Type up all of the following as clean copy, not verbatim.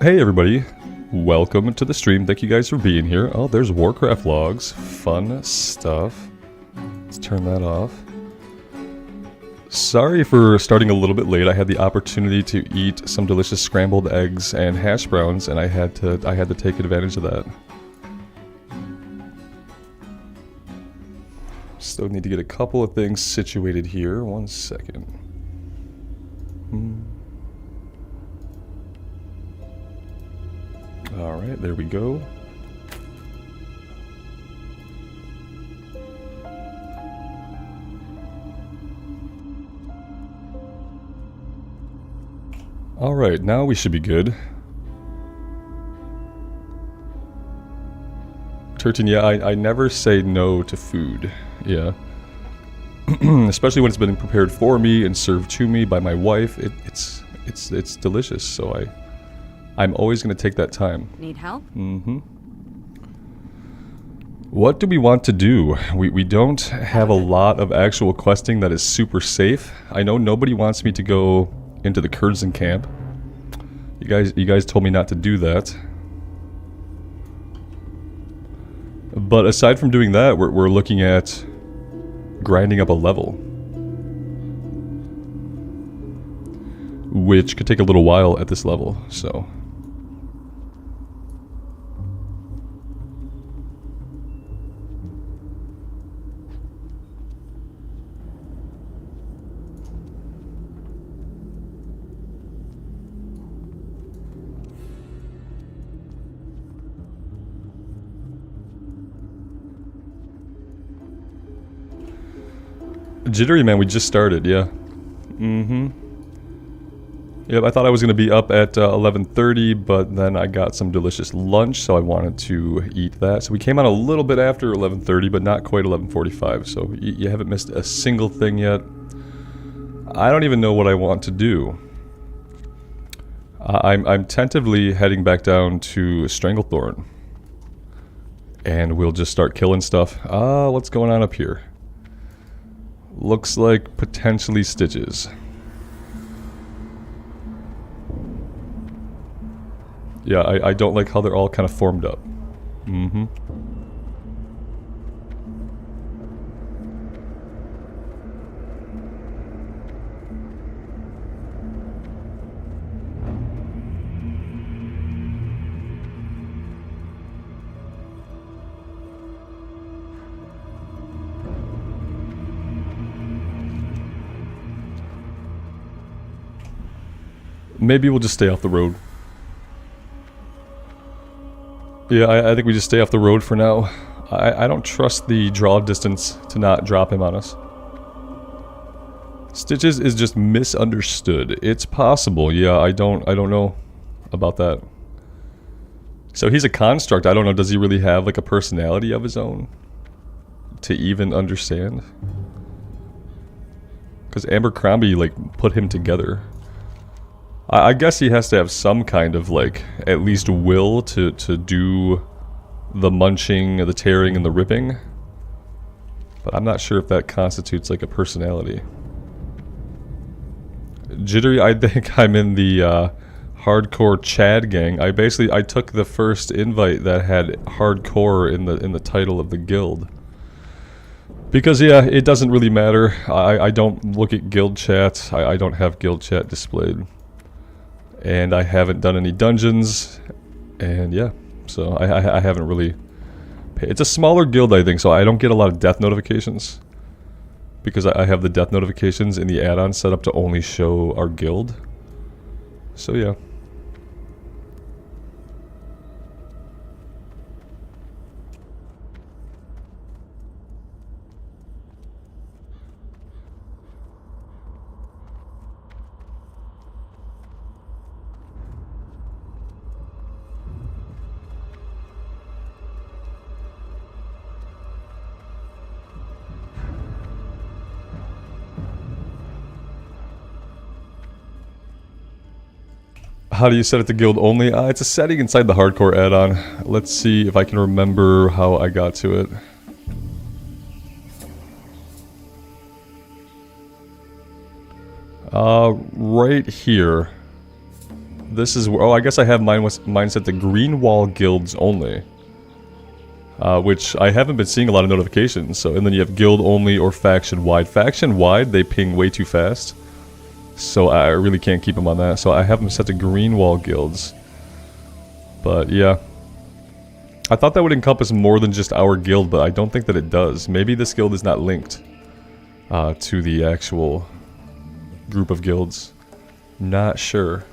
Hey everybody, welcome to the stream. Thank you guys for being here. Oh, there's Warcraft logs. Fun stuff. Let's turn that off. Sorry for starting a little bit late. I had the opportunity to eat some delicious scrambled eggs and hash browns, and I had to take advantage of that. Still need to get a couple of things situated here. 1 second. Alright, there we go. Alright, now we should be good. Turton, yeah, I never say no to food. Yeah. Especially when it's been prepared for me and served to me by my wife. It's delicious, so I'm always going to take that time. Need help? Mm-hmm. What do we want to do? We don't have a lot of actual questing that is super safe. I know nobody wants me to go into the Kurzen camp. You guys told me not to do that. But aside from doing that, we're looking at grinding up a level, which could take a little while at this level, so. Jittery, man, we just started, yeah. Mm-hmm. Yep, I thought I was going to be up at 11:30, but then I got some delicious lunch, so I wanted to eat that. So we came on a little bit after 11:30, but not quite 11:45, so you haven't missed a single thing yet. I don't even know what I want to do. I'm tentatively heading back down to Stranglethorn. And we'll just start killing stuff. What's going on up here? Looks like potentially stitches. Yeah, I don't like how they're all kind of formed up. Mm-hmm. Maybe we'll just stay off the road. Yeah, I think we just stay off the road for now. I don't trust the draw distance to not drop him on us. Stitches is just misunderstood. It's possible. Yeah, I don't know about that. So he's a construct. I don't know, does he really have like a personality of his own to even understand? Because Abercrombie like put him together. I guess he has to have some kind of, like, at least will to do the munching, the tearing, and the ripping. But I'm not sure if that constitutes, like, a personality. Jittery, I think I'm in the hardcore Chad gang. I took the first invite that had hardcore in the title of the guild. Because, yeah, it doesn't really matter. I don't look at guild chat. I don't have guild chat displayed. And I haven't done any dungeons, and yeah, so I haven't really paid. It's a smaller guild, I think, so I don't get a lot of death notifications. Because I have the death notifications in the add-on set up to only show our guild. So yeah. How do you set it to guild only? It's a setting inside the hardcore add-on. Let's see if I can remember how I got to it. Right here. This is where, oh, I guess I have mine set to green wall guilds only. Which I haven't been seeing a lot of notifications, so, and then you have guild only or faction wide. Faction wide, they ping way too fast. So I really can't keep them on that, so I have them set to green wall guilds. But yeah. I thought that would encompass more than just our guild, but I don't think that it does. Maybe this guild is not linked to the actual group of guilds. Not sure.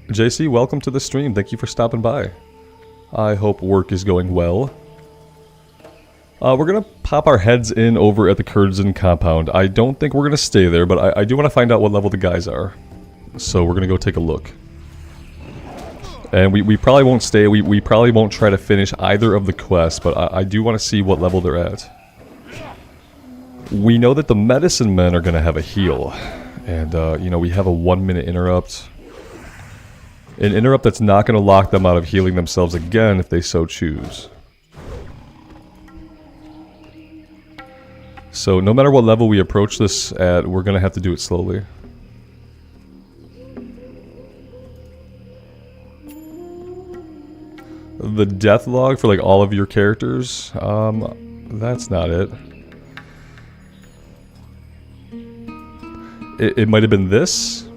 JC, welcome to the stream. Thank you for stopping by. I hope work is going well. We're going to pop our heads in over at the Kurzen compound. I don't think we're going to stay there, but I do want to find out what level the guys are. So we're going to go take a look. And we probably won't stay. We probably won't try to finish either of the quests, but I do want to see what level they're at. We know that the medicine men are going to have a heal. And, you know, we have a 1-minute interrupt. An interrupt that's not going to lock them out of healing themselves again if they so choose. So no matter what level we approach this at, we're going to have to do it slowly. The death log for like all of your characters, that's not it. It might have been this.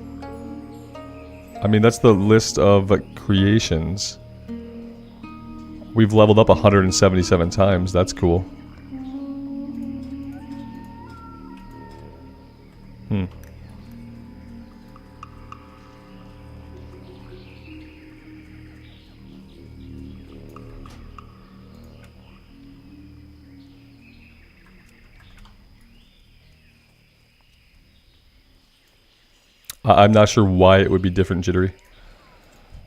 I mean, that's the list of creations. We've leveled up 177 times. That's cool. I'm not sure why it would be different, jittery.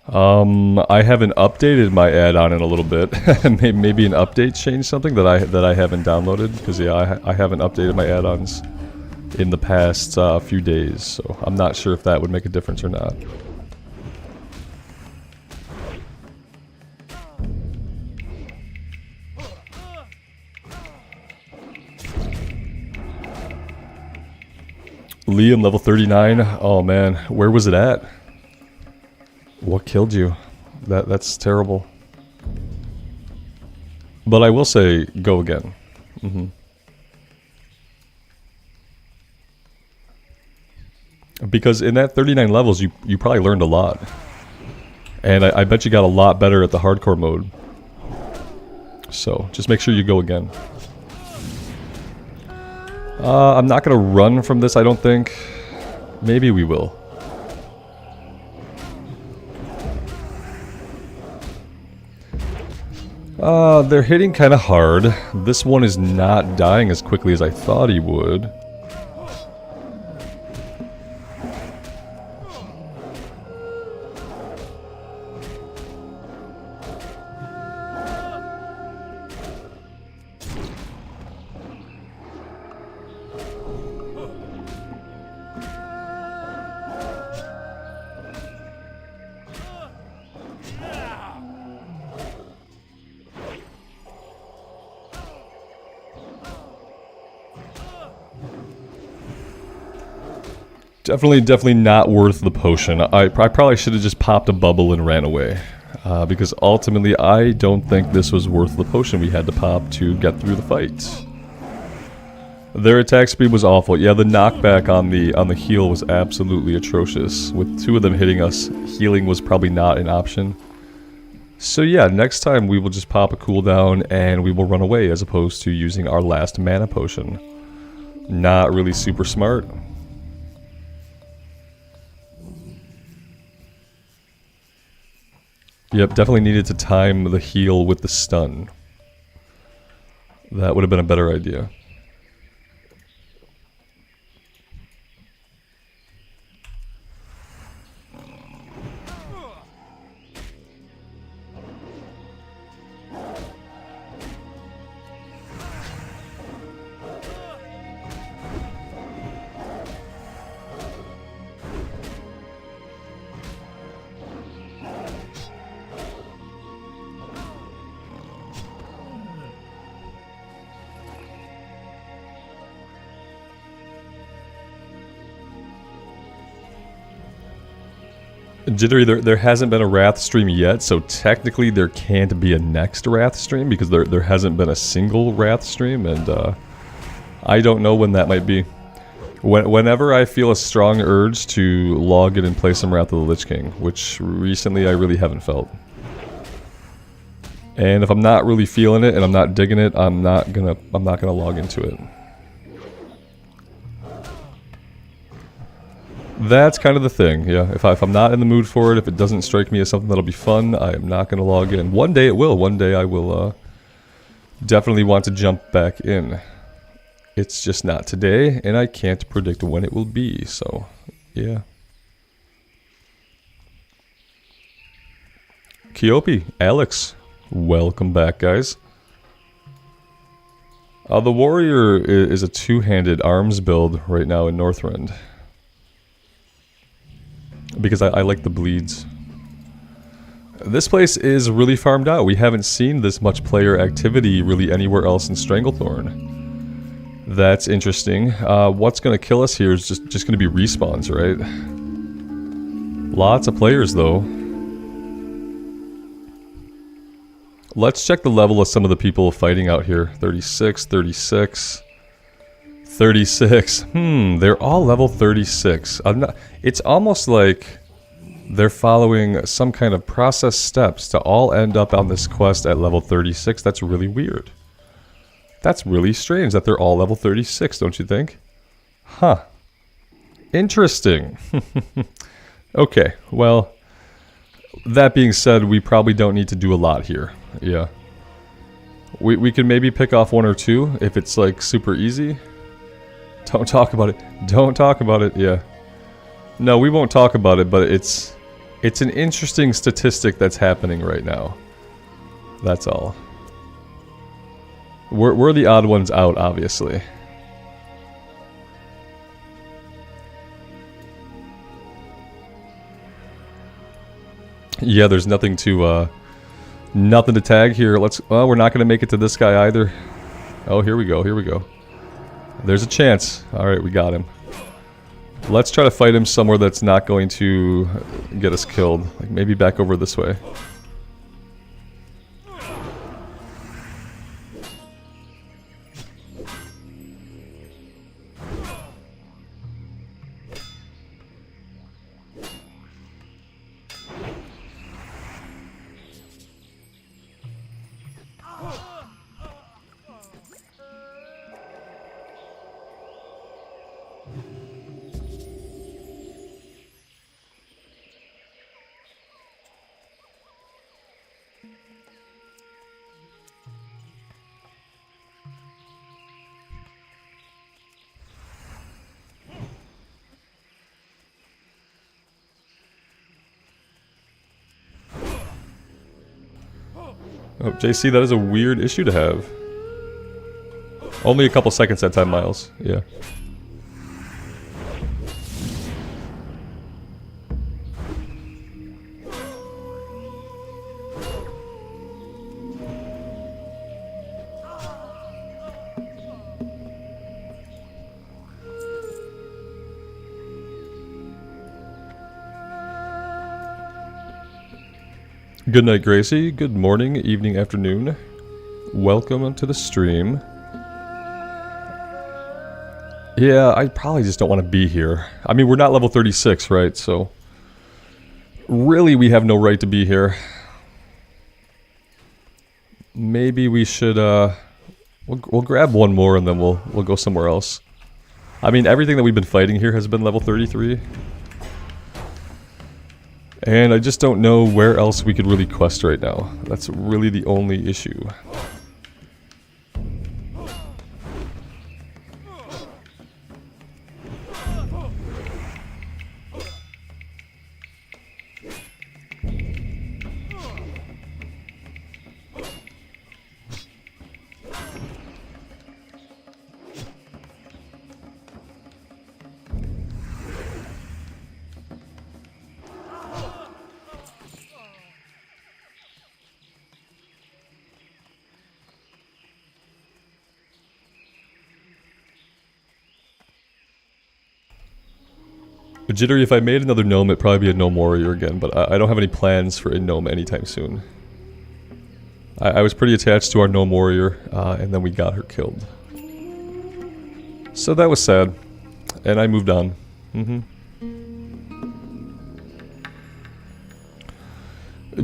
I haven't updated my add-on in a little bit. Maybe an update changed something that I haven't downloaded, because yeah, I haven't updated my add-ons in the past few days, so I'm not sure if that would make a difference or not. Liam, level 39. Oh man, where was it at? What killed you? That's terrible. But I will say, go again. Because in that 39 levels, you probably learned a lot. And I bet you got a lot better at the hardcore mode. So, just make sure you go again. I'm not going to run from this, I don't think. Maybe we will. They're hitting kind of hard. This one is not dying as quickly as I thought he would. Definitely not worth the potion. I probably should have just popped a bubble and ran away. Because ultimately, I don't think this was worth the potion we had to pop to get through the fight. Their attack speed was awful. Yeah, the knockback on the heal was absolutely atrocious. With 2 of them hitting us, healing was probably not an option. So yeah, next time we will just pop a cooldown and we will run away as opposed to using our last mana potion. Not really super smart. Yep, definitely needed to time the heal with the stun. That would have been a better idea. Jittery, there hasn't been a Wrath stream yet, so technically there can't be a next Wrath stream because there hasn't been a single Wrath stream, and I don't know when that might be. Whenever I feel a strong urge to log in and play some Wrath of the Lich King, which recently I really haven't felt. And if I'm not really feeling it and I'm not digging it, I'm not gonna log into it. That's kind of the thing, yeah. If I'm not in the mood for it, if it doesn't strike me as something that'll be fun, I am not gonna log in. One day it will. One day I will definitely want to jump back in. It's just not today, and I can't predict when it will be, so, yeah. Kyopi, Alex, welcome back, guys. The warrior is a two-handed arms build right now in Northrend. Because I like the bleeds. This place is really farmed out. We haven't seen this much player activity really anywhere else in Stranglethorn. That's interesting. What's going to kill us here is just going to be respawns, right? Lots of players, though. Let's check the level of some of the people fighting out here. 36, 36, 36. They're all level 36. It's almost like they're following some kind of process steps to all end up on this quest at level 36. That's really weird. That's really strange that they're all level 36, don't you think? Huh. Interesting. Okay, well, that being said, we probably don't need to do a lot here. Yeah. We can maybe pick off one or two if it's like super easy. Don't talk about it. Don't talk about it, yeah. No, we won't talk about it, but it's an interesting statistic that's happening right now. That's all. We're the odd ones out, obviously. Yeah, there's nothing to tag here. Well, we're not gonna make it to this guy either. Oh, here we go, here we go. There's a chance. Alright, we got him. Let's try to fight him somewhere that's not going to get us killed. Like maybe back over this way. Oh, JC, that is a weird issue to have. Only a couple seconds that time, Miles. Yeah. Good night, Gracie. Good morning, evening, afternoon. Welcome to the stream. Yeah, I probably just don't want to be here. I mean, we're not level 36, right? So, really, we have no right to be here. Maybe we should, we'll grab one more and then we'll go somewhere else. I mean, everything that we've been fighting here has been level 33. And I just don't know where else we could really quest right now. That's really the only issue. Jittery, if I made another gnome, it'd probably be a gnome warrior again, but I don't have any plans for a gnome anytime soon. I was pretty attached to our gnome warrior, and then we got her killed. So that was sad, and I moved on.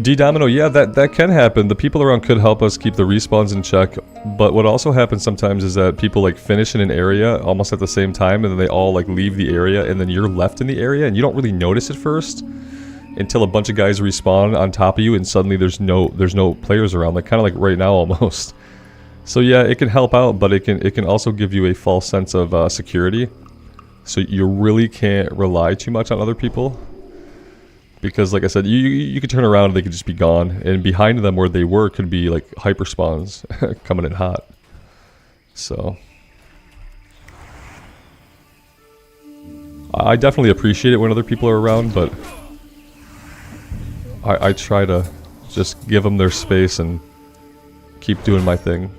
D-Domino, yeah, that can happen. The people around could help us keep the respawns in check, but what also happens sometimes is that people like finish in an area almost at the same time, and then they all like leave the area, and then you're left in the area, and you don't really notice it first until a bunch of guys respawn on top of you, and suddenly there's no players around, like kind of like right now almost. So yeah, it can help out, but it can also give you a false sense of security. So you really can't rely too much on other people. Because like I said, you could turn around and they could just be gone. And behind them where they were could be like hyper spawns coming in hot. So I definitely appreciate it when other people are around, but I try to just give them their space and keep doing my thing.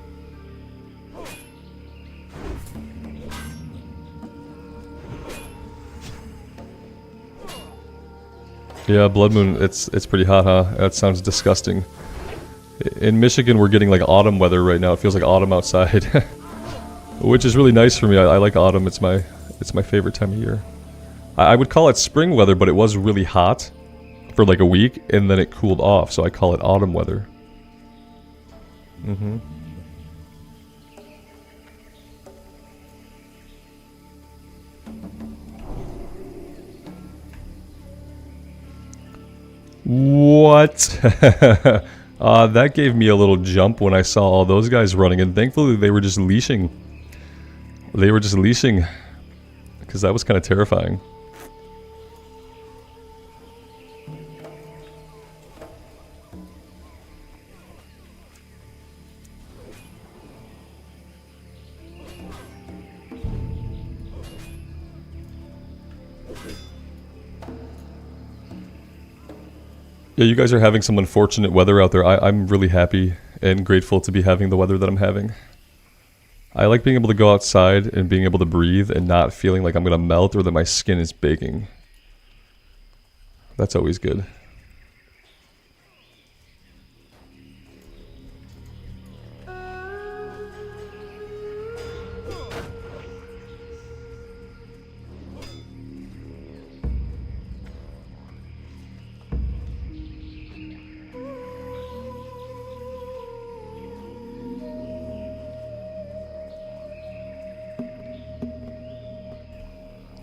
Yeah, Blood Moon, it's pretty hot, huh? That sounds disgusting. In Michigan, we're getting like autumn weather right now. It feels like autumn outside, which is really nice for me. I like autumn. It's my favorite time of year. I would call it spring weather, but it was really hot for like a week, and then it cooled off, so I call it autumn weather. What? That gave me a little jump when I saw all those guys running, and thankfully they were just leashing. They were just leashing, because that was kind of terrifying. Yeah, you guys are having some unfortunate weather out there. I'm really happy and grateful to be having the weather that I'm having. I like being able to go outside and being able to breathe and not feeling like I'm going to melt or that my skin is baking. That's always good.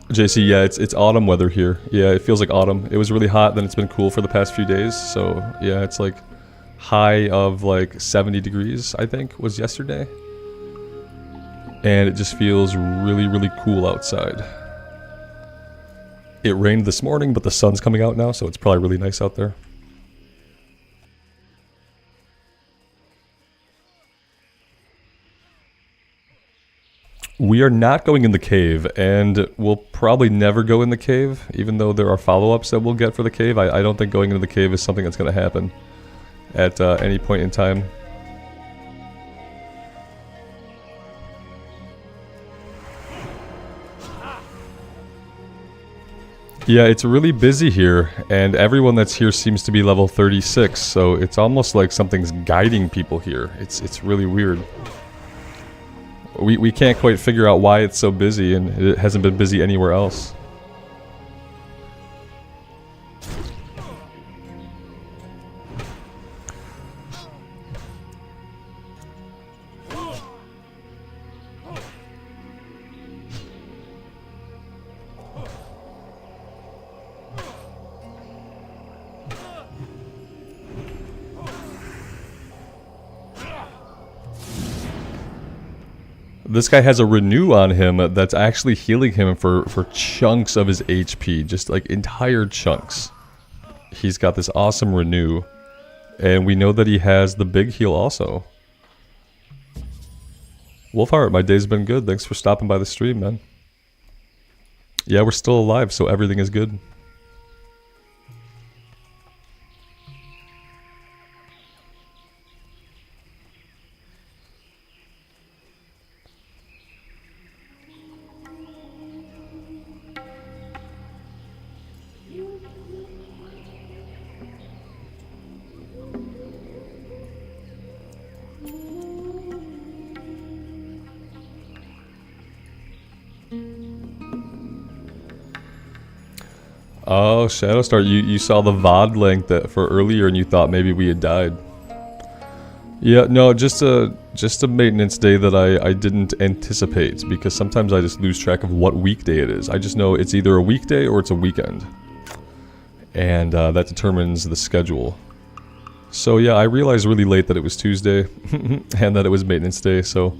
JC, yeah, it's autumn weather here. Yeah, it feels like autumn. It was really hot, then it's been cool for the past few days. So yeah, it's like high of like 70 degrees, I think, was yesterday. And it just feels really, really cool outside. It rained this morning, but the sun's coming out now, so it's probably really nice out there. We are not going in the cave, and we'll probably never go in the cave, even though there are follow-ups that we'll get for the cave. I don't think going into the cave is something that's going to happen at any point in time. Yeah, it's really busy here, and everyone that's here seems to be level 36, so it's almost like something's guiding people here. It's really weird. We can't quite figure out why it's so busy, and it hasn't been busy anywhere else. This guy has a renew on him that's actually healing him for chunks of his HP, just like entire chunks. He's got this awesome renew, and we know that he has the big heal also. Wolfheart, my day's been good. Thanks for stopping by the stream, man. Yeah, we're still alive, so everything is good. Oh, Shadowstar, you saw the VOD link that for earlier and you thought maybe we had died. Yeah, no, just a maintenance day that I didn't anticipate, because sometimes I just lose track of what weekday it is. I just know it's either a weekday or it's a weekend. And that determines the schedule. So yeah, I realized really late that it was Tuesday, and that it was maintenance day, so...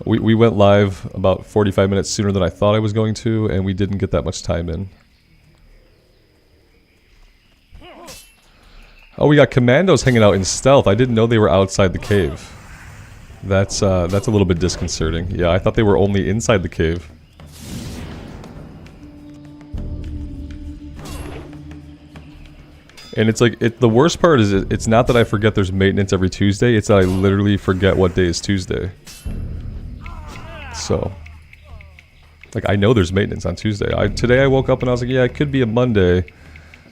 We went live about 45 minutes sooner than I thought I was going to, and we didn't get that much time in. Oh, we got commandos hanging out in stealth. I didn't know they were outside the cave. That's a little bit disconcerting. Yeah, I thought they were only inside the cave. And it's like, the worst part is it's not that I forget there's maintenance every Tuesday, it's that I literally forget what day is Tuesday. So, like, I know there's maintenance on Tuesday. Today I woke up and I was like, yeah, it could be a Monday.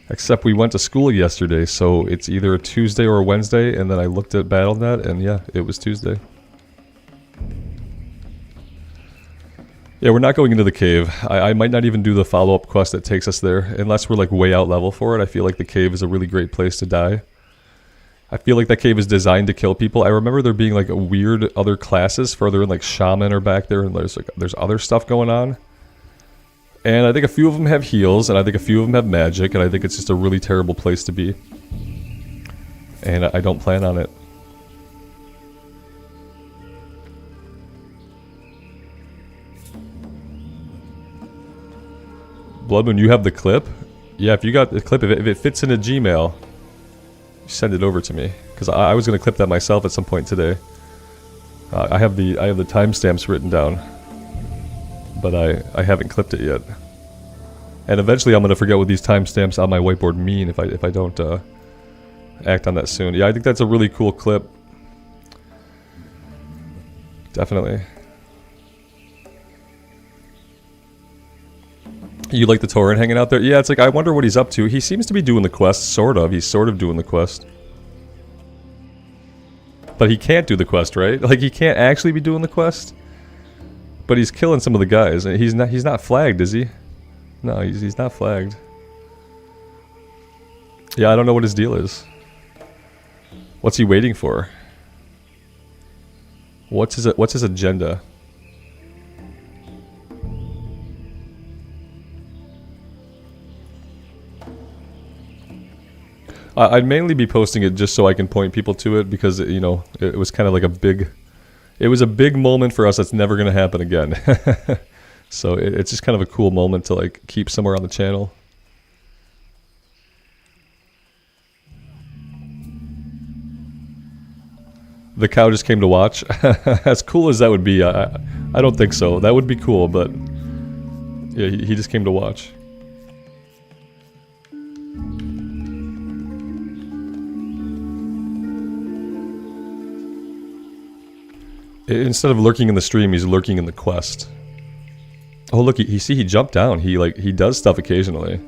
Except we went to school yesterday, so it's either a Tuesday or a Wednesday, and then I looked at Battle.net, and yeah, it was Tuesday. Yeah, we're not going into the cave. I might not even do the follow-up quest that takes us there, unless we're like way out level for it. I feel like the cave is a really great place to die. I feel like that cave is designed to kill people. I remember there being like weird other classes further in, like Shaman are back there, and there's other stuff going on. And I think a few of them have heals, and I think a few of them have magic, and I think it's just a really terrible place to be. And I don't plan on it. Bloodmoon, you have the clip? Yeah, if you got the clip, if it fits into Gmail, send it over to me. Because I was going to clip that myself at some point today. I have the timestamps written down. But I haven't clipped it yet. And eventually I'm going to forget what these timestamps on my whiteboard mean if I don't act on that soon. Yeah, I think that's a really cool clip. Definitely. You like the Tauren hanging out there? Yeah, it's like, I wonder what he's up to. He seems to be doing the quest, sort of. He's sort of doing the quest. But he can't do the quest, right? Like, he can't actually be doing the quest? But he's killing some of the guys. He's not flagged, is he? No, he's not flagged. Yeah, I don't know what his deal is. What's he waiting for? What's his agenda? I'd mainly be posting it just so I can point people to it, because, you know, it was kind of like a big... It was a big moment for us that's never going to happen again. So it's just kind of a cool moment to, like, keep somewhere on the channel. The cow just came to watch. As cool as that would be, I don't think so. That would be cool, but... Yeah, he just came to watch. Instead of lurking in the stream, he's lurking in the quest. Oh look, he jumped down. He does stuff occasionally.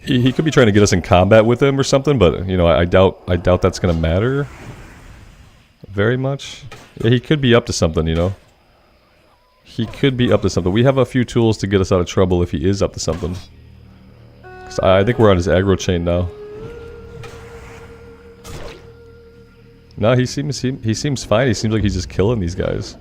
He could be trying to get us in combat with him or something, but you know, I doubt that's gonna matter very much. Yeah, he could be up to something, you know. He could be up to something. We have a few tools to get us out of trouble if he is up to something. 'Cause I think we're on his aggro chain now. No, he seems fine. He seems like he's just killing these guys.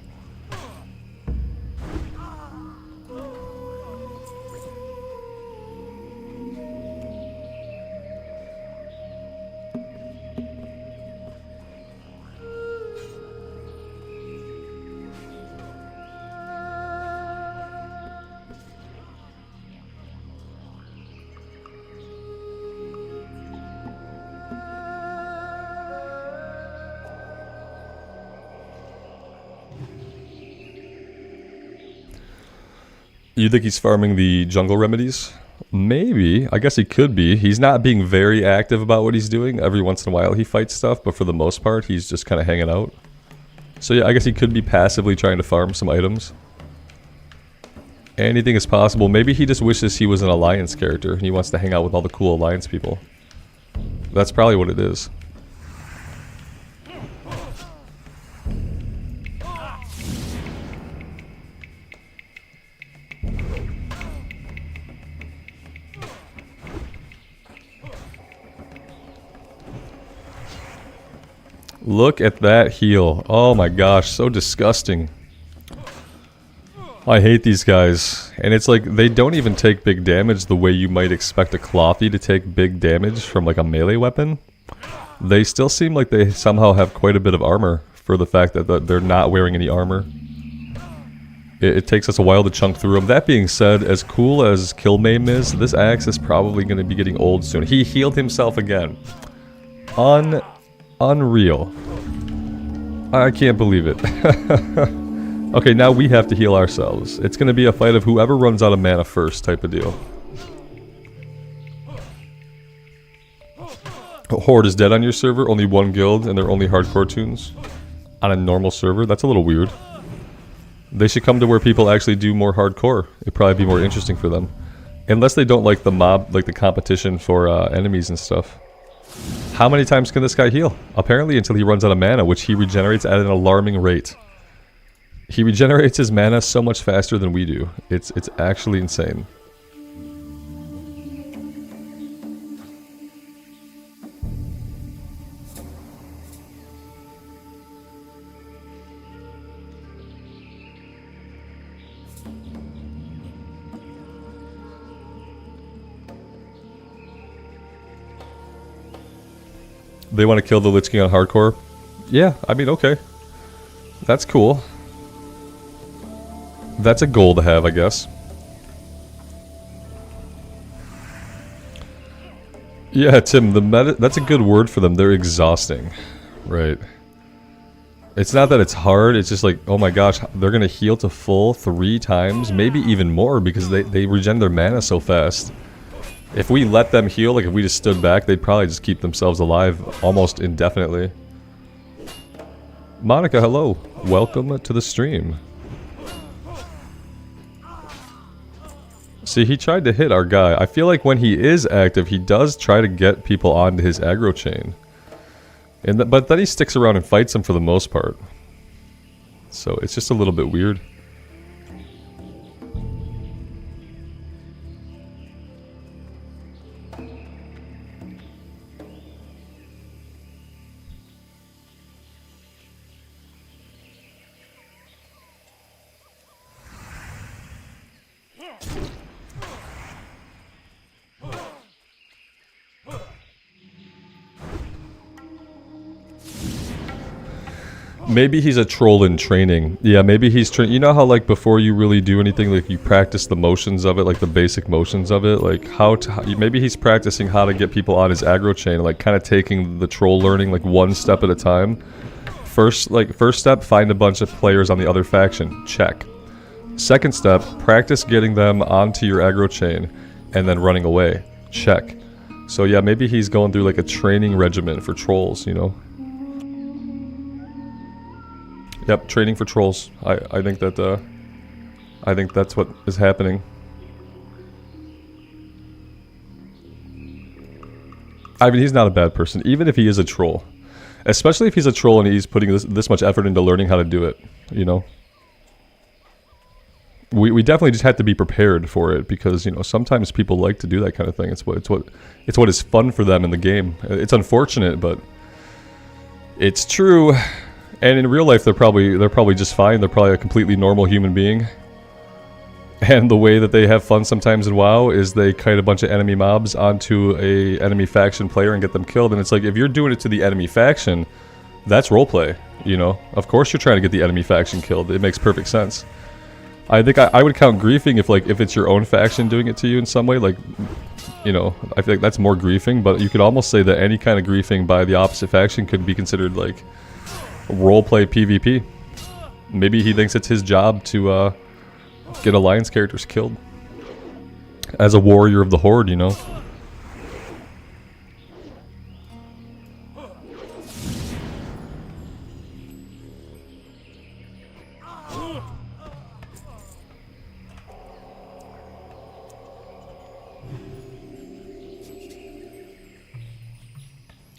You think he's farming the jungle remedies? Maybe. I guess he could be. He's not being very active about what he's doing. Every once in a while he fights stuff, but for the most part he's just kind of hanging out. So yeah, I guess he could be passively trying to farm some items. Anything is possible. Maybe he just wishes he was an Alliance character and he wants to hang out with all the cool Alliance people. That's probably what it is. Look at that heal. Oh my gosh, so disgusting. I hate these guys. And it's like, they don't even take big damage the way you might expect a clothy to take big damage from like a melee weapon. They still seem like they somehow have quite a bit of armor for the fact that they're not wearing any armor. It takes us a while to chunk through them. That being said, as cool as Kill Maim is, this axe is probably going to be getting old soon. He healed himself again. Unreal. I can't believe it. Okay, now we have to heal ourselves. It's going to be a fight of whoever runs out of mana first type of deal. Horde is dead on your server, only one guild, and they're only hardcore tunes. On a normal server, that's a little weird. They should come to where people actually do more hardcore. It'd probably be more interesting for them. Unless they don't like the mob, like the competition for enemies and stuff. How many times can this guy heal? Apparently until he runs out of mana, which he regenerates at an alarming rate. He regenerates his mana so much faster than we do. It's actually insane. They want to kill the Lich King on hardcore? Yeah, I mean, okay. That's cool. That's a goal to have, I guess. Yeah, Tim, that's a good word for them. They're exhausting. Right. It's not that it's hard, it's just like, oh my gosh, they're gonna heal to full 3 times, maybe even more, because they regen their mana so fast. If we let them heal, like if we just stood back, they'd probably just keep themselves alive almost indefinitely. Monica, hello. Welcome to the stream. See, he tried to hit our guy. I feel like when he is active, he does try to get people onto his aggro chain. But then he sticks around and fights them for the most part. So it's just a little bit weird. Maybe he's a troll in training. Yeah, maybe he's you know how like before you really do anything, like you practice the motions of it, like the basic motions of it, like maybe he's practicing how to get people on his aggro chain, like kind of taking the troll learning like one step at a time. First step, find a bunch of players on the other faction. Check. Second step, practice getting them onto your aggro chain and then running away. Check. So yeah, maybe he's going through like a training regimen for trolls, you know? Yep, training for trolls. I think that's what is happening. I mean, he's not a bad person, even if he is a troll. Especially if he's a troll and he's putting this much effort into learning how to do it, you know? We definitely just have to be prepared for it because, you know, sometimes people like to do that kind of thing. It's what is fun for them in the game. It's unfortunate, but it's true. And in real life, they're probably just fine. They're probably a completely normal human being. And the way that they have fun sometimes in WoW is they kite a bunch of enemy mobs onto a enemy faction player and get them killed. And it's like, if you're doing it to the enemy faction, that's roleplay, you know? Of course you're trying to get the enemy faction killed. It makes perfect sense. I think I would count griefing if it's your own faction doing it to you in some way, like, you know, I feel like that's more griefing, but you could almost say that any kind of griefing by the opposite faction could be considered like roleplay PvP. Maybe he thinks it's his job to get alliance characters killed as a warrior of the Horde, you know.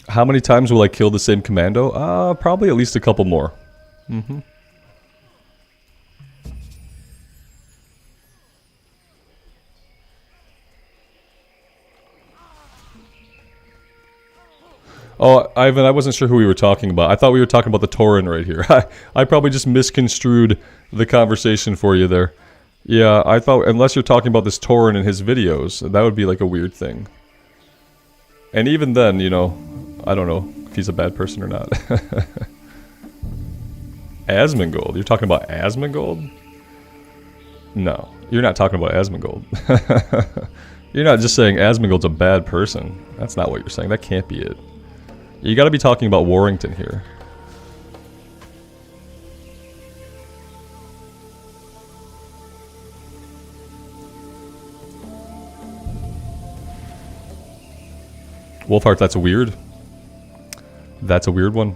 How many times will I kill the same commando? Probably at least a couple more. Mm-hmm. Oh, Ivan, I wasn't sure who we were talking about. I thought we were talking about the Tauren right here. I probably just misconstrued the conversation for you there. Yeah, I thought, unless you're talking about this Tauren in his videos, that would be like a weird thing. And even then, you know, I don't know if he's a bad person or not. Asmongold? You're talking about Asmongold? No, you're not talking about Asmongold. You're not just saying Asmongold's a bad person. That's not what you're saying. That can't be it. You gotta be talking about Warrington here. Wolfheart, that's weird. That's a weird one.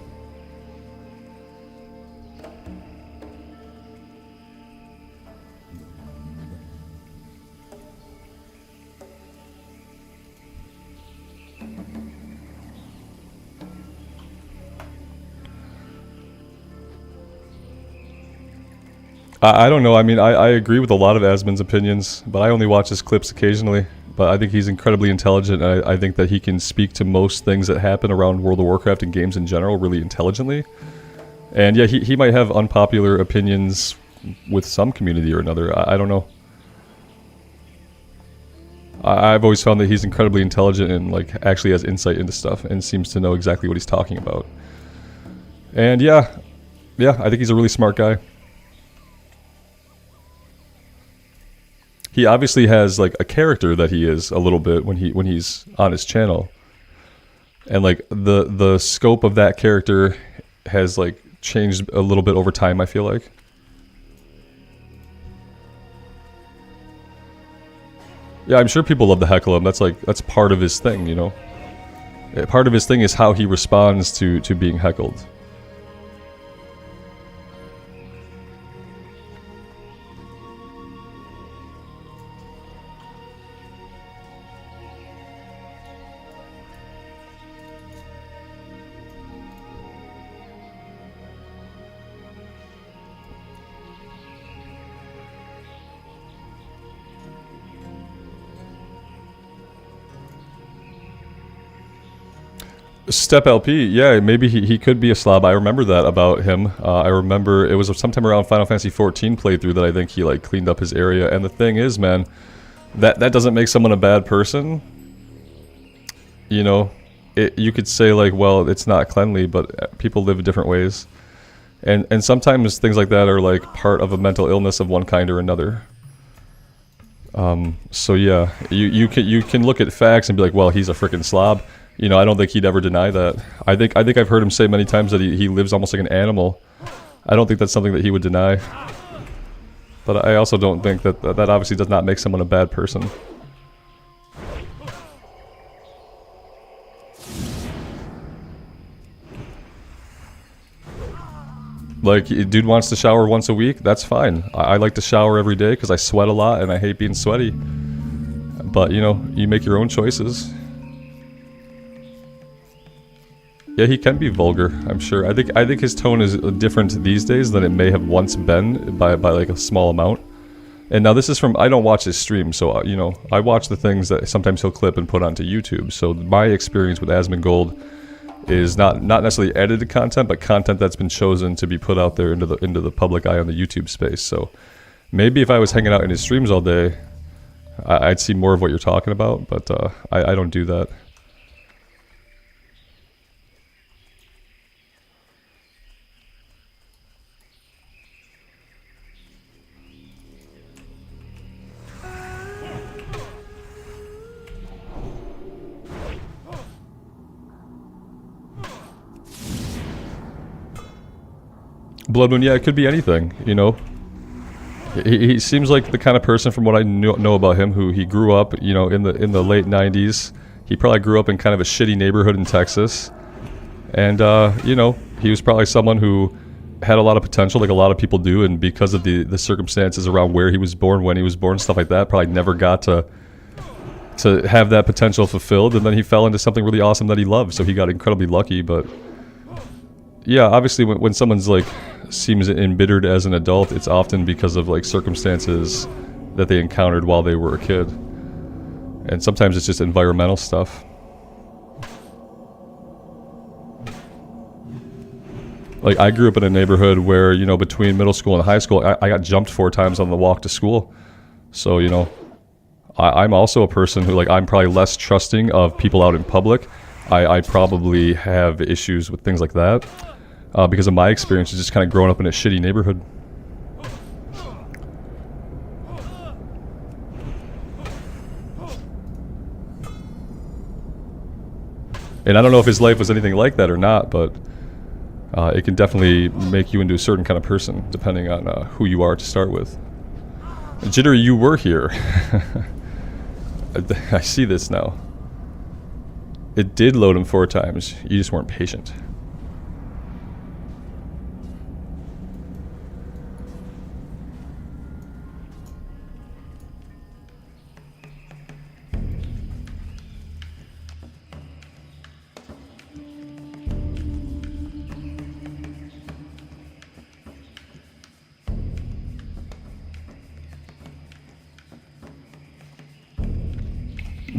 I don't know. I mean, I agree with a lot of Asmon's opinions, but I only watch his clips occasionally. But I think he's incredibly intelligent, and I think that he can speak to most things that happen around World of Warcraft and games in general really intelligently. And yeah, he might have unpopular opinions with some community or another. I don't know. I've always found that he's incredibly intelligent and like actually has insight into stuff and seems to know exactly what he's talking about. And yeah, I think he's a really smart guy. He obviously has like a character that he is a little bit when he's on his channel, and like the scope of that character has like changed a little bit over time, I feel like. Yeah, I'm sure people love to heckle him. That's part of his thing, you know. Part of his thing is how he responds to being heckled. Step LP, yeah, maybe he could be a slob. I remember that about him. I remember it was sometime around Final Fantasy XIV playthrough that I think he like cleaned up his area. And the thing is, man, that doesn't make someone a bad person. You know, you could say like, well, it's not cleanly, but people live different ways. And sometimes things like that are like part of a mental illness of one kind or another. So yeah, you can look at facts and be like, well, he's a freaking slob. You know, I don't think he'd ever deny that. I think I've heard him say many times that he lives almost like an animal. I don't think that's something that he would deny. But I also don't think that obviously does not make someone a bad person. Like, dude wants to shower once a week, that's fine. I like to shower every day because I sweat a lot and I hate being sweaty. But, you know, you make your own choices. Yeah, he can be vulgar, I'm sure. I think his tone is different these days than it may have once been by like a small amount. And now this is from, I don't watch his stream, so, you know, I watch the things that sometimes he'll clip and put onto YouTube. So my experience with Asmongold is not necessarily edited content, but content that's been chosen to be put out there into the public eye on the YouTube space. So maybe if I was hanging out in his streams all day, I'd see more of what you're talking about, but I don't do that. Blood Moon, yeah, it could be anything, you know. He seems like the kind of person, from what I know about him, who he grew up, you know, in the late 90s. He probably grew up in kind of a shitty neighborhood in Texas. And, you know, he was probably someone who had a lot of potential, like a lot of people do, and because of the circumstances around where he was born, when he was born, stuff like that, probably never got to to have that potential fulfilled, and then he fell into something really awesome that he loved, so he got incredibly lucky. But yeah, obviously when someone's like seems embittered as an adult, it's often because of like circumstances that they encountered while they were a kid, and sometimes it's just environmental stuff. Like, I grew up in a neighborhood where, you know, between middle school and high school, I got jumped 4 times on the walk to school. So, you know, I'm also a person who, like, I'm probably less trusting of people out in public. I probably have issues with things like that because of my experience of just kind of growing up in a shitty neighborhood. And I don't know if his life was anything like that or not, but it can definitely make you into a certain kind of person, depending on who you are to start with. Jittery, you were here. I see this now. It did load him 4 times. You just weren't patient.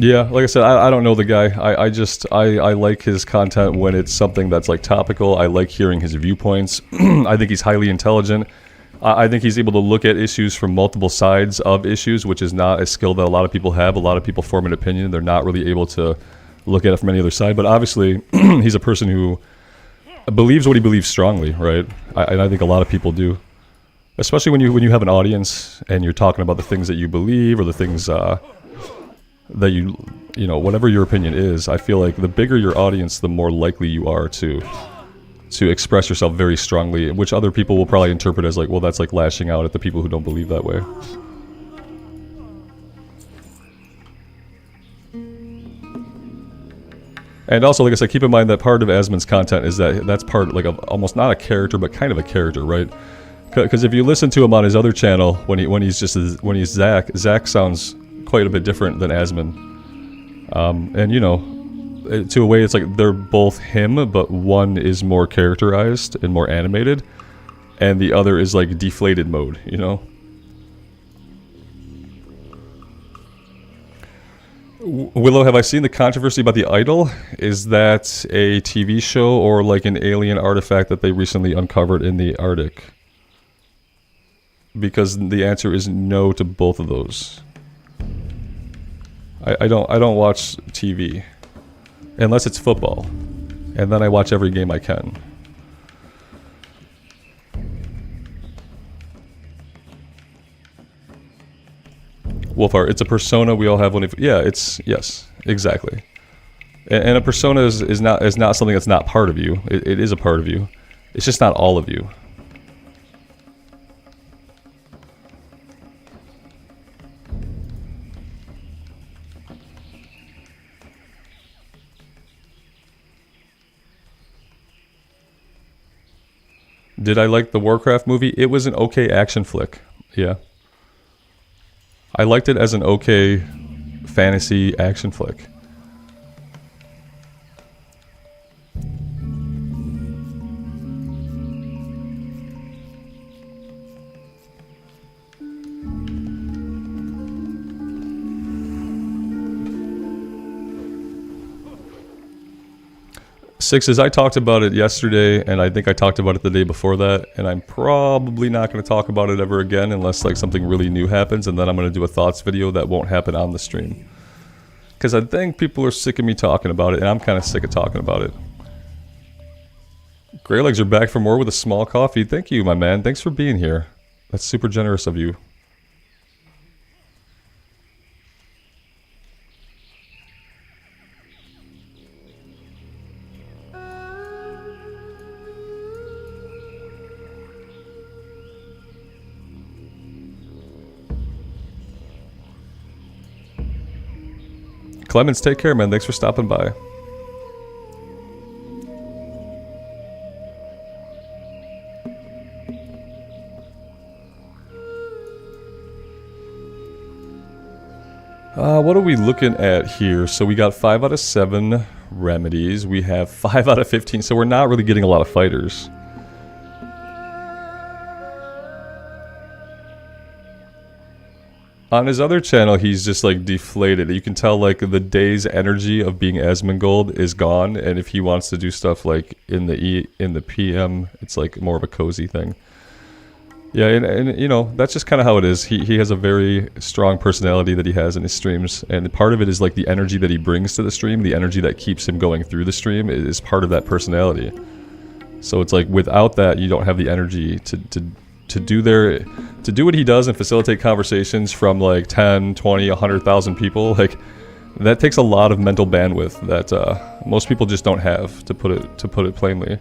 Yeah, like I said, I don't know the guy. I like his content when it's something that's like topical. I like hearing his viewpoints. I think he's highly intelligent. I think he's able to look at issues from multiple sides of issues, which is not a skill that a lot of people have. A lot of people form an opinion. They're not really able to look at it from any other side. But obviously, he's a person who believes what he believes strongly, right? And I think a lot of people do. Especially when you have an audience and you're talking about the things that you believe or the things... that you know, whatever your opinion is, I feel like the bigger your audience, the more likely you are to express yourself very strongly, which other people will probably interpret as like, well, that's like lashing out at the people who don't believe that way. And also, like I said, keep in mind that part of Asmon's content is that's part like of almost not a character, but kind of a character, right? Because if you listen to him on his other channel, when he's Zach sounds quite a bit different than Asmon. And you know, to a way it's like they're both him, but one is more characterized and more animated, and the other is like deflated mode, you know? Willow, have I seen the controversy about the idol? Is that a TV show or like an alien artifact that they recently uncovered in the Arctic? Because the answer is no to both of those. I don't watch TV unless it's football, and then I watch every game I can. Wolfheart, it's a persona. We all have one. Yeah, yes, exactly. And a persona is not something that's not part of you. It is a part of you. It's just not all of you. Did I like the Warcraft movie? It was an okay action flick. Yeah. I liked it as an okay fantasy action flick. Sixes, I talked about it yesterday, and I think I talked about it the day before that, and I'm probably not going to talk about it ever again unless like something really new happens, and then I'm going to do a thoughts video that won't happen on the stream. Because I think people are sick of me talking about it, and I'm kind of sick of talking about it. Greylegs are back for more with a small coffee. Thank you, my man. Thanks for being here. That's super generous of you. Clemens, take care, man. Thanks for stopping by. What are we looking at here? So we got 5 out of 7 remedies. We have 5 out of 15, so we're not really getting a lot of fighters. On his other channel, he's just like deflated. You can tell like the day's energy of being Asmongold is gone, and if he wants to do stuff like in the PM, it's like more of a cozy thing. Yeah, and you know, that's just kind of how it is. He has a very strong personality that he has in his streams, and part of it is like the energy that he brings to the stream, the energy that keeps him going through the stream is part of that personality. So it's like without that, you don't have the energy to do what he does and facilitate conversations from like 10, 20, 100,000 people. Like that takes a lot of mental bandwidth that most people just don't have, to put it plainly.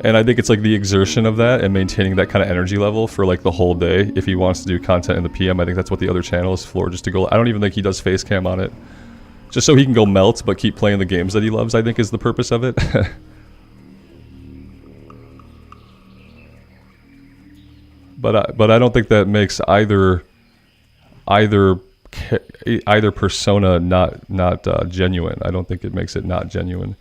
And I think it's like the exertion of that and maintaining that kind of energy level for like the whole day. If he wants to do content in the PM, I think that's what the other channel is for, just to go. I don't even think he does face cam on it, just so he can go melt but keep playing the games that he loves, I think is the purpose of it. But I don't think that makes either persona not genuine. I don't think it makes it not genuine.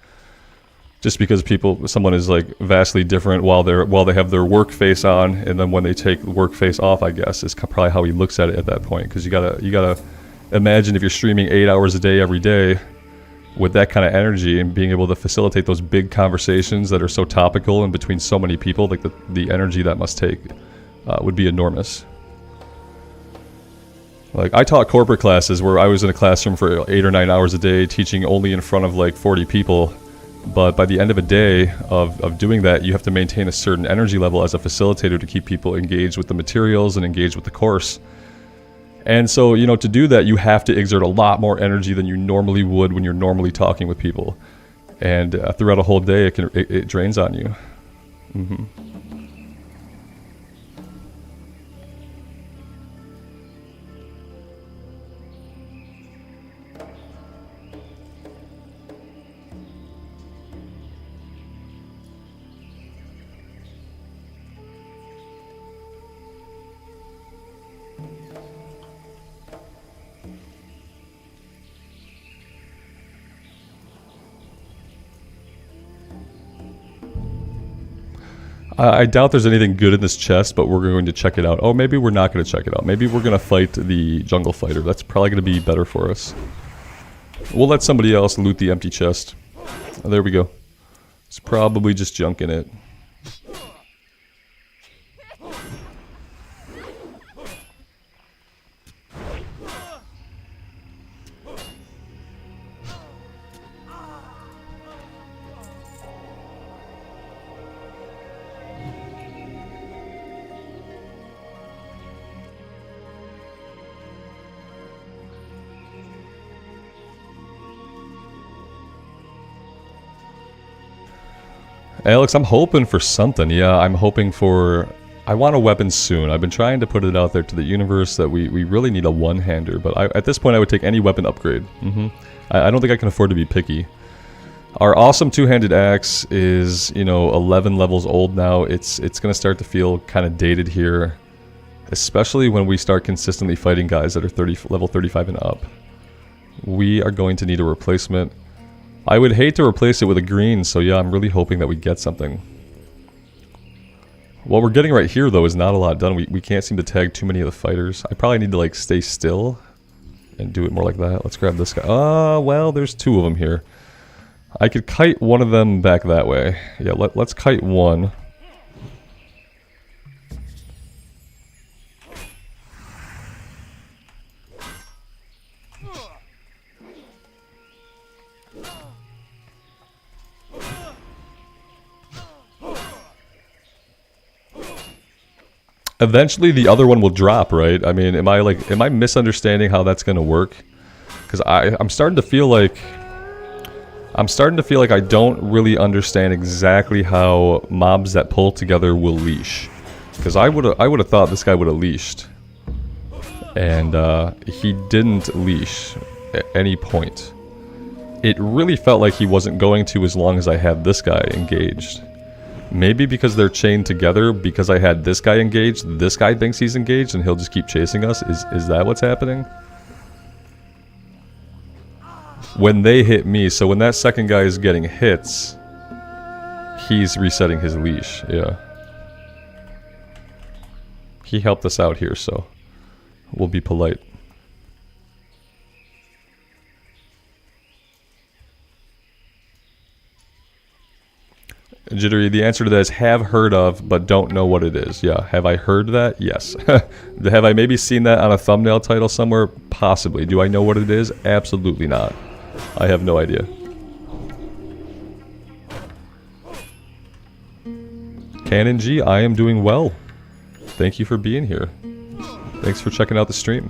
Just because someone is like vastly different while they have their work face on, and then when they take work face off, I guess is probably how he looks at it at that point. Because you gotta imagine if you're streaming 8 hours a day every day with that kind of energy and being able to facilitate those big conversations that are so topical and between so many people, like the energy that must take would be enormous. Like I taught corporate classes where I was in a classroom for 8 or 9 hours a day teaching only in front of like 40 people. But by the end of a day of doing that, you have to maintain a certain energy level as a facilitator to keep people engaged with the materials and engaged with the course. And so, you know, to do that, you have to exert a lot more energy than you normally would when you're normally talking with people. And throughout a whole day, it drains on you. Mm-hmm. I doubt there's anything good in this chest, but we're going to check it out. Oh, maybe we're not going to check it out. Maybe we're going to fight the jungle fighter. That's probably going to be better for us. We'll let somebody else loot the empty chest. Oh, there we go. It's probably just junk in it. Alex, I'm hoping for something. Yeah, I'm hoping for... I want a weapon soon. I've been trying to put it out there to the universe that we really need a one-hander, but at this point I would take any weapon upgrade. I don't think I can afford to be picky. Our awesome two-handed axe is, you know, 11 levels old now. It's going to start to feel kind of dated here, especially when we start consistently fighting guys that are level 35 and up. We are going to need a replacement. I would hate to replace it with a green, so yeah, I'm really hoping that we get something. What we're getting right here, though, is not a lot done. We can't seem to tag too many of the fighters. I probably need to, like, stay still and do it more like that. Let's grab this guy. Well, there's 2 of them here. I could kite one of them back that way. Yeah, let's kite one. Eventually the other one will drop, right? I mean, am I misunderstanding how that's going to work? Because I'm starting to feel like I don't really understand exactly how mobs that pull together will leash. Because I would have thought this guy would have leashed, and he didn't leash at any point. It really felt like he wasn't going to as long as I had this guy engaged. Maybe because they're chained together, because I had this guy engaged, this guy thinks he's engaged and he'll just keep chasing us? Is that what's happening? when they hit me. So when that second guy is getting hits, he's resetting his leash. Yeah. He helped us out here, so we'll be polite. Jittery, the answer to that is have heard of, but don't know what it is. Yeah, have I heard that? Yes. Have I maybe seen that on a thumbnail title somewhere? Possibly. Do I know what it is? Absolutely not. I have no idea. Canon G, I am doing well. Thank you for being here. Thanks for checking out the stream.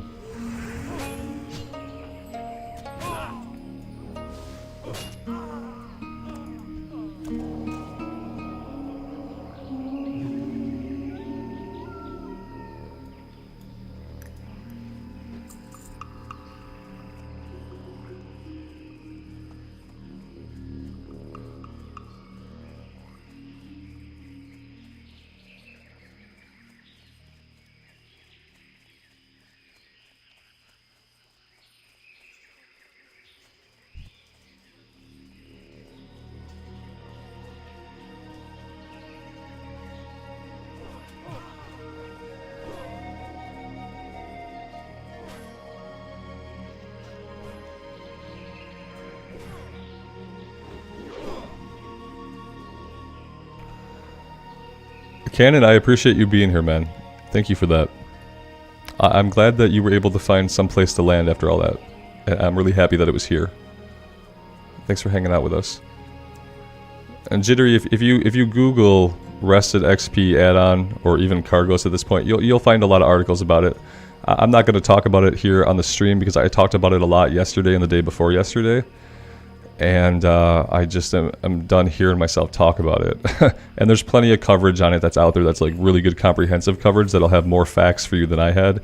Cannon, I appreciate you being here, man. Thank you for that. I'm glad that you were able to find some place to land after all that. And I'm really happy that it was here. Thanks for hanging out with us. And Jittery, if you Google Rested XP add-on or even Cargos at this point, you'll find a lot of articles about it. I'm not going to talk about it here on the stream because I talked about it a lot yesterday and the day before yesterday. And I just am done hearing myself talk about it. And there's plenty of coverage on it that's out there that's like really good comprehensive coverage that'll have more facts for you than I had.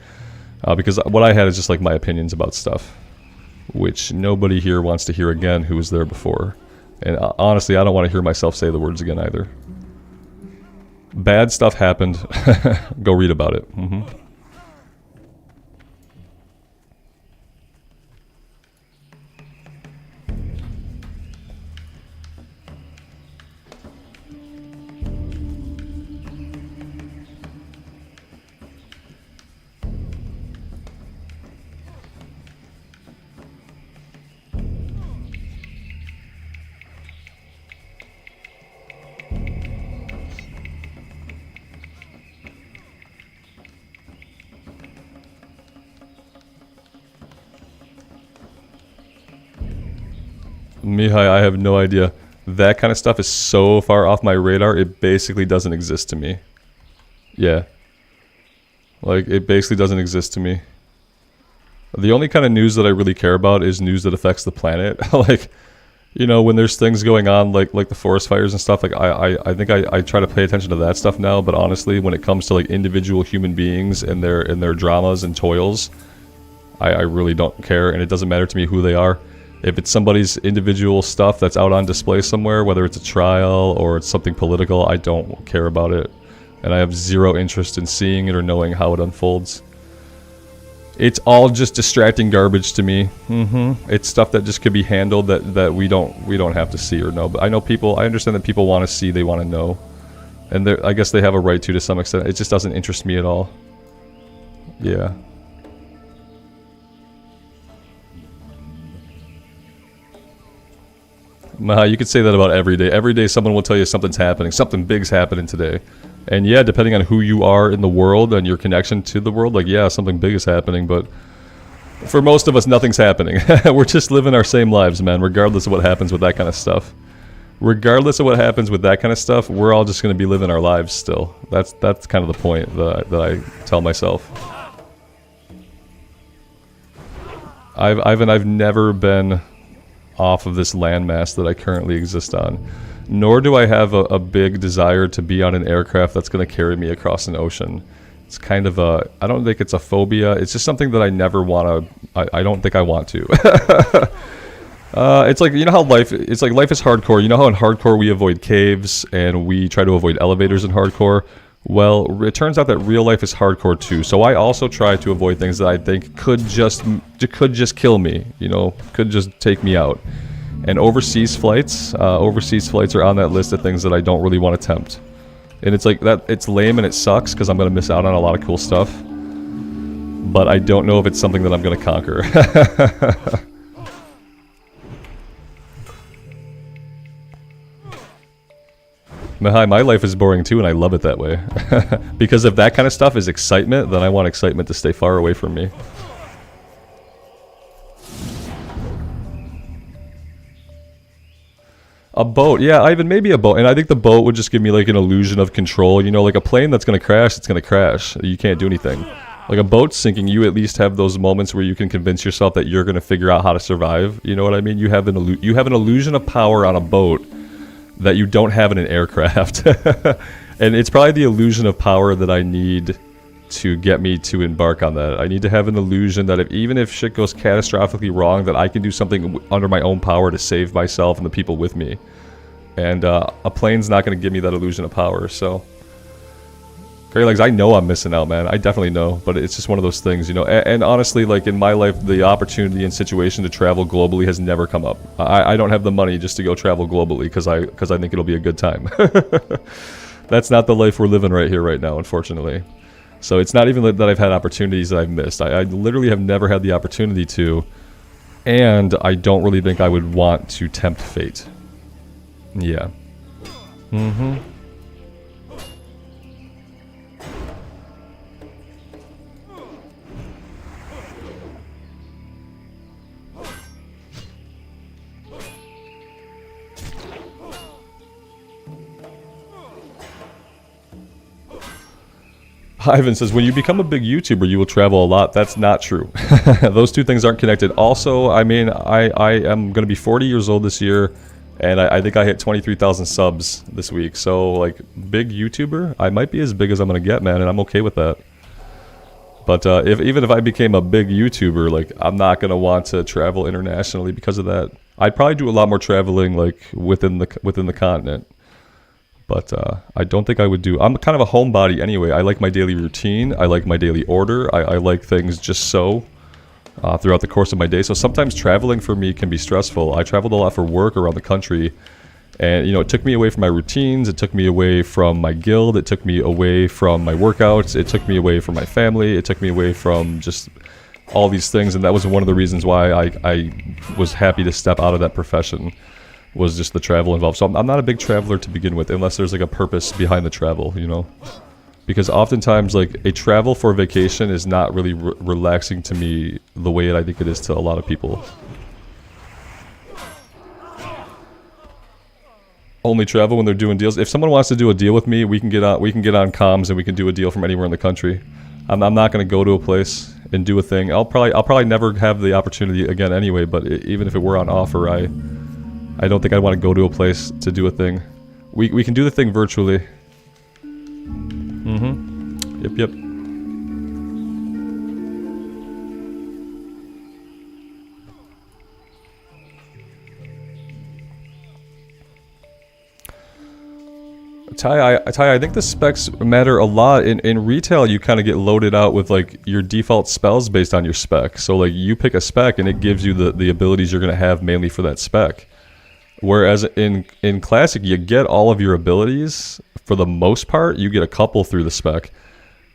Because what I had is just like my opinions about stuff, which nobody here wants to hear again who was there before. And honestly, I don't want to hear myself say the words again either. Bad stuff happened. Go read about it. Mihai, I have no idea. That kind of stuff is so far off my radar, it basically doesn't exist to me. Yeah. Like, it basically doesn't exist to me. The only kind of news that I really care about is news that affects the planet. Like, you know, when there's things going on, like the forest fires and stuff, like, I think I try to pay attention to that stuff now, but honestly, when it comes to, like, individual human beings and their dramas and toils, I really don't care, and it doesn't matter to me who they are. If it's somebody's individual stuff that's out on display somewhere, whether it's a trial or it's something political, I don't care about it. And I have zero interest in seeing it or knowing how it unfolds. It's all just distracting garbage to me. It's stuff that just could be handled that we don't have to see or know. But I know people, I understand that people want to see, they want to know. And I guess they have a right to some extent. It just doesn't interest me at all. Yeah. You could say that about every day. Every day someone will tell you something's happening. Something big's happening today. And yeah, depending on who you are in the world and your connection to the world, like yeah, something big is happening, but for most of us, nothing's happening. We're just living our same lives, man, regardless of what happens with that kind of stuff. Regardless of what happens with that kind of stuff, we're all just going to be living our lives still. That's kind of the point that I tell myself. I've never been off of this landmass that I currently exist on. Nor do I have a big desire to be on an aircraft that's going to carry me across an ocean. It's kind of a, I don't think it's a phobia, it's just something that I never want to, I don't think I want to. It's like, you know how life is hardcore. You know how in hardcore we avoid caves and we try to avoid elevators in hardcore? Well, it turns out that real life is hardcore too. So I also try to avoid things that I think could just kill me. You know, could just take me out. And overseas flights are on that list of things that I don't really want to tempt. And it's like that. It's lame and it sucks because I'm gonna miss out on a lot of cool stuff. But I don't know if it's something that I'm gonna conquer. Mahai, my life is boring too, and I love it that way. Because if that kind of stuff is excitement, then I want excitement to stay far away from me. A boat, yeah, Ivan, maybe a boat. And I think the boat would just give me like an illusion of control. You know, like a plane that's going to crash, it's going to crash. You can't do anything. Like a boat sinking, you at least have those moments where you can convince yourself that you're going to figure out how to survive. You know what I mean? You have an illusion of power on a boat that you don't have in an aircraft. And it's probably the illusion of power that I need to get me to embark on that. I need to have an illusion that even if shit goes catastrophically wrong, that I can do something under my own power to save myself and the people with me. And a plane's not going to give me that illusion of power, so... Grey Legs, I know I'm missing out, man. I definitely know, but it's just one of those things, you know. And honestly, like in my life, the opportunity and situation to travel globally has never come up. I don't have the money just to go travel globally because I think it'll be a good time. That's not the life we're living right here, right now, unfortunately. So it's not even that I've had opportunities that I've missed. I literally have never had the opportunity to, and I don't really think I would want to tempt fate. Yeah. Mm-hmm. Ivan says, when you become a big YouTuber, you will travel a lot. That's not true. Those two things aren't connected. Also, I mean, I am going to be 40 years old this year, and I think I hit 23,000 subs this week. So, like, big YouTuber, I might be as big as I'm going to get, man, and I'm okay with that. But even if I became a big YouTuber, like, I'm not going to want to travel internationally because of that. I'd probably do a lot more traveling, like, within the continent. But I don't think I would do... I'm kind of a homebody anyway. I like my daily routine. I like my daily order. I like things just so throughout the course of my day. So sometimes traveling for me can be stressful. I traveled a lot for work around the country. And, you know, it took me away from my routines. It took me away from my guild. It took me away from my workouts. It took me away from my family. It took me away from just all these things. And that was one of the reasons why I was happy to step out of that profession. Was just the travel involved. So I'm not a big traveler to begin with, unless there's like a purpose behind the travel, you know? Because oftentimes, like, a travel for vacation is not really relaxing to me the way I think it is to a lot of people. Only travel when they're doing deals. If someone wants to do a deal with me, we can get on comms and we can do a deal from anywhere in the country. I'm not going to go to a place and do a thing. I'll probably never have the opportunity again anyway, but even if it were on offer, I don't think I'd want to go to a place to do a thing. We can do the thing virtually. Mm-hmm. Yep. Ty, I think the specs matter a lot. In retail, you kind of get loaded out with like your default spells based on your spec. So like you pick a spec and it gives you the abilities you're going to have mainly for that spec. Whereas in Classic, you get all of your abilities, for the most part, you get a couple through the spec.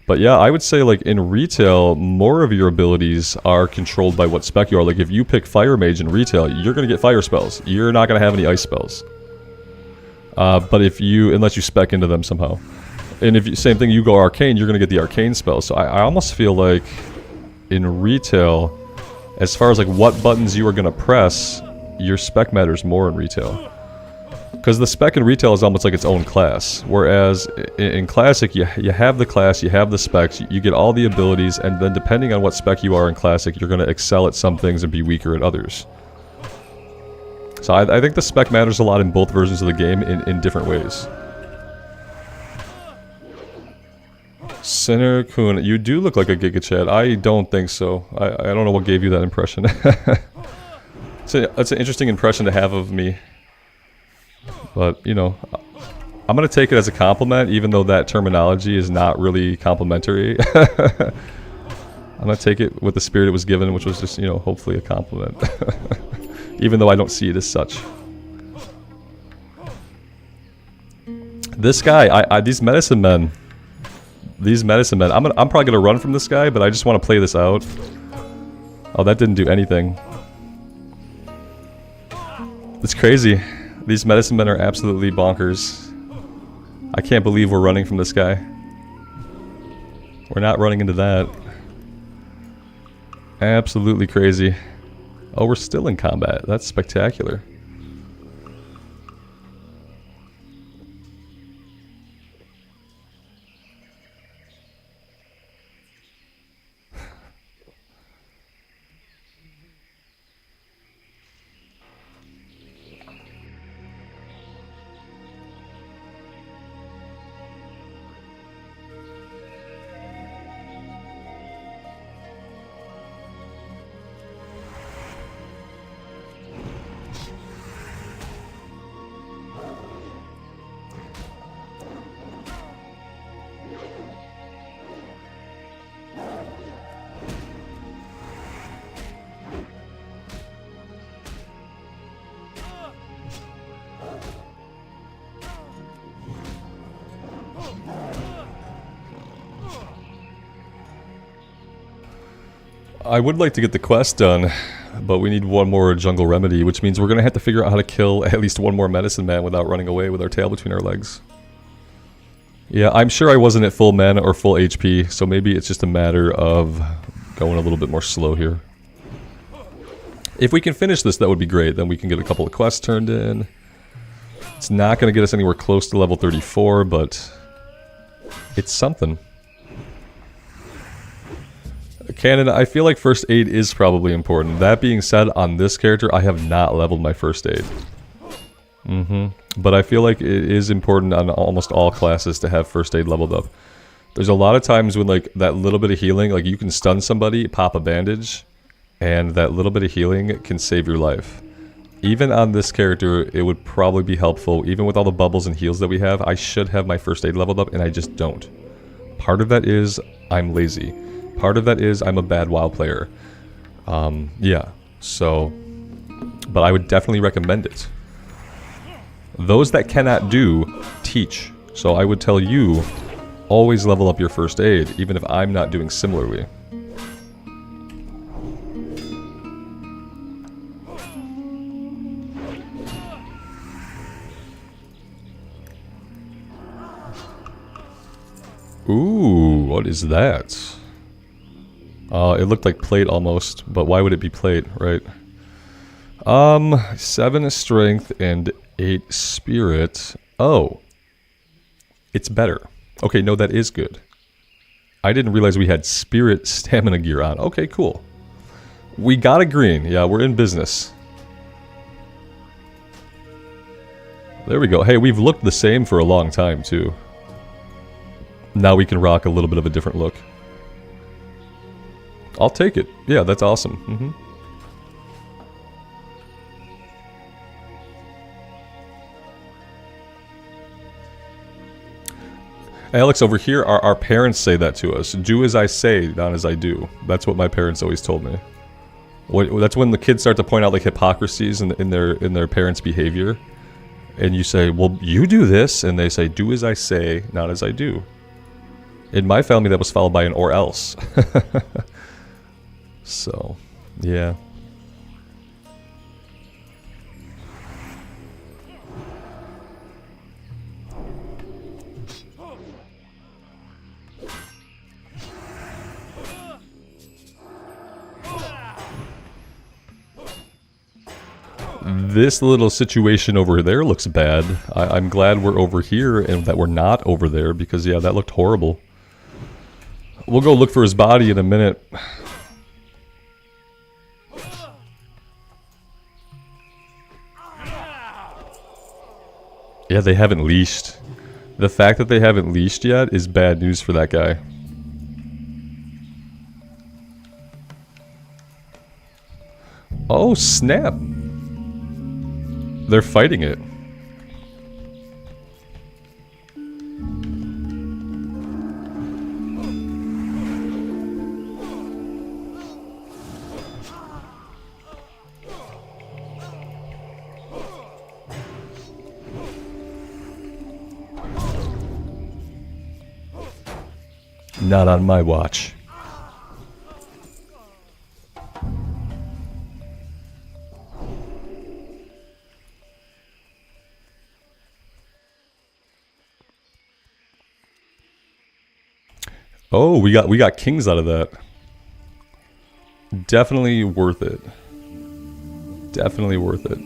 But yeah, I would say like in retail, more of your abilities are controlled by what spec you are. Like if you pick Fire Mage in retail, you're going to get fire spells. You're not going to have any ice spells. But unless you spec into them somehow. And same thing, you go Arcane, you're going to get the Arcane spells. So I almost feel like in retail, as far as like what buttons you are going to press, your spec matters more in retail. Because the spec in retail is almost like its own class. Whereas in Classic, you have the class, you have the specs, you get all the abilities, and then depending on what spec you are in Classic, you're going to excel at some things and be weaker at others. So I think the spec matters a lot in both versions of the game in different ways. Sinner Kun, you do look like a Giga Chad. I don't think so. I don't know what gave you that impression. That's an interesting impression to have of me. But, you know, I'm gonna take it as a compliment, even though that terminology is not really complimentary. I'm gonna take it with the spirit it was given, which was just, you know, hopefully a compliment. Even though I don't see it as such. This guy, these medicine men, I'm probably gonna run from this guy, but I just want to play this out. Oh, that didn't do anything. It's crazy. These medicine men are absolutely bonkers. I can't believe we're running from this guy. We're not running into that. Absolutely crazy. Oh, we're still in combat. That's spectacular. I would like to get the quest done, but we need one more jungle remedy, which means we're going to have to figure out how to kill at least one more medicine man without running away with our tail between our legs. Yeah, I'm sure I wasn't at full mana or full HP, so maybe it's just a matter of going a little bit more slow here. If we can finish this, that would be great. Then we can get a couple of quests turned in. It's not going to get us anywhere close to level 34, but it's something. Canon, I feel like first aid is probably important. That being said, on this character, I have not leveled my first aid. But I feel like it is important on almost all classes to have first aid leveled up. There's a lot of times when, like, that little bit of healing, like, you can stun somebody, pop a bandage, and that little bit of healing can save your life. Even on this character, it would probably be helpful. Even with all the bubbles and heals that we have, I should have my first aid leveled up, and I just don't. Part of that is I'm lazy. Part of that is I'm a bad WoW player. Yeah, so... But I would definitely recommend it. Those that cannot do, teach. So I would tell you, always level up your first aid, even if I'm not doing similarly. Ooh, what is that? It looked like plate almost, but why would it be plate, right? 7 strength and 8 spirit. Oh. It's better. Okay, no, that is good. I didn't realize we had spirit stamina gear on. Okay, cool. We got a green. Yeah, we're in business. There we go. Hey, we've looked the same for a long time, too. Now we can rock a little bit of a different look. I'll take it. Yeah, that's awesome. Alex, over here, our parents say that to us. Do as I say, not as I do. That's what my parents always told me. That's when the kids start to point out like hypocrisies in their parents' behavior. And you say, well, you do this. And they say, do as I say, not as I do. In my family, that was followed by an or else. So, yeah. This little situation over there looks bad. I'm glad we're over here and that we're not over there because, yeah, that looked horrible. We'll go look for his body in a minute. Yeah, they haven't leashed. The fact that they haven't leashed yet is bad news for that guy. Oh, snap. They're fighting it. Not on my watch. Oh, we got kings out of that. Definitely worth it. Definitely worth it.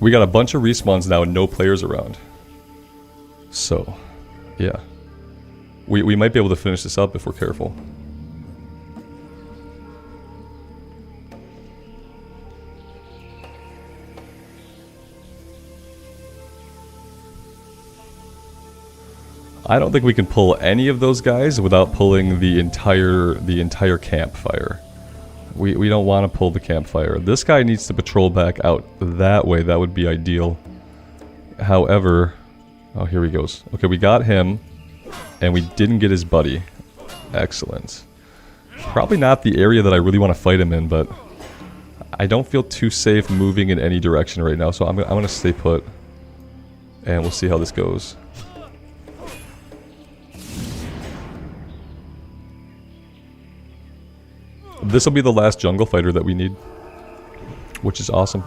We got a bunch of respawns now and no players around. So, yeah. We might be able to finish this up if we're careful. I don't think we can pull any of those guys without pulling the entire campfire. We don't want to pull the campfire. This guy needs to patrol back out that way. That would be ideal. However, oh, here he goes. Okay, we got him, and we didn't get his buddy. Excellent. Probably not the area that I really want to fight him in, but I don't feel too safe moving in any direction right now, so I'm gonna stay put, and we'll see how this goes. This will be the last jungle fighter that we need, which is awesome.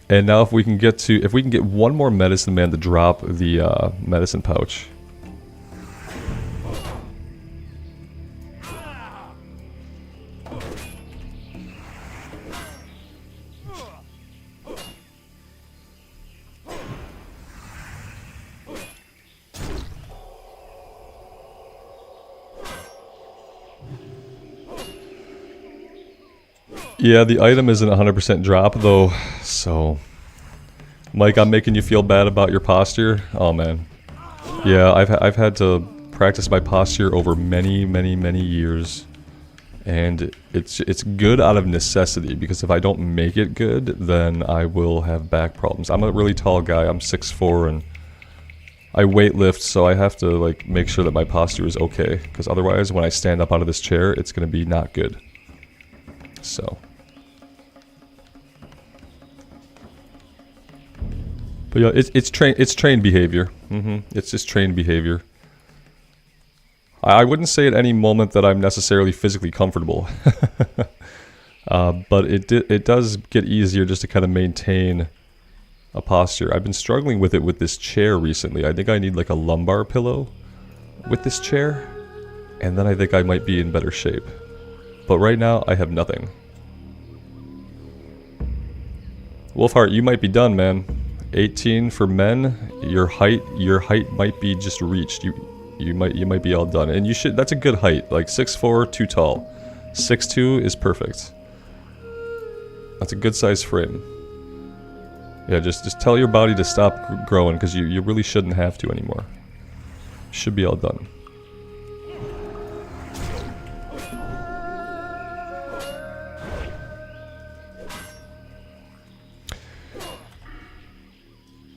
And now if we can get one more medicine man to drop the medicine pouch. Yeah, the item isn't 100% drop though, so... Mike, I'm making you feel bad about your posture? Oh man. Yeah, I've had to practice my posture over many years. And it's good out of necessity, because if I don't make it good, then I will have back problems. I'm a really tall guy, I'm 6'4", and I weightlift, so I have to like make sure that my posture is okay, because otherwise when I stand up out of this chair, it's going to be not good. So... But yeah, it's trained behavior. It's just trained behavior. I wouldn't say at any moment that I'm necessarily physically comfortable. But it does get easier just to kind of maintain a posture. I've been struggling with it with this chair recently. I think I need like a lumbar pillow with this chair. And then I think I might be in better shape. But right now, I have nothing. Wolfheart, you might be done, man. 18 for men. Your height might be just reached. You might be all done. And you should, that's a good height. Like 6'4", too tall. 6'2" is perfect. That's a good size frame. Yeah, just tell your body to stop growing, because you really shouldn't have to anymore. Should be all done.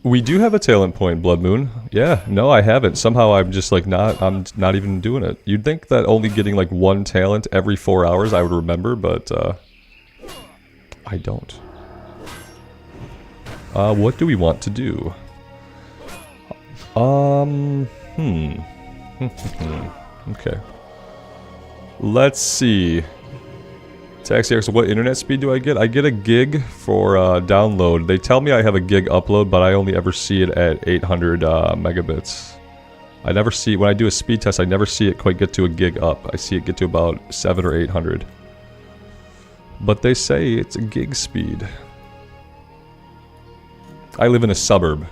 We do have a talent point, Blood Moon. Yeah, no, I haven't. Somehow I'm just like I'm not even doing it. You'd think that only getting like one talent every 4 hours I would remember, but I don't. What do we want to do? Okay. Let's see. Taxi X, what internet speed do I get? I get a gig for download. They tell me I have a gig upload, but I only ever see it at 800 megabits. I never see, when I do a speed test, I never see it quite get to a gig up. I see it get to about 700 or 800. But they say it's a gig speed. I live in a suburb.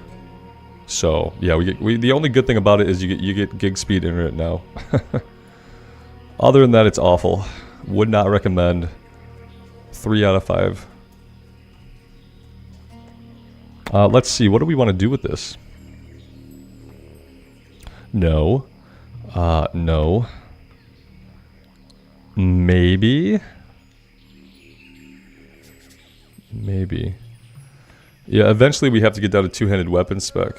So, yeah, the only good thing about it is you get gig speed internet now. Other than that, it's awful. Would not recommend. 3 out of 5. Let's see, what do we want to do with this? No. No. Maybe? Maybe. Yeah, eventually we have to get down to two-handed weapon spec.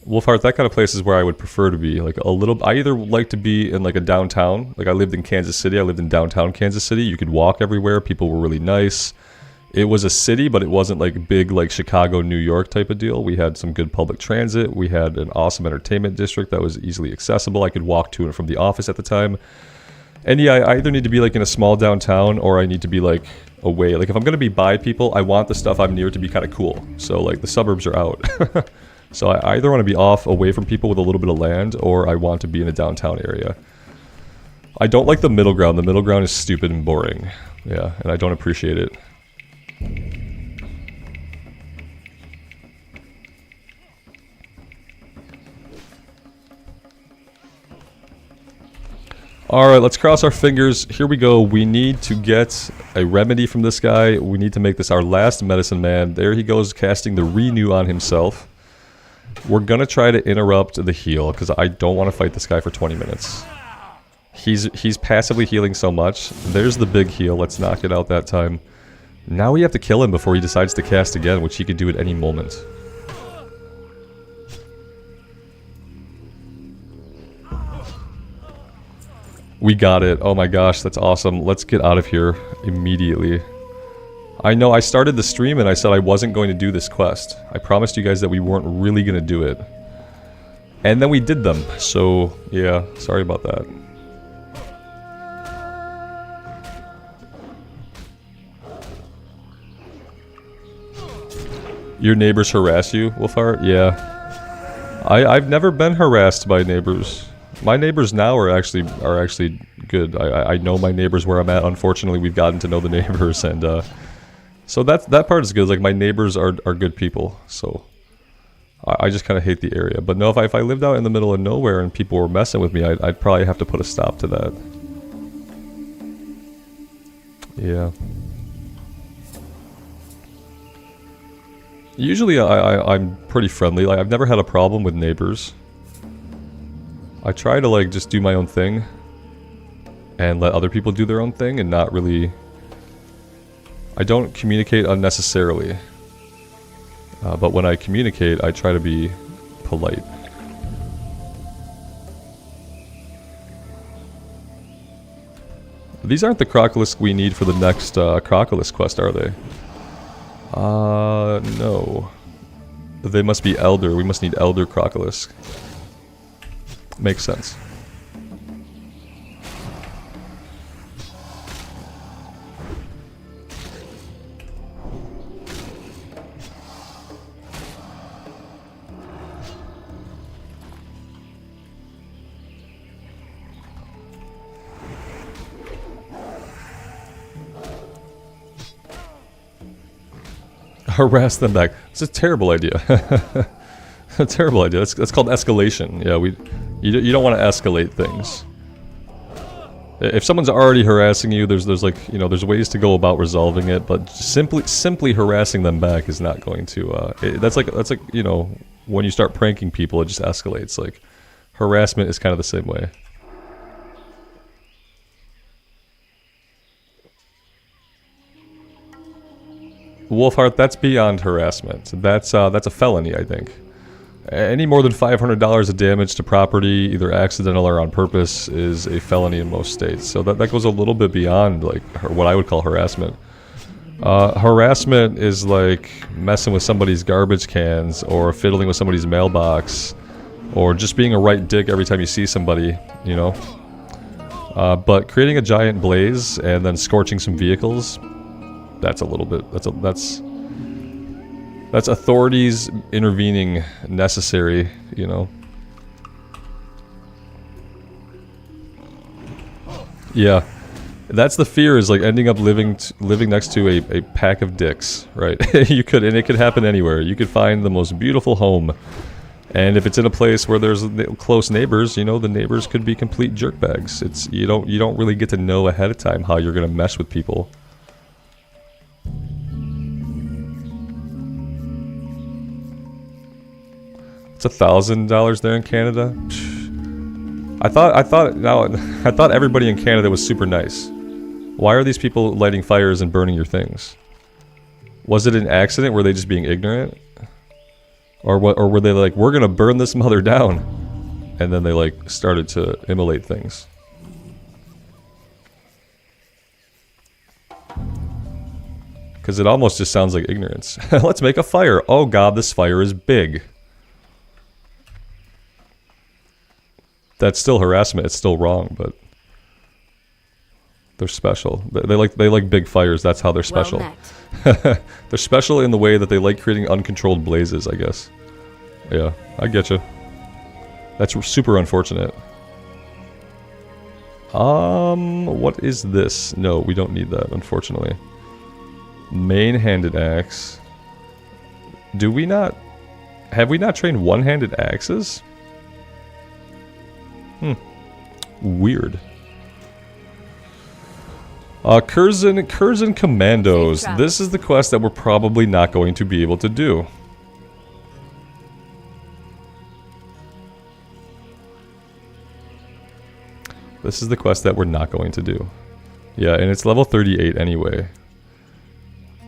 Wolfheart, that kind of place is where I would prefer to be. Like a little, I either like to be in like a downtown. Like I lived in Kansas City. I lived in downtown Kansas City. You could walk everywhere. People were really nice. It was a city, but it wasn't like big like Chicago, New York type of deal. We had some good public transit. We had an awesome entertainment district that was easily accessible. I could walk to and from the office at the time. And yeah, I either need to be like in a small downtown or I need to be like away. Like if I'm going to be by people, I want the stuff I'm near to be kind of cool. So like the suburbs are out. So I either want to be off away from people with a little bit of land or I want to be in a downtown area. I don't like the middle ground. The middle ground is stupid and boring. Yeah, and I don't appreciate it. Alright, let's cross our fingers. Here we go. We need to get a remedy from this guy. We need to make this our last medicine man. There he goes, casting the renew on himself. We're gonna try to interrupt the heal, because I don't want to fight this guy for 20 minutes. He's passively healing so much. There's the big heal. Let's knock it out that time. Now we have to kill him before he decides to cast again, which he could do at any moment. We got it. Oh my gosh, that's awesome. Let's get out of here immediately. I know I started the stream and I said I wasn't going to do this quest. I promised you guys that we weren't really going to do it. And then we did them. So, yeah, sorry about that. Your neighbors harass you, Wolfheart? Yeah. I've never been harassed by neighbors. My neighbors now are actually good. I know my neighbors where I'm at. Unfortunately, we've gotten to know the neighbors, and so that part is good. Like my neighbors are good people. So I just kind of hate the area. But no, if I lived out in the middle of nowhere and people were messing with me, I'd probably have to put a stop to that. Yeah. Usually I'm pretty friendly. Like I've never had a problem with neighbors. I try to like just do my own thing and let other people do their own thing and not really... I don't communicate unnecessarily. But when I communicate, I try to be polite. These aren't the Crocolisk we need for the next Crocolisk quest, are they? No. They must be Elder. We must need Elder Crocolisk. Makes sense. Harass them back. It's a terrible idea. A terrible idea. That's called escalation. Yeah, you don't want to escalate things. If someone's already harassing you, there's like, you know, there's ways to go about resolving it, but simply harassing them back is not going to that's like, you know, when you start pranking people, it just escalates. Like harassment is kind of the same way. Wolfheart, that's beyond harassment. That's a felony, I think. Any more than $500 of damage to property, either accidental or on purpose, is a felony in most states. So that goes a little bit beyond like what I would call harassment. Harassment is like messing with somebody's garbage cans, or fiddling with somebody's mailbox, or just being a right dick every time you see somebody, you know. But creating a giant blaze and then scorching some vehicles, that's a little bit, that's authorities intervening necessary, you know. Yeah, that's the fear, is like ending up living next to a pack of dicks, right? You could, and it could happen anywhere. You could find the most beautiful home, and if it's in a place where there's close neighbors, you know, the neighbors could be complete jerkbags. It's you don't really get to know ahead of time how you're gonna mesh with people. It's $1,000 there in Canada. I thought everybody in Canada was super nice. Why are these people lighting fires and burning your things? Was it an accident? Were they just being ignorant? Or what? Or were they like, we're gonna burn this mother down, and then they like started to immolate things? Because it almost just sounds like ignorance. Let's make a fire. Oh god, this fire is big. That's still harassment. It's still wrong, but they're special. They like big fires. That's how they're special. They're special in the way that they like creating uncontrolled blazes, I guess. Yeah, I get you. That's super unfortunate. What is this? No, we don't need that, unfortunately. Main-handed axe. Do we not... Have we not trained one-handed axes? Weird. Kurzen Commandos. This is the quest that we're probably not going to be able to do. This is the quest that we're not going to do. Yeah, and it's level 38 anyway.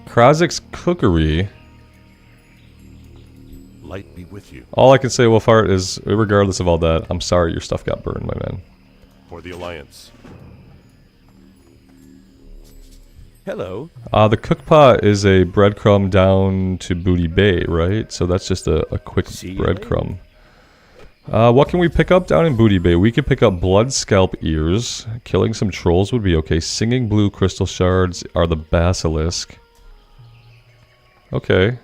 Krozik's Cookery. Light be with you. All I can say, Wolfheart, is regardless of all that, I'm sorry your stuff got burned, my man. For the Alliance. Hello. The cookpot is a breadcrumb down to Booty Bay, right? So that's just a quick breadcrumb. What can we pick up down in Booty Bay? We could pick up blood scalp ears. Killing some trolls would be okay. Singing blue crystal shards are the basilisk. Okay.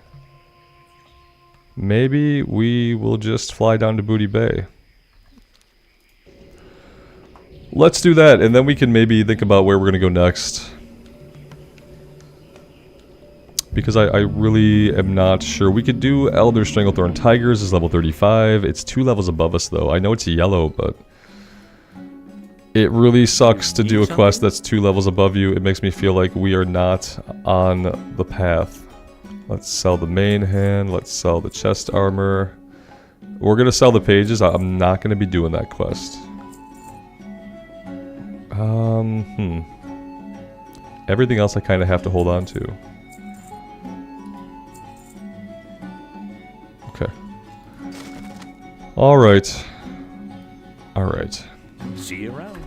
Maybe we will just fly down to Booty Bay. Let's do that, and then we can maybe think about where we're going to go next. Because I really am not sure. We could do Elder Stranglethorn Tigers is level 35. It's 2 levels above us, though. I know it's yellow, but... It really sucks to do a quest that's 2 levels above you. It makes me feel like we are not on the path. Let's sell the main hand. Let's sell the chest armor. We're going to sell the pages. I'm not going to be doing that quest. Everything else I kind of have to hold on to. Okay. Alright. Alright. See you around.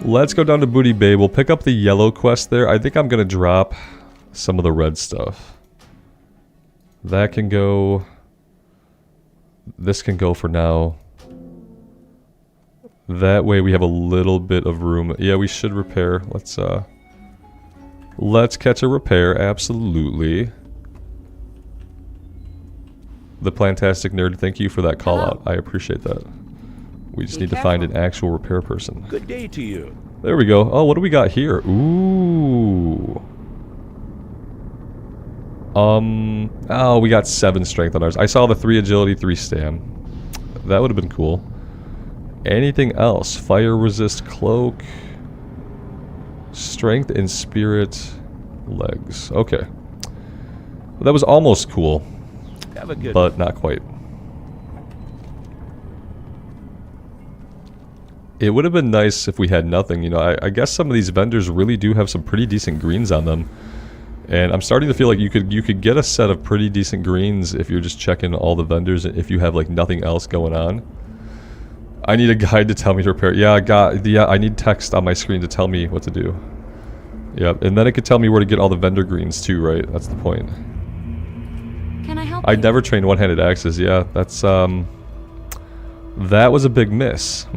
Let's go down to Booty Bay. We'll pick up the yellow quest there. I think I'm going to drop some of the red stuff. That can go. This can go for now. That way we have a little bit of room. Yeah, we should repair. Let's catch a repair. Absolutely. The Plantastic Nerd, thank you for that call out. I appreciate that. We just need to find an actual repair person. Good day to you. There we go. Oh, what do we got here? Ooh. Oh, we got 7 strength on ours. I saw the 3 agility, 3 stam. That would have been cool. Anything else? Fire resist cloak. Strength and spirit legs. Okay. Well, that was almost cool. Have a good but not quite. It would have been nice if we had nothing, you know. I guess some of these vendors really do have some pretty decent greens on them. And I'm starting to feel like you could get a set of pretty decent greens if you're just checking all the vendors, if you have like nothing else going on. I need a guide to tell me to repair. Yeah, I need text on my screen to tell me what to do. Yeah, and then it could tell me where to get all the vendor greens too, right? That's the point. Can I help I you? never trained one-handed axes. Yeah, that's that was a big miss.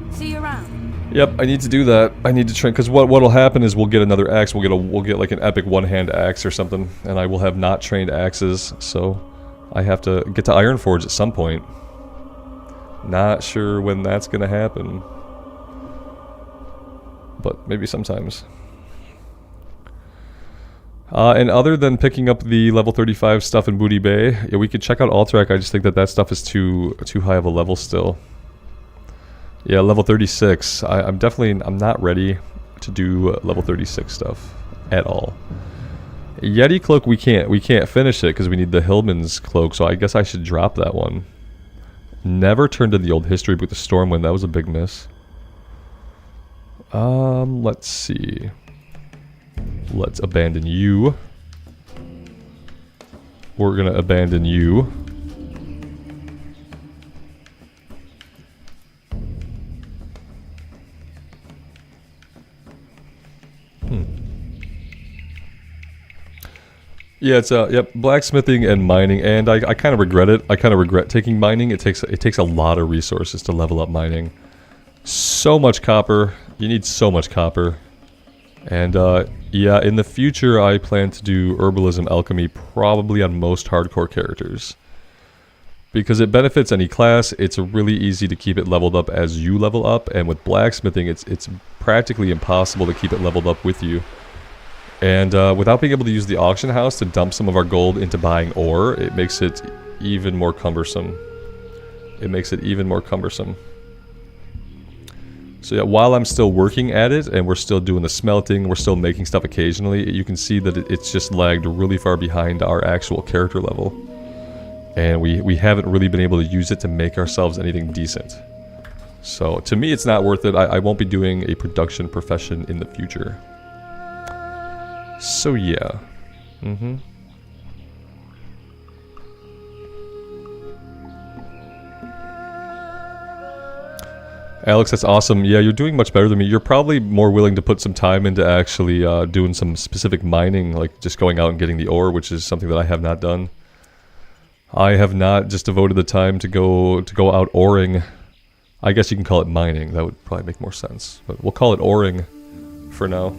See you around. Yep, I need to do that. I need to train, because what'll happen is we'll get another axe. We'll get like an epic one-hand axe or something, and I will have not trained axes. So I have to get to Ironforge at some point. Not sure when that's gonna happen, but maybe sometimes. And other than picking up the level 35 stuff in Booty Bay, yeah, we could check out Alterac. I just think that stuff is too high of a level still. Yeah, level 36. I'm not ready to do level 36 stuff at all. Yeti cloak, we can't finish it because we need the Hillman's cloak. So I guess I should drop that one. Never turned in the old history book, the Stormwind. That was a big miss. Let's see. Let's abandon you. We're gonna abandon you. Yeah, it's yep, blacksmithing and mining, and I kind of regret it. I kind of regret taking mining. It takes a lot of resources to level up mining. So much copper. You need so much copper. And yeah, in the future I plan to do herbalism alchemy probably on most hardcore characters. Because it benefits any class, it's really easy to keep it leveled up as you level up, and with blacksmithing it's practically impossible to keep it leveled up with you. And without being able to use the auction house to dump some of our gold into buying ore, it makes it even more cumbersome. It makes it even more cumbersome. So yeah, while I'm still working at it, and we're still doing the smelting, we're still making stuff occasionally, you can see that it's just lagged really far behind our actual character level. And we haven't really been able to use it to make ourselves anything decent. So to me it's not worth it. I won't be doing a production profession in the future. So yeah. Alex, that's awesome. Yeah, you're doing much better than me. You're probably more willing to put some time into actually doing some specific mining, like just going out and getting the ore, which is something that I have not done. I have not just devoted the time to go out oring. I guess you can call it mining. That would probably make more sense. But we'll call it oring for now.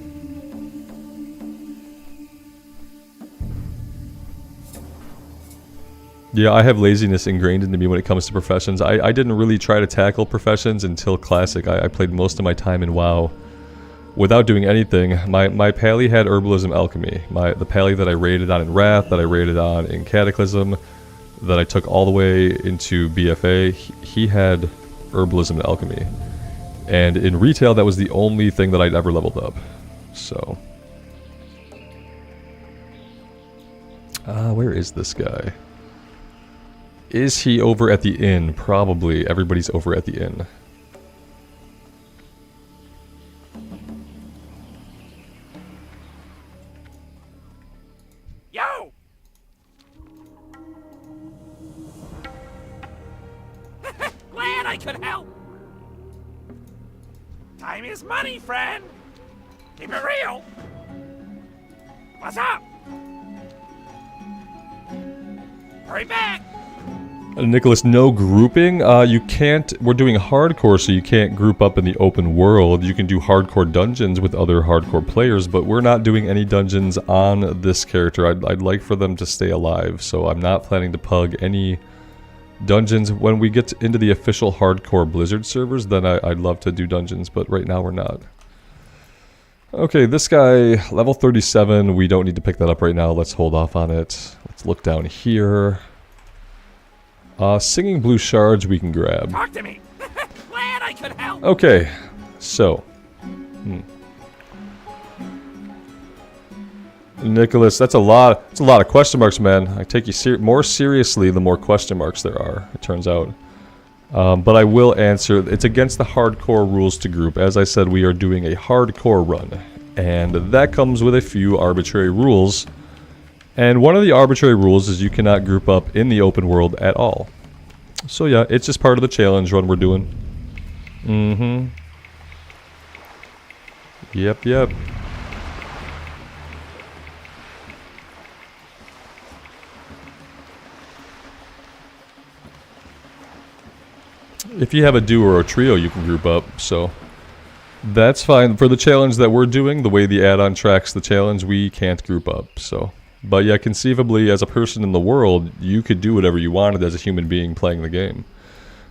Yeah, I have laziness ingrained into me when it comes to professions. I didn't really try to tackle professions until Classic. I played most of my time in WoW without doing anything. My pally had herbalism alchemy. The pally that I raided on in Wrath, that I raided on in Cataclysm, that I took all the way into BFA, he had herbalism and alchemy. And in retail, that was the only thing that I'd ever leveled up. So. Where is this guy? Is he over at the inn? Probably. Everybody's over at the inn. Yo! Glad I could help! Time is money, friend! Keep it real! What's up? Hurry back! Nicholas, no grouping. You can't. We're doing hardcore, so you can't group up in the open world. You can do hardcore dungeons with other hardcore players, but we're not doing any dungeons on this character. I'd like for them to stay alive, so I'm not planning to pug any dungeons. When we get into the official hardcore Blizzard servers, then I'd love to do dungeons, but right now we're not. Okay, this guy, level 37. We don't need to pick that up right now. Let's hold off on it. Let's look down here. Singing Blue Shards we can grab. Talk to me! Glad I could help! Okay, so. Nicholas, that's a lot of question marks, man. I take you more seriously the more question marks there are, it turns out. But I will answer, it's against the hardcore rules to group. As I said, we are doing a hardcore run. And that comes with a few arbitrary rules. And one of the arbitrary rules is you cannot group up in the open world at all. So yeah, it's just part of the challenge run we're doing. Yep. If you have a duo or a trio, you can group up, so that's fine. For the challenge that we're doing, the way the add-on tracks the challenge, we can't group up, so. But yeah, conceivably, as a person in the world, you could do whatever you wanted as a human being playing the game.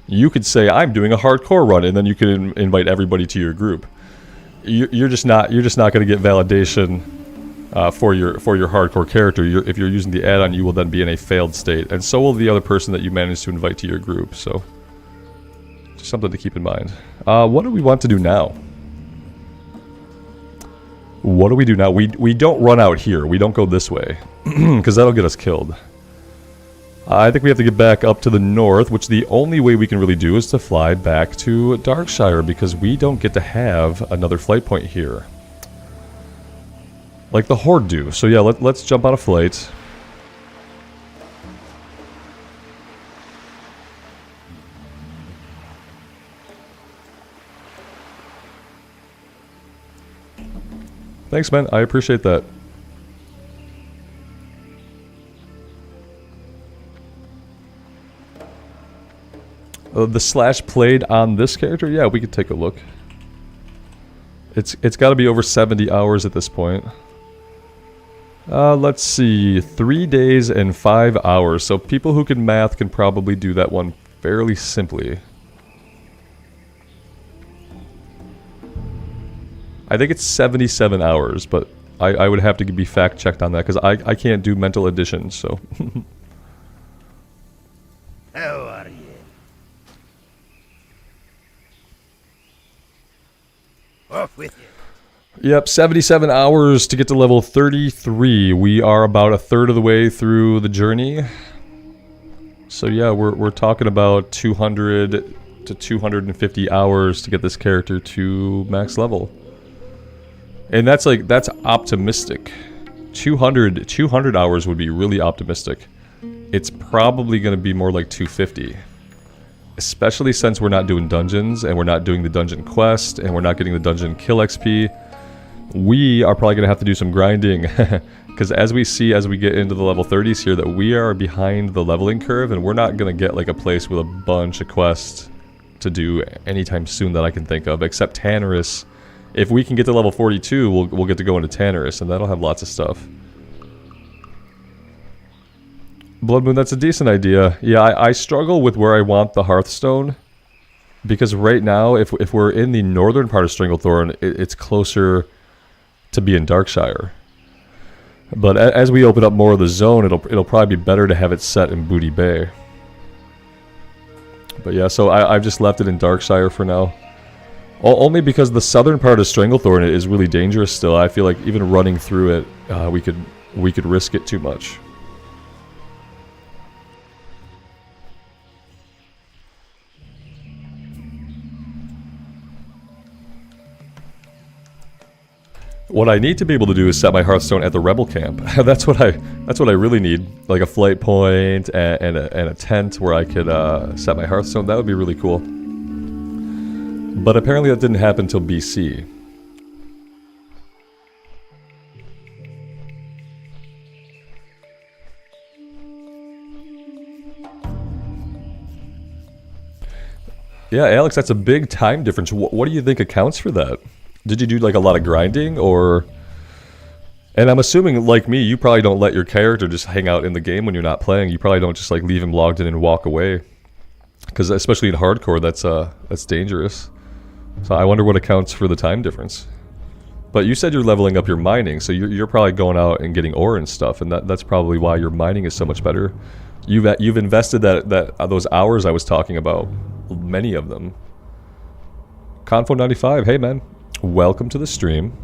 You could say, I'm doing a hardcore run, and then you could invite everybody to your group. You're just not going to get validation for your hardcore character. If you're using the add-on, you will then be in a failed state, and so will the other person that you manage to invite to your group, so. Just something to keep in mind. What do we want to do now? What do we do now? We don't run out here. We don't go this way. Because that'll get us killed. I think we have to get back up to the north, which the only way we can really do is to fly back to Darkshire, because we don't get to have another flight point here. Like the Horde do. So yeah, let's jump on a flight. Thanks, man. I appreciate that. The slash played on this character? Yeah, we could take a look. It's got to be over 70 hours at this point. Let's see, 3 days and 5 hours. So people who can math can probably do that one fairly simply. I think it's 77 hours, but I would have to be fact checked on that because I can't do mental addition, so. How are you? Off with you. Yep, 77 hours to get to level 33. We are about a third of the way through the journey. So yeah, we're talking about 200 to 250 hours to get this character to max level. And that's optimistic. 200 hours would be really optimistic. It's probably going to be more like 250. Especially since we're not doing dungeons, and we're not doing the dungeon quest, and we're not getting the dungeon kill XP. We are probably going to have to do some grinding. Because as we see as we get into the level 30s here, that we are behind the leveling curve, and we're not going to get like a place with a bunch of quests to do anytime soon that I can think of, except Tannerus. If we can get to level 42, we'll get to go into Tannerus, and that'll have lots of stuff. Blood Moon, that's a decent idea. Yeah, I struggle with where I want the Hearthstone. Because right now, if we're in the northern part of Stranglethorn, it's closer to be in Darkshire. But as we open up more of the zone, it'll probably be better to have it set in Booty Bay. But yeah, so I've just left it in Darkshire for now. Only because the southern part of Stranglethorn is really dangerous still. I feel like even running through it, we could risk it too much. What I need to be able to do is set my Hearthstone at the Rebel camp. That's what I really need, like a flight point and a tent where I could set my Hearthstone. That would be really cool. But apparently that didn't happen until BC. Yeah, Alex, that's a big time difference. What do you think accounts for that? Did you do like a lot of grinding, or... And I'm assuming, like me, you probably don't let your character just hang out in the game when you're not playing. You probably don't just like leave him logged in and walk away. Because especially in hardcore, that's dangerous. So I wonder what accounts for the time difference. But you said you're leveling up your mining, so you're probably going out and getting ore and stuff, and that's probably why your mining is so much better. You've invested those hours I was talking about, many of them. Confo95, hey man. Welcome to the stream.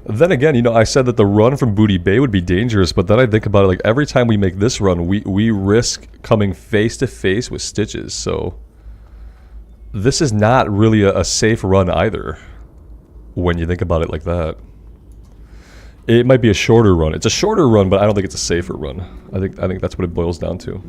Then again, you know, I said that the run from Booty Bay would be dangerous, but then I think about it, like, every time we make this run, we risk coming face to face with Stitches, so... This is not really a safe run either, when you think about it like that. It might be a shorter run. It's a shorter run, but I don't think it's a safer run. I think that's what it boils down to.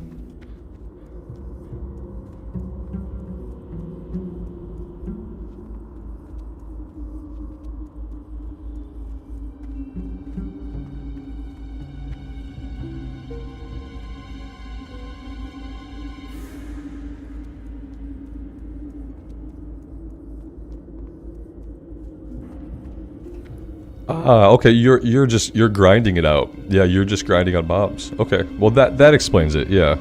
Okay, you're grinding it out. Yeah, you're just grinding on mobs. Okay, well that explains it, yeah.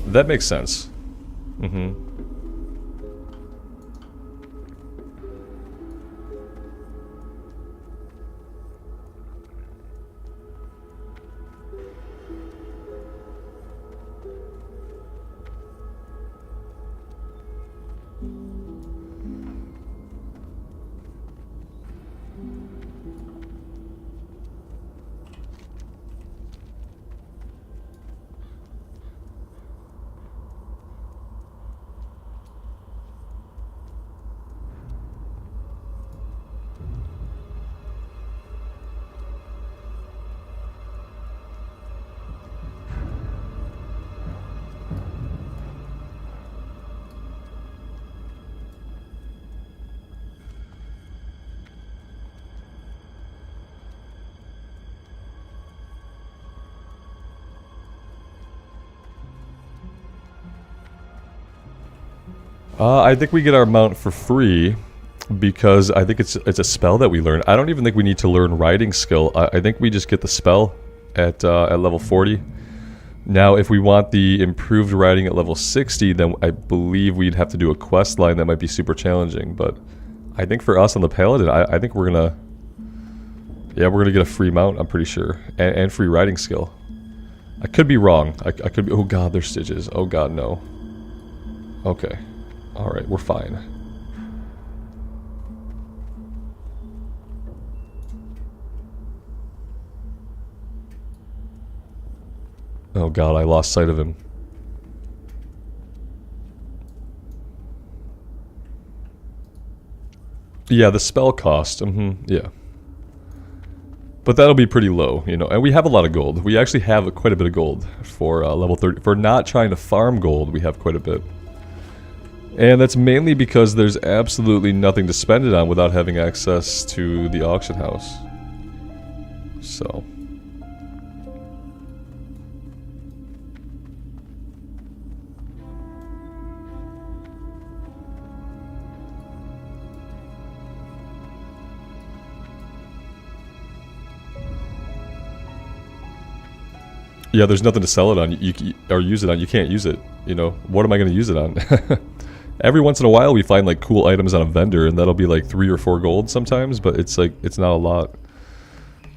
That makes sense. Mm-hmm. I think we get our mount for free because I think it's a spell that we learn. I don't even think we need to learn riding skill. I think we just get the spell at level 40. Now, if we want the improved riding at level 60, then I believe we'd have to do a quest line that might be super challenging. But I think for us on the Paladin, I think we're gonna... Yeah, we're gonna get a free mount, I'm pretty sure. And free riding skill. I could be wrong. I could be... Oh god, there's stitches. Oh god, no. Okay. Alright, we're fine. Oh god, I lost sight of him. Yeah, the spell cost. Yeah. But that'll be pretty low, you know. And we have a lot of gold. We actually have quite a bit of gold for level 30. For not trying to farm gold, we have quite a bit. And that's mainly because there's absolutely nothing to spend it on without having access to the auction house. So... Yeah, there's nothing to sell it on, or use it on. You can't use it, you know. What am I going to use it on? Every once in a while we find like cool items on a vendor, and that'll be like 3 or 4 gold sometimes, but it's like, it's not a lot.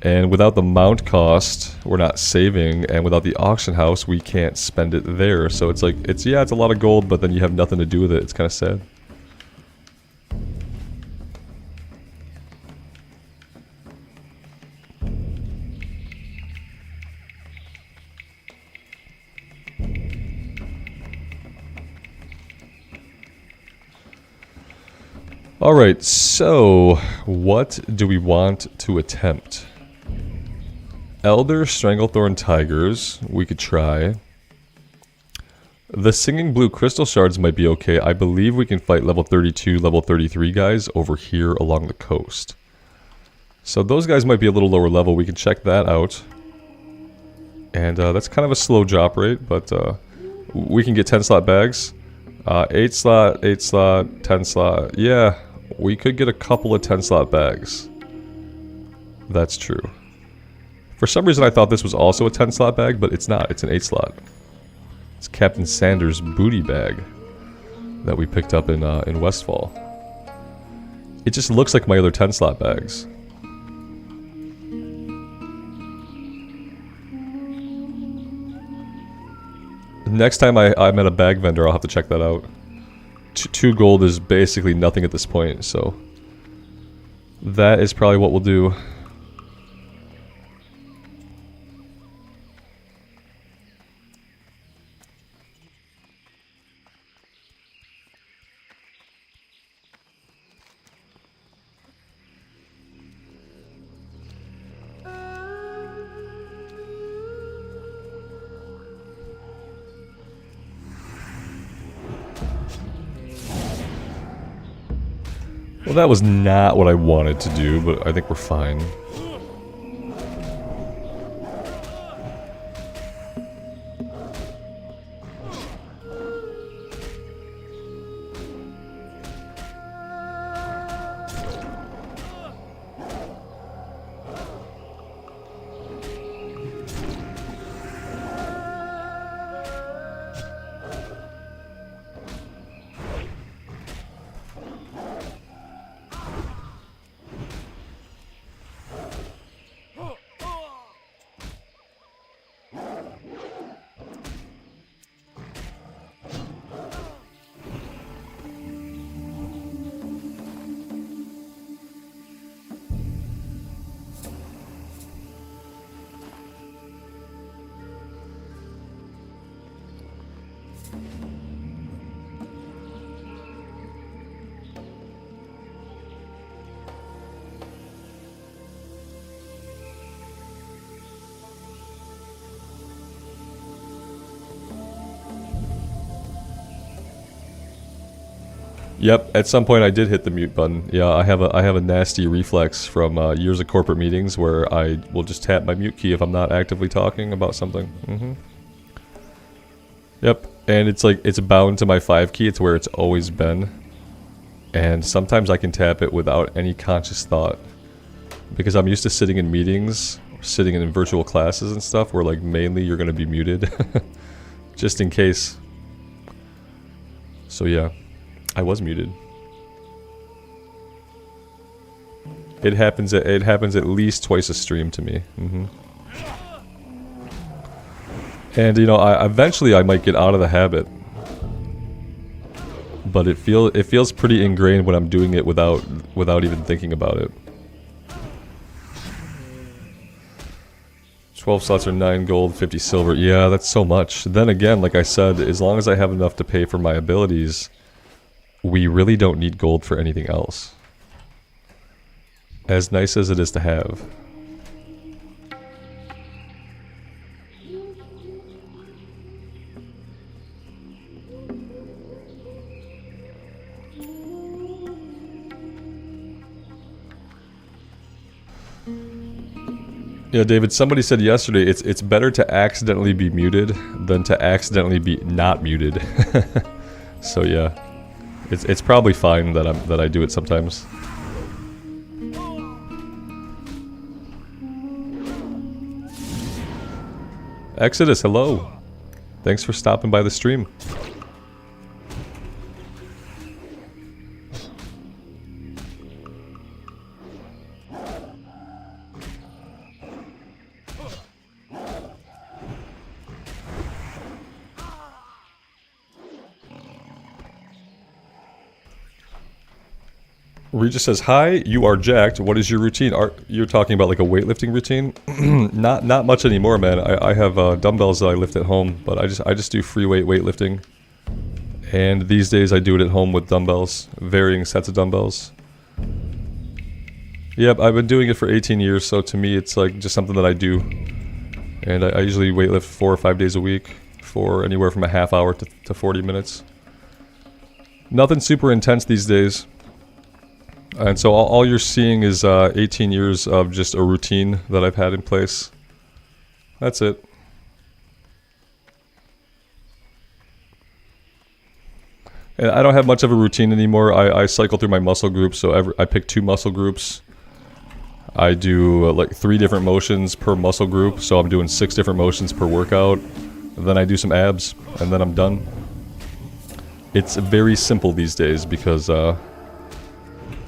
And without the mount cost, we're not saving, and without the auction house, we can't spend it there. So it's like, yeah, it's a lot of gold, but then you have nothing to do with it. It's kind of sad. Alright, so what do we want to attempt? Elder Stranglethorn Tigers, we could try. The Singing Blue Crystal Shards might be okay. I believe we can fight level 32, level 33 guys over here along the coast. So those guys might be a little lower level. We can check that out. And that's kind of a slow drop rate, but we can get 10 slot bags. 8 slot, 8 slot, 10 slot. Yeah, we could get a couple of 10 slot bags. That's true. For some reason I thought this was also a 10 slot bag, but it's not. It's an 8 slot. It's Captain Sanders' booty bag that we picked up in Westfall. It just looks like my other 10 slot bags. Next time I'm at a bag vendor, I'll have to check that out. 2 gold is basically nothing at this point, so that is probably what we'll do. Well, that was not what I wanted to do, but I think we're fine. Yep, at some point I did hit the mute button. Yeah, I have a nasty reflex from years of corporate meetings where I will just tap my mute key if I'm not actively talking about something. Yep. And it's like, it's bound to my 5 key. It's where it's always been. And sometimes I can tap it without any conscious thought. Because I'm used to sitting in meetings, or sitting in virtual classes and stuff, where like mainly you're going to be muted. Just in case. So yeah, I was muted. It happens at least twice a stream to me. And you know, eventually I might get out of the habit. But it feels pretty ingrained when I'm doing it without even thinking about it. 12 slots are 9 gold, 50 silver. Yeah, that's so much. Then again, like I said, as long as I have enough to pay for my abilities, we really don't need gold for anything else. As nice as it is to have. Yeah, David, somebody said yesterday it's better to accidentally be muted than to accidentally be not muted. So yeah, it's probably fine that I do it sometimes. Exodus, hello. Thanks for stopping by the stream. Regis says, "Hi, you are jacked. What is your routine?" You're talking about like a weightlifting routine? Not much anymore, man. I have dumbbells that I lift at home, but I just do free weight weightlifting. And these days I do it at home with dumbbells, varying sets of dumbbells. Yep, I've been doing it for 18 years, so to me it's like just something that I do. And I usually weightlift 4 or 5 days a week for anywhere from a half hour to 40 minutes. Nothing super intense these days. And so all you're seeing is 18 years of just a routine that I've had in place. That's it. And I don't have much of a routine anymore. I cycle through my muscle groups, so I pick 2 muscle groups. I do like 3 different motions per muscle group, so I'm doing 6 different motions per workout. And then I do some abs, and then I'm done. It's very simple these days because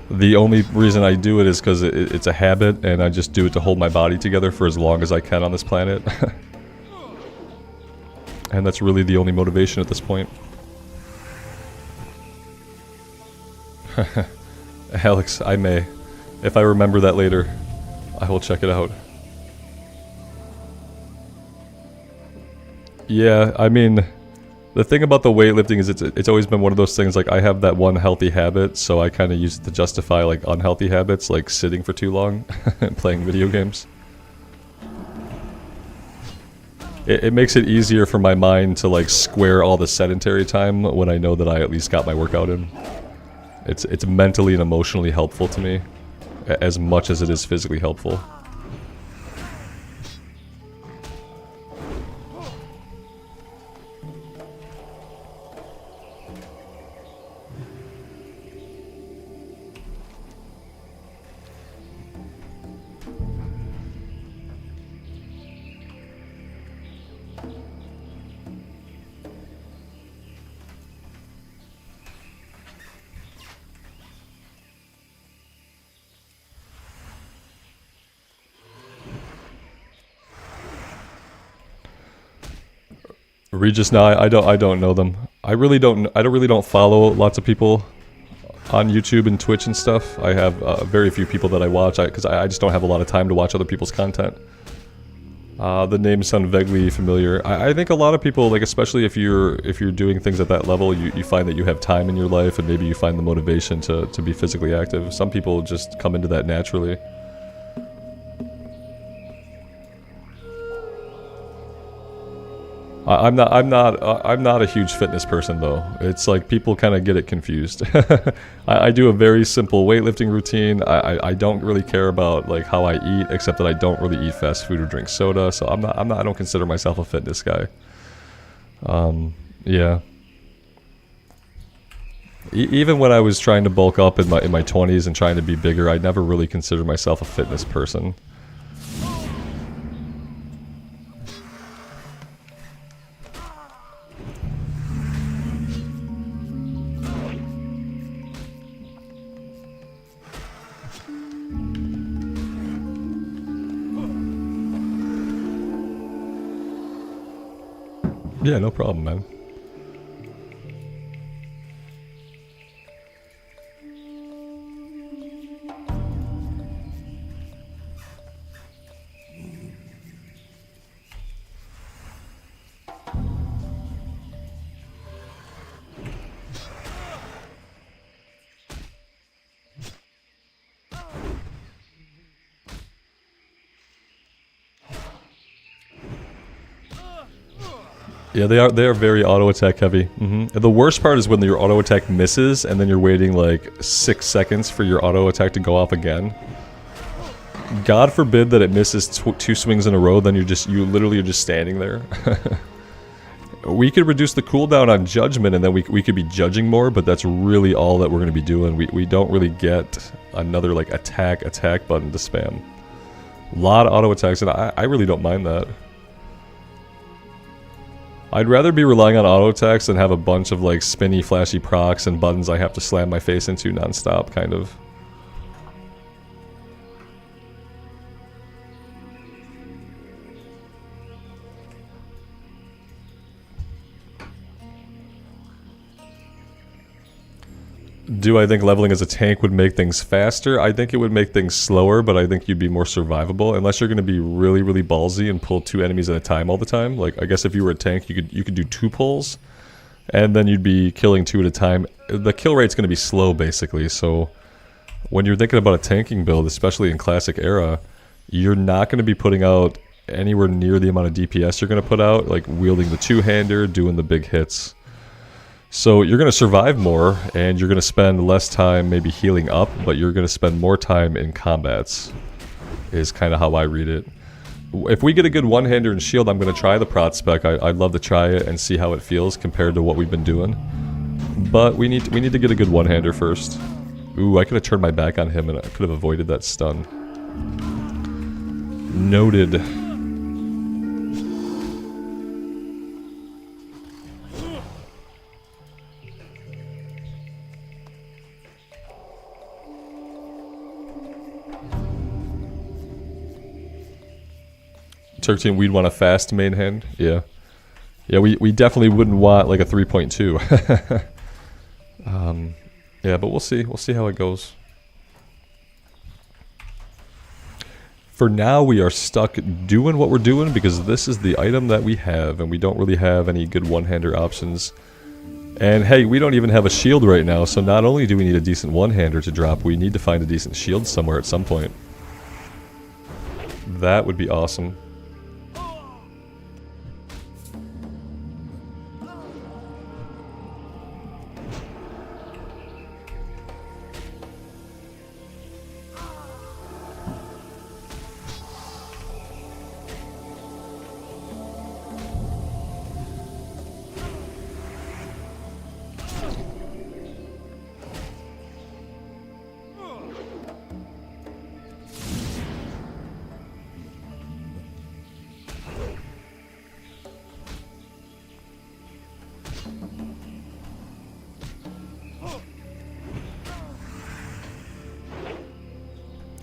the only reason I do it is because it's a habit, and I just do it to hold my body together for as long as I can on this planet. And that's really the only motivation at this point. Alex, I may. If I remember that later, I will check it out. Yeah, I mean, the thing about the weightlifting is it's always been one of those things, like I have that one healthy habit, so I kind of use it to justify like unhealthy habits, like sitting for too long and playing video games. It makes it easier for my mind to like square all the sedentary time when I know that I at least got my workout in. It's mentally and emotionally helpful to me, as much as it is physically helpful. Regis, no, I don't know them. I really don't follow lots of people on YouTube and Twitch and stuff. I have very few people that I watch because I just don't have a lot of time to watch other people's content. The names sound vaguely familiar. I think a lot of people, like especially if you're doing things at that level, you find that you have time in your life, and maybe you find the motivation to be physically active. Some people just come into that naturally. I'm not a huge fitness person though. It's like people kind of get it confused. I do a very simple weightlifting routine. I don't really care about like how I eat, except that I don't really eat fast food or drink soda. So I don't consider myself a fitness guy. Yeah. Even when I was trying to bulk up in my 20s and trying to be bigger, I never really considered myself a fitness person. Yeah, no problem, man. Yeah, they are very auto attack heavy. And the worst part is when your auto attack misses and then you're waiting like 6 seconds for your auto attack to go off again. God forbid that it misses 2 swings in a row, then you literally are just standing there. We could reduce the cooldown on judgment and then we could be judging more, but that's really all that we're going to be doing. We don't really get another like attack button to spam. A lot of auto attacks, and I really don't mind that. I'd rather be relying on auto attacks than have a bunch of like spinny, flashy procs and buttons I have to slam my face into non-stop, kind of. Do I think leveling as a tank would make things faster? I think it would make things slower, but I think you'd be more survivable unless you're going to be really, really ballsy and pull 2 enemies at a time all the time. Like, I guess if you were a tank, you could do 2 pulls, and then you'd be killing 2 at a time. The kill rate's going to be slow, basically, so when you're thinking about a tanking build, especially in Classic era, you're not going to be putting out anywhere near the amount of DPS you're going to put out, like wielding the 2-hander, doing the big hits. So you're going to survive more, and you're going to spend less time maybe healing up, but you're going to spend more time in combats, is kind of how I read it. If we get a good one-hander and shield, I'm going to try the prot spec. I'd love to try it and see how it feels compared to what we've been doing. But we need to get a good one-hander first. Ooh, I could have turned my back on him and I could have avoided that stun. Noted. 13, we'd want a fast main hand. Yeah. Yeah, we definitely wouldn't want like a 3.2. Yeah, but we'll see. We'll see how it goes. For now, we are stuck doing what we're doing because this is the item that we have, and we don't really have any good one-hander options. And hey, we don't even have a shield right now, so not only do we need a decent one-hander to drop, we need to find a decent shield somewhere at some point. That would be awesome.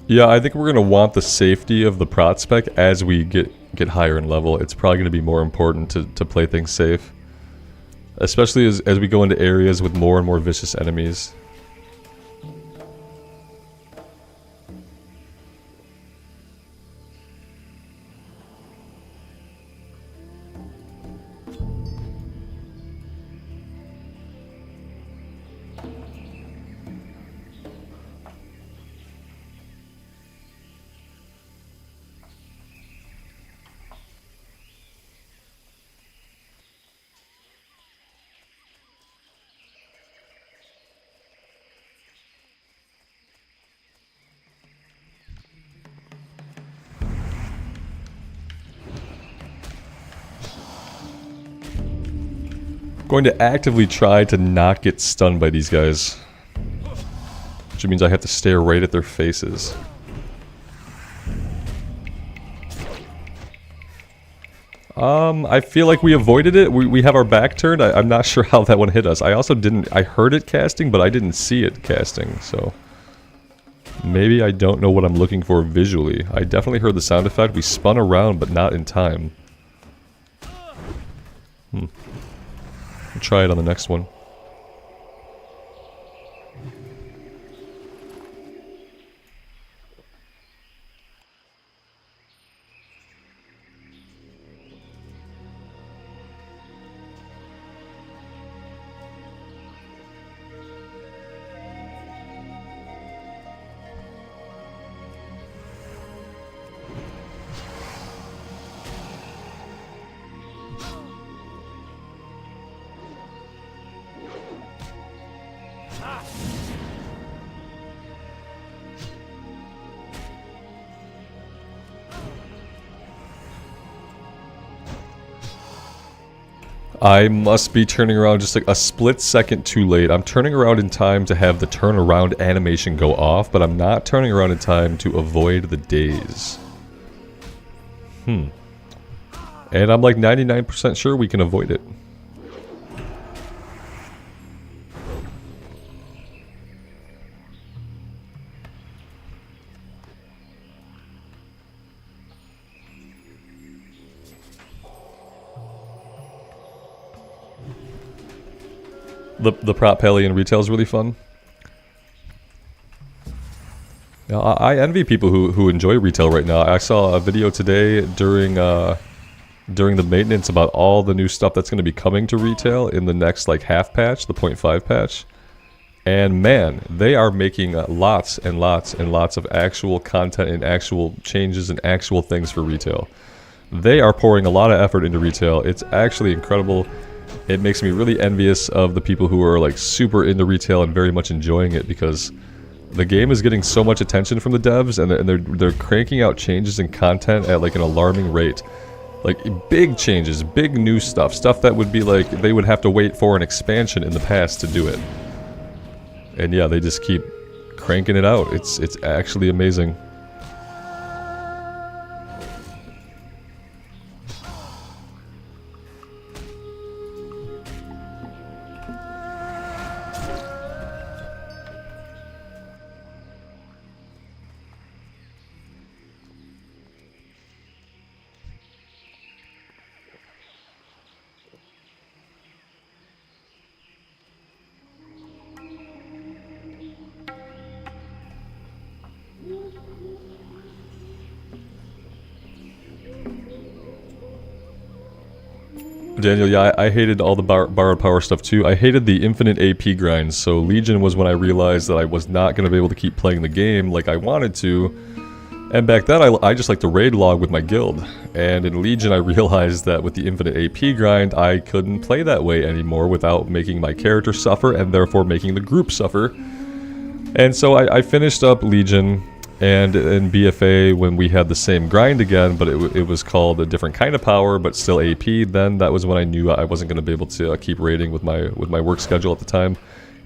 Yeah, I think we're going to want the safety of the prot spec as we get higher in level. It's probably going to be more important to play things safe. Especially as we go into areas with more and more vicious enemies. going to actively try to not get stunned by these guys. Which means I have to stare right at their faces. I feel like we avoided it. We have our back turned. I'm not sure how that one hit us. I also didn't... I heard it casting, but I didn't see it casting, so... Maybe I don't know what I'm looking for visually. I definitely heard the sound effect. We spun around, but not in time. We'll try it on the next one. I must be turning around just like a split second too late. I'm turning around in time to have the turnaround animation go off, but I'm not turning around in time to avoid the daze. And I'm like 99% sure we can avoid it. The prop Paladin retail is really fun. Now, I envy people who enjoy retail right now. I saw a video today during the maintenance about all the new stuff that's going to be coming to retail in the next like half patch, the 0.5 patch. And man, they are making lots and lots and lots of actual content and actual changes and actual things for retail. They are pouring a lot of effort into retail. It's actually incredible. It makes me really envious of the people who are like super into retail and very much enjoying it, because the game is getting so much attention from the devs, and they're cranking out changes in content at like an alarming rate. Like big changes, big new stuff that would be like they would have to wait for an expansion in the past to do it. And yeah, they just keep cranking it out. It's actually amazing. Daniel, yeah, I hated all the borrowed power stuff too. I hated the infinite AP grinds, so Legion was when I realized that I was not going to be able to keep playing the game like I wanted to. And back then, I just liked to raid log with my guild. And in Legion, I realized that with the infinite AP grind, I couldn't play that way anymore without making my character suffer, and therefore making the group suffer. And so I finished up Legion and in BFA when we had the same grind again, but it was called a different kind of power, but still AP. Then that was when I knew I wasn't going to be able to keep raiding with my work schedule at the time.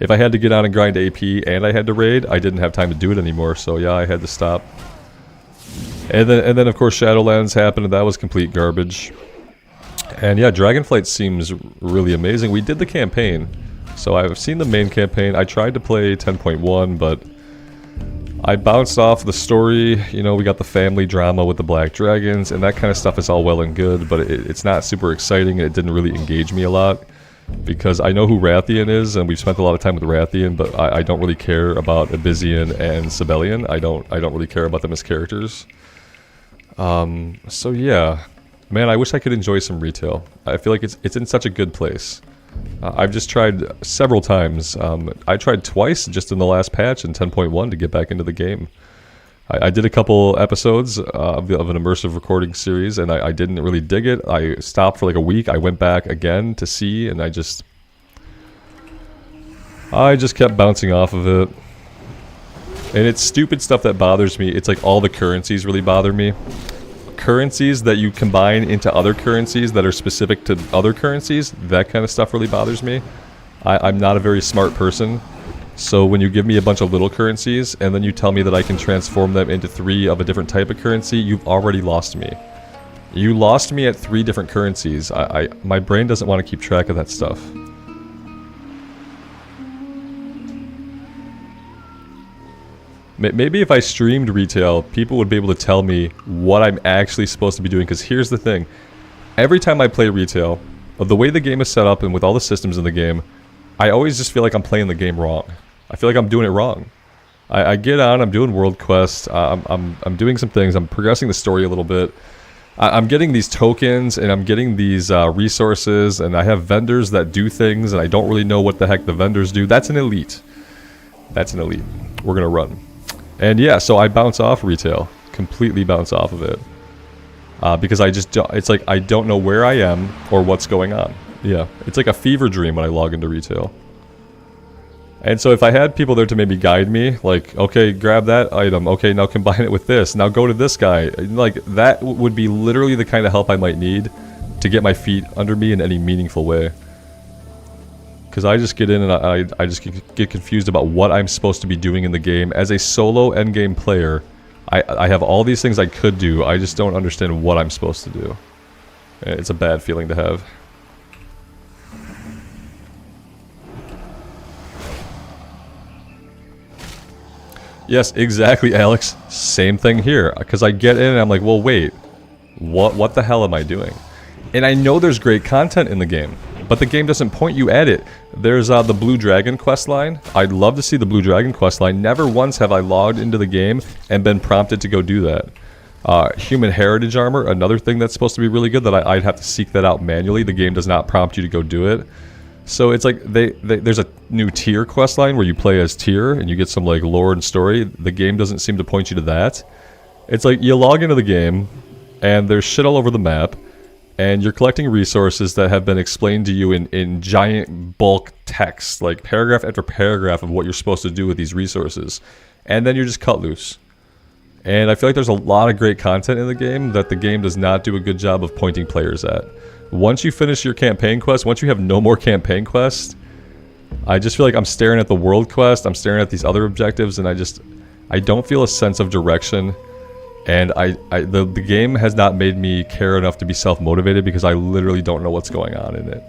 If I had to get on and grind AP and I had to raid, I didn't have time to do it anymore. So yeah, I had to stop. And then of course Shadowlands happened, and that was complete garbage. And yeah, Dragonflight seems really amazing. We did the campaign, so I've seen the main campaign. I tried to play 10.1, but I bounced off the story. You know, we got the family drama with the Black Dragons, and that kind of stuff is all well and good, but it's not super exciting, and it didn't really engage me a lot. Because I know who Rathian is, and we've spent a lot of time with Rathian, but I don't really care about Abyssian and Sibelian. I don't really care about them as characters. So yeah, man, I wish I could enjoy some retail. I feel like it's in such a good place. I've just tried several times. I tried twice just in the last patch in 10.1 to get back into the game. I did a couple episodes of an immersive recording series, and I didn't really dig it. I stopped for like a week. I went back again to see, and I just kept bouncing off of it. And it's stupid stuff that bothers me. It's like all the currencies really bother me. currencies that you combine into other currencies that are specific to other currencies, that kind of stuff really bothers me. I'm not a very smart person, so when you give me a bunch of little currencies and then you tell me that I can transform them into 3 of a different type of currency, you've already lost me. You lost me at 3 different currencies. My brain doesn't want to keep track of that stuff. Maybe if I streamed retail, people would be able to tell me what I'm actually supposed to be doing, because here's the thing. Every time I play retail, the way the game is set up and with all the systems in the game, I always just feel like I'm playing the game wrong. I feel like I'm doing it wrong. I get on, I'm doing world quests, I'm doing some things, I'm progressing the story a little bit. I'm getting these tokens and I'm getting these resources, and I have vendors that do things and I don't really know what the heck the vendors do. That's an elite. That's an elite. We're gonna run. And yeah, so I bounce off retail. Completely bounce off of it. Because I just don't, it's like I don't know where I am or what's going on. Yeah, it's like a fever dream when I log into retail. And so if I had people there to maybe guide me, like, okay, grab that item, okay, now combine it with this, now go to this guy, like, that would be literally the kind of help I might need to get my feet under me in any meaningful way. Because I just get in and I just get confused about what I'm supposed to be doing in the game. As a solo endgame player, I have all these things I could do, I just don't understand what I'm supposed to do. It's a bad feeling to have. Yes, exactly, Alex. Same thing here. Because I get in and I'm like, well, wait. What the hell am I doing? And I know there's great content in the game, but the game doesn't point you at it. There's the Blue Dragon questline. I'd love to see the Blue Dragon questline. Never once have I logged into the game and been prompted to go do that. Human Heritage Armor, another thing that's supposed to be really good that I'd have to seek that out manually. The game does not prompt you to go do it. So it's like there's a new tier questline where you play as tier and you get some like lore and story. The game doesn't seem to point you to that. It's like you log into the game and there's shit all over the map and you're collecting resources that have been explained to you in giant bulk text, like paragraph after paragraph of what you're supposed to do with these resources. And then you're just cut loose. And I feel like there's a lot of great content in the game that the game does not do a good job of pointing players at. Once you finish your campaign quest, once you have no more campaign quests, I just feel like I'm staring at the world quest, I'm staring at these other objectives, and I don't feel a sense of direction. And the game has not made me care enough to be self-motivated because I literally don't know what's going on in it.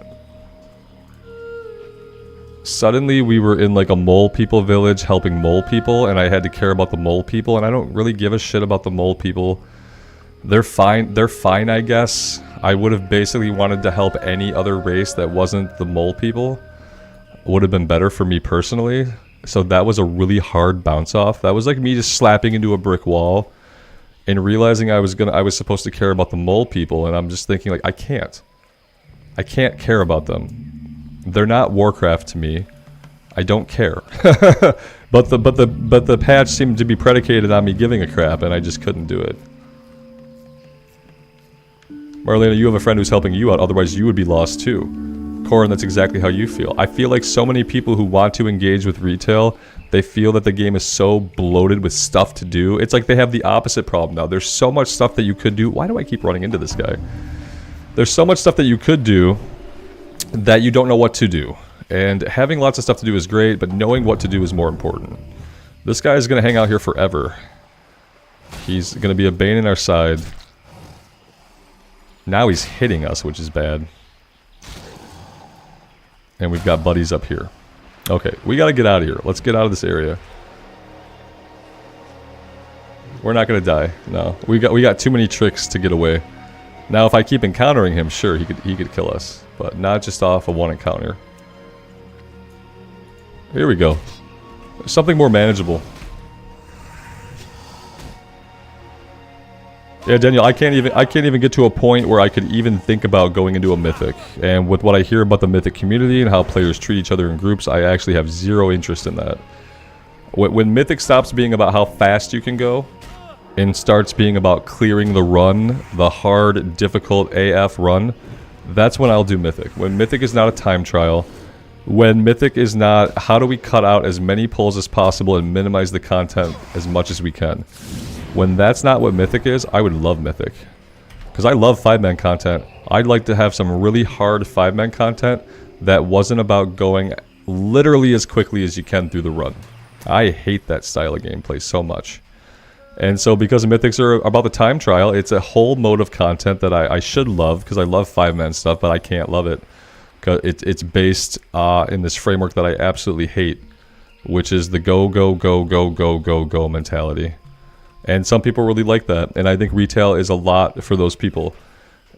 Suddenly we were in like a mole people village helping mole people, and I had to care about the mole people, and I don't really give a shit about the mole people. They're fine, I guess. I would have basically wanted to help any other race that wasn't the mole people. Would have been better for me personally. So that was a really hard bounce off. That was like me just slapping into a brick wall and realizing I was supposed to care about the mole people, and I'm just thinking like I can't care about them. They're not Warcraft to me. I don't care. but the patch seemed to be predicated on me giving a crap, and I just couldn't do it. Marlena, you have a friend who's helping you out, otherwise you would be lost too. Corin, that's exactly how you feel. I feel like so many people who want to engage with retail, they feel that the game is so bloated with stuff to do. It's like they have the opposite problem now. There's so much stuff that you could do. Why do I keep running into this guy? There's so much stuff that you could do that you don't know what to do. And having lots of stuff to do is great, but knowing what to do is more important. This guy is going to hang out here forever. He's going to be a bane in our side. Now he's hitting us, which is bad. And we've got buddies up here. Okay, we gotta get out of here. Let's get out of this area. We're not gonna die. No, we got too many tricks to get away. Now, if I keep encountering him, sure, he could kill us, but not just off of one encounter. Here we go. Something more manageable. Yeah, Daniel, I can't even get to a point where I could even think about going into a Mythic. And with what I hear about the Mythic community and how players treat each other in groups, I actually have zero interest in that. When Mythic stops being about how fast you can go and starts being about clearing the run, the hard, difficult AF run, that's when I'll do Mythic. When Mythic is not a time trial, when Mythic is not how do we cut out as many pulls as possible and minimize the content as much as we can. When that's not what Mythic is, I would love Mythic. Because I love 5-man content. I'd like to have some really hard 5-man content that wasn't about going literally as quickly as you can through the run. I hate that style of gameplay so much. And so because Mythics are about the time trial, it's a whole mode of content that I should love, because I love 5-man stuff, but I can't love it. Because it's based in this framework that I absolutely hate, which is the go, go, go, go, go, go, go mentality. And some people really like that, and I think retail is a lot for those people.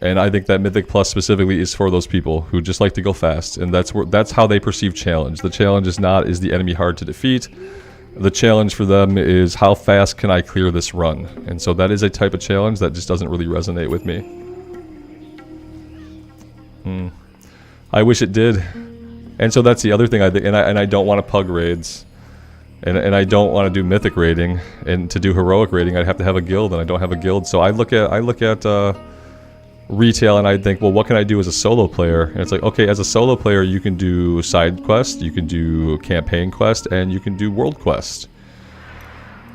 And I think that Mythic Plus specifically is for those people who just like to go fast, and that's how they perceive challenge. The challenge is the enemy hard to defeat. The challenge for them is how fast can I clear this run? And so that is a type of challenge that just doesn't really resonate with me. I wish it did. And so that's the other thing I think, and I don't want to pug raids. And I don't want to do mythic raiding, and to do heroic raiding I'd have to have a guild, and I don't have a guild. So I look at retail and I think, well, what can I do as a solo player? And it's like, okay, as a solo player you can do side quest, you can do campaign quest, and you can do world quest.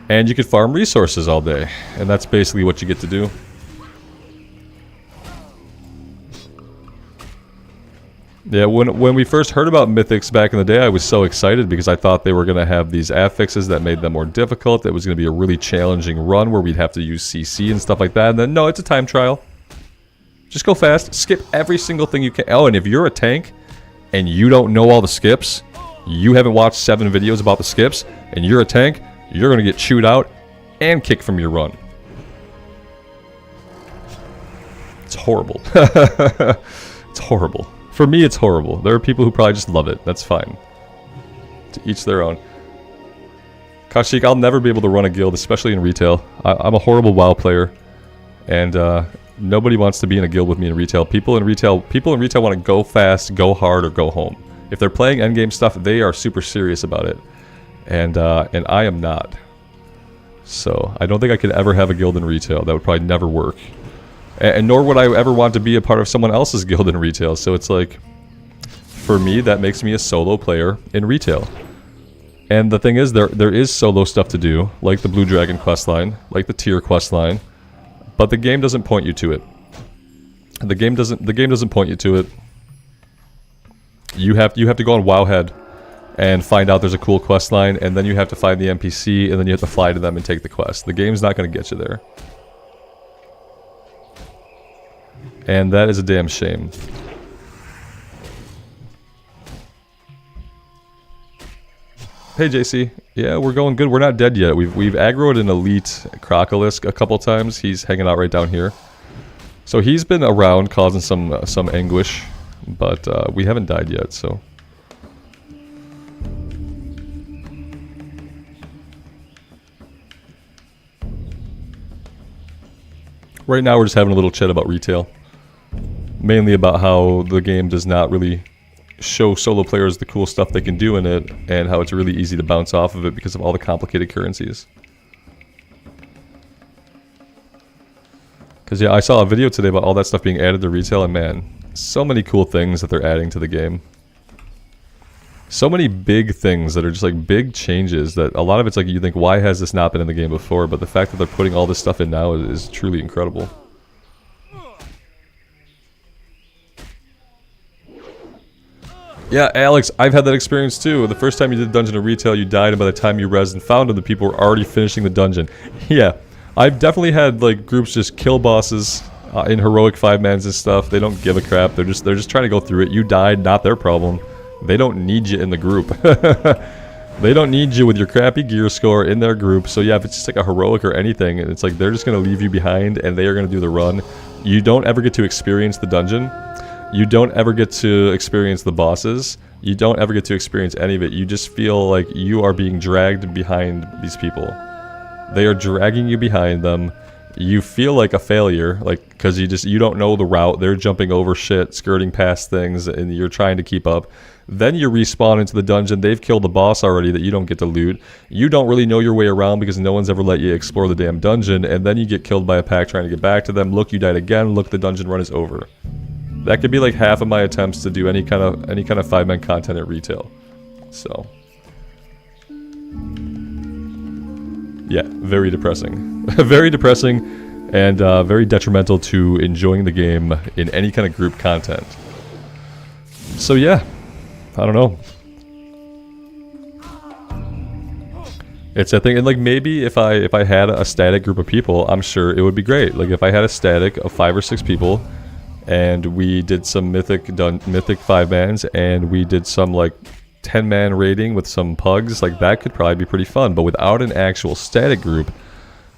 And you can farm resources all day, and that's basically what you get to do. Yeah, when we first heard about Mythics back in the day, I was so excited because I thought they were going to have these affixes that made them more difficult. It was going to be a really challenging run where we'd have to use CC and stuff like that. And then, no, it's a time trial. Just go fast. Skip every single thing you can. Oh, and if you're a tank and you don't know all the skips, you haven't watched 7 videos about the skips, and you're a tank, you're going to get chewed out and kicked from your run. It's horrible. It's horrible. For me, it's horrible. There are people who probably just love it. That's fine. To each their own. Kashik, I'll never be able to run a guild, especially in retail. I'm a horrible WoW player, and nobody wants to be in a guild with me in retail. People in retail want to go fast, go hard, or go home. If they're playing endgame stuff, they are super serious about it, and I am not. So I don't think I could ever have a guild in retail. That would probably never work. And nor would I ever want to be a part of someone else's guild in retail. So it's like, for me, that makes me a solo player in retail. And the thing is, there is solo stuff to do, like the Blue Dragon questline, like the tier questline, but the game doesn't point you to it. The game doesn't point you to it. You have to go on Wowhead and find out there's a cool questline, and then you have to find the NPC, and then you have to fly to them and take the quest. The game's not going to get you there. And that is a damn shame. Hey JC, yeah, we're going good. We're not dead yet. We've aggroed an elite Crocolisk a couple times. He's hanging out right down here. So he's been around causing some anguish, but we haven't died yet, so. Right now we're just having a little chat about retail. Mainly about how the game does not really show solo players the cool stuff they can do in it, and how it's really easy to bounce off of it because of all the complicated currencies. Because yeah, I saw a video today about all that stuff being added to retail, and man, so many cool things that they're adding to the game. So many big things that are just like big changes that a lot of it's like you think, why has this not been in the game before? But the fact that they're putting all this stuff in now is truly incredible. Yeah, Alex, I've had that experience too. The first time you did Dungeon of Retail, you died, and by the time you rezzed and found them, the people were already finishing the dungeon. Yeah, I've definitely had like groups just kill bosses in heroic 5-mans and stuff. They don't give a crap. They're just trying to go through it. You died, not their problem. They don't need you in the group. They don't need you with your crappy gear score in their group. So yeah, if it's just like a heroic or anything, it's like they're just going to leave you behind, and they are going to do the run. You don't ever get to experience the dungeon. You don't ever get to experience the bosses. You don't ever get to experience any of it. You just feel like you are being dragged behind these people. They are dragging you behind them. You feel like a failure, like, because you don't know the route. They're jumping over shit, skirting past things, and you're trying to keep up. Then you respawn into the dungeon. They've killed the boss already that you don't get to loot. You don't really know your way around because no one's ever let you explore the damn dungeon, and then you get killed by a pack trying to get back to them. Look, you died again. Look, the dungeon run is over. That could be like half of my attempts to do any kind of 5-man content at retail. So yeah, very depressing. Very depressing. and very detrimental to enjoying the game in any kind of group content. So yeah, I don't know. It's a thing, and like maybe if I had a static group of people, I'm sure it would be great. Like if I had a static of 5 or 6 people, and we did some Mythic 5-mans, and we did some like 10-man raiding with some pugs, like that could probably be pretty fun. But without an actual static group,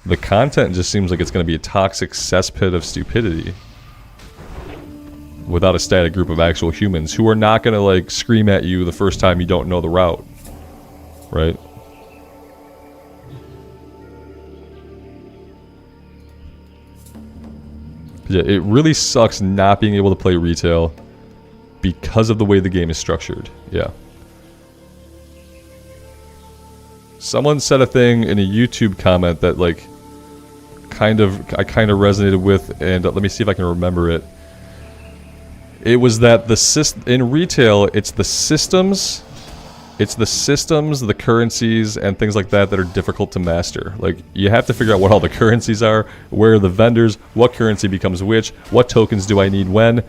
the content just seems like it's going to be a toxic cesspit of stupidity. Without a static group of actual humans who are not going to like scream at you the first time you don't know the route, right? Yeah, it really sucks not being able to play retail because of the way the game is structured. Yeah. Someone said a thing in a YouTube comment that like I kind of resonated with, and let me see if I can remember it. It was that in retail, it's the systems, the currencies, and things like that are difficult to master. Like, you have to figure out what all the currencies are, where are the vendors, what currency becomes which, what tokens do I need when.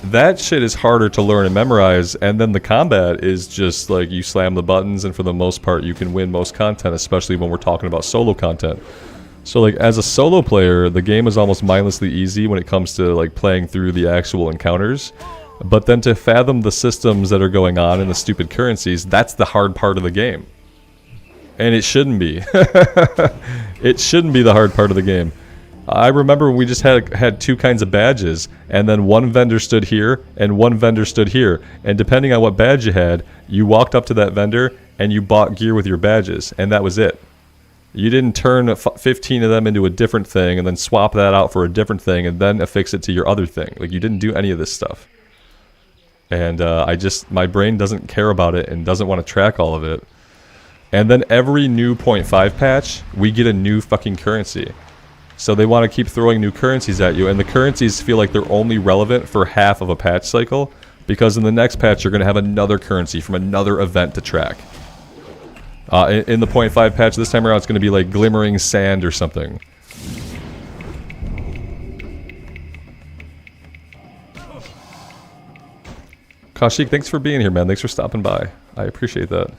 That shit is harder to learn and memorize, and then the combat is just like you slam the buttons, and for the most part you can win most content, especially when we're talking about solo content. So like as a solo player, the game is almost mindlessly easy when it comes to like playing through the actual encounters. But then to fathom the systems that are going on and the stupid currencies, that's the hard part of the game. And it shouldn't be. It shouldn't be the hard part of the game. I remember we just had 2 kinds of badges, and then one vendor stood here and one vendor stood here. And depending on what badge you had, you walked up to that vendor and you bought gear with your badges, and that was it. You didn't turn 15 of them into a different thing and then swap that out for a different thing and then affix it to your other thing. Like, you didn't do any of this stuff. And my brain doesn't care about it and doesn't want to track all of it. And then every new 0.5 patch, we get a new fucking currency. So they want to keep throwing new currencies at you, and the currencies feel like they're only relevant for half of a patch cycle, because in the next patch you're going to have another currency from another event to track. In the 0.5 patch this time around, it's going to be like glimmering sand or something. Kaushik, thanks for being here, man. Thanks for stopping by. I appreciate that.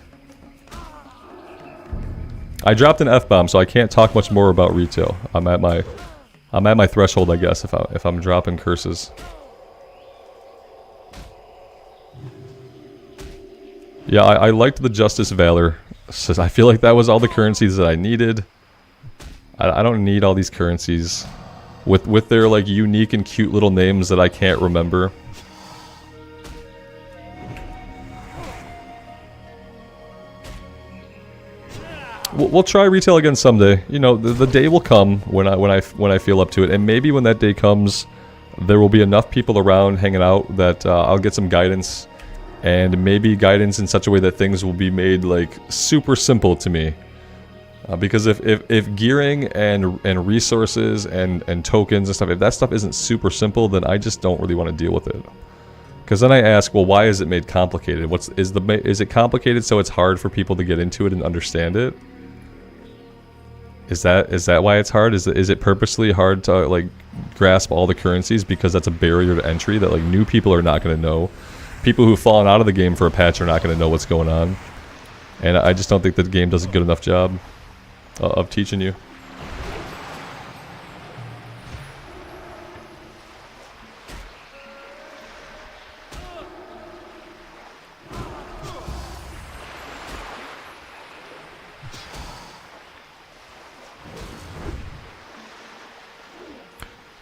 I dropped an F-bomb, so I can't talk much more about retail. I'm at my threshold, I guess, if I'm dropping curses. Yeah, I liked the Justice Valor. So I feel like that was all the currencies that I needed. I don't need all these currencies with their like unique and cute little names that I can't remember. We'll try retail again someday. You know, the day will come when I feel up to it, and maybe when that day comes, there will be enough people around hanging out that I'll get some guidance. And maybe guidance in such a way that things will be made like super simple to me, because if gearing and resources and tokens and stuff, if that stuff isn't super simple, then I just don't really want to deal with it. Because then I ask, well, why is it made complicated? Is it complicated so it's hard for people to get into it and understand it? Is that why it's hard? Is it purposely hard to like grasp all the currencies because that's a barrier to entry that like new people are not going to know? People who've fallen out of the game for a patch are not going to know what's going on. And I just don't think the game does a good enough job of teaching you.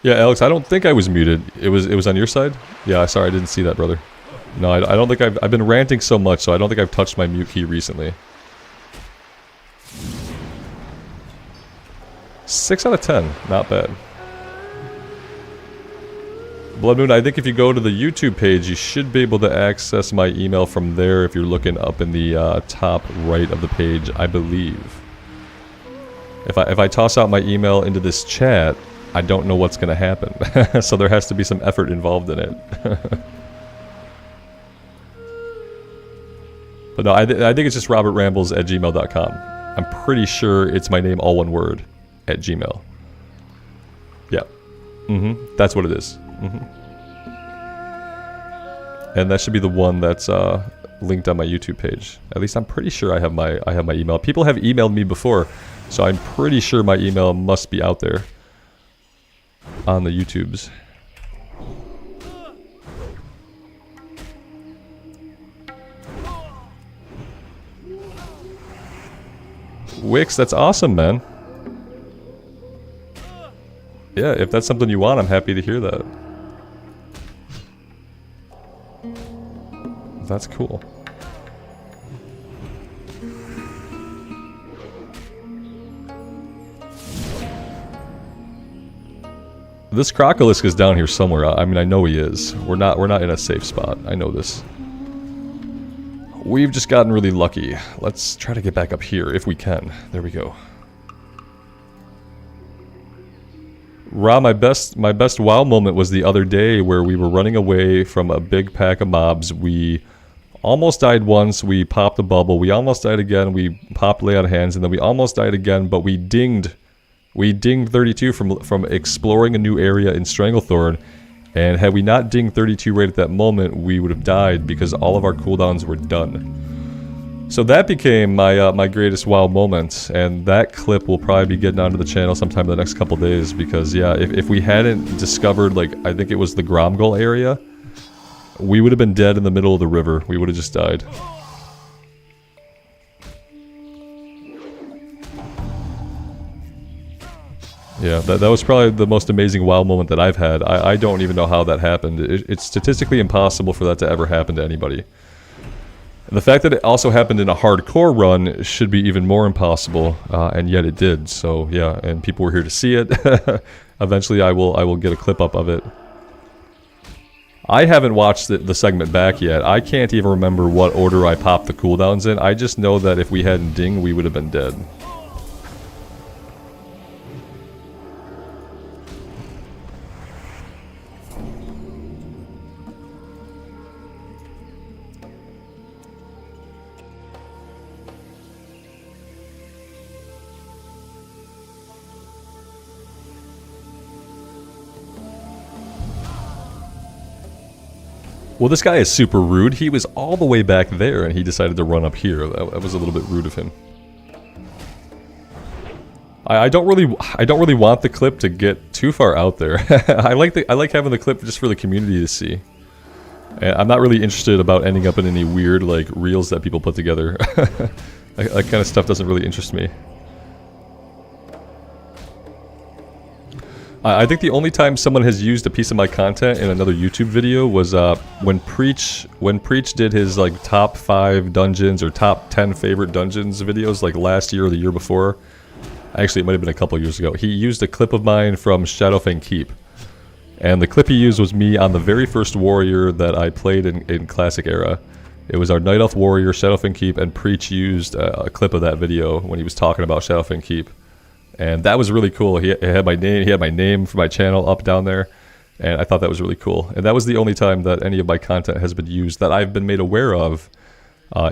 Yeah, Alex, I don't think I was muted. It was on your side? Yeah, sorry, I didn't see that, brother. No, I don't think I've been ranting so much, so I don't think I've touched my mute key recently. 6 out of 10, not bad. Blood Moon, I think if you go to the YouTube page, you should be able to access my email from there if you're looking up in the top right of the page, I believe. If I toss out my email into this chat, I don't know what's going to happen. So there has to be some effort involved in it. But no, I think it's just robertrambles@gmail.com. I'm pretty sure it's my name, all one word, @gmail. That's what it is. And that should be the one that's linked on my YouTube page. At least I'm pretty sure I have my email. People have emailed me before, so I'm pretty sure my email must be out there on the YouTubes. Wix, that's awesome, man. Yeah, if that's something you want, I'm happy to hear that. That's cool. This Crocolisk is down here somewhere. I mean, I know he is. We're not in a safe spot. I know this. We've just gotten really lucky. Let's try to get back up here if we can. There we go. Ra, my best WoW moment was the other day where we were running away from a big pack of mobs. We almost died once, we popped a bubble, we almost died again, we popped Lay on Hands, and then we almost died again, but we dinged 32 from exploring a new area in Stranglethorn, and had we not dinged 32 right at that moment, we would have died because all of our cooldowns were done. So that became my my greatest WoW moment, and that clip will probably be getting onto the channel sometime in the next couple days, because yeah, if we hadn't discovered, like, I think it was the Gromgol area, we would have been dead in the middle of the river. We would have just died. Yeah, that was probably the most amazing WoW moment that I've had. I don't even know how that happened. It's statistically impossible for that to ever happen to anybody. And the fact that it also happened in a hardcore run should be even more impossible, and yet it did. So yeah, and people were here to see it. Eventually I will get a clip up of it. I haven't watched the segment back yet. I can't even remember what order I popped the cooldowns in. I just know that if we hadn't dinged, we would have been dead. Well, this guy is super rude. He was all the way back there, and he decided to run up here. That was a little bit rude of him. I don't really want the clip to get too far out there. I like having the clip just for the community to see. And I'm not really interested about ending up in any weird, like, reels that people put together. That kind of stuff doesn't really interest me. I think the only time someone has used a piece of my content in another YouTube video was when Preach did his, like, top 5 dungeons or top 10 favorite dungeons videos, like last year or the year before. Actually, it might have been a couple years ago. He used a clip of mine from Shadowfang Keep. And the clip he used was me on the very first warrior that I played in Classic Era. It was our Night Elf warrior, Shadowfang Keep, and Preach used a clip of that video when he was talking about Shadowfang Keep. And that was really cool. He had my name for my channel up down there, and I thought that was really cool. And that was the only time that any of my content has been used that I've been made aware of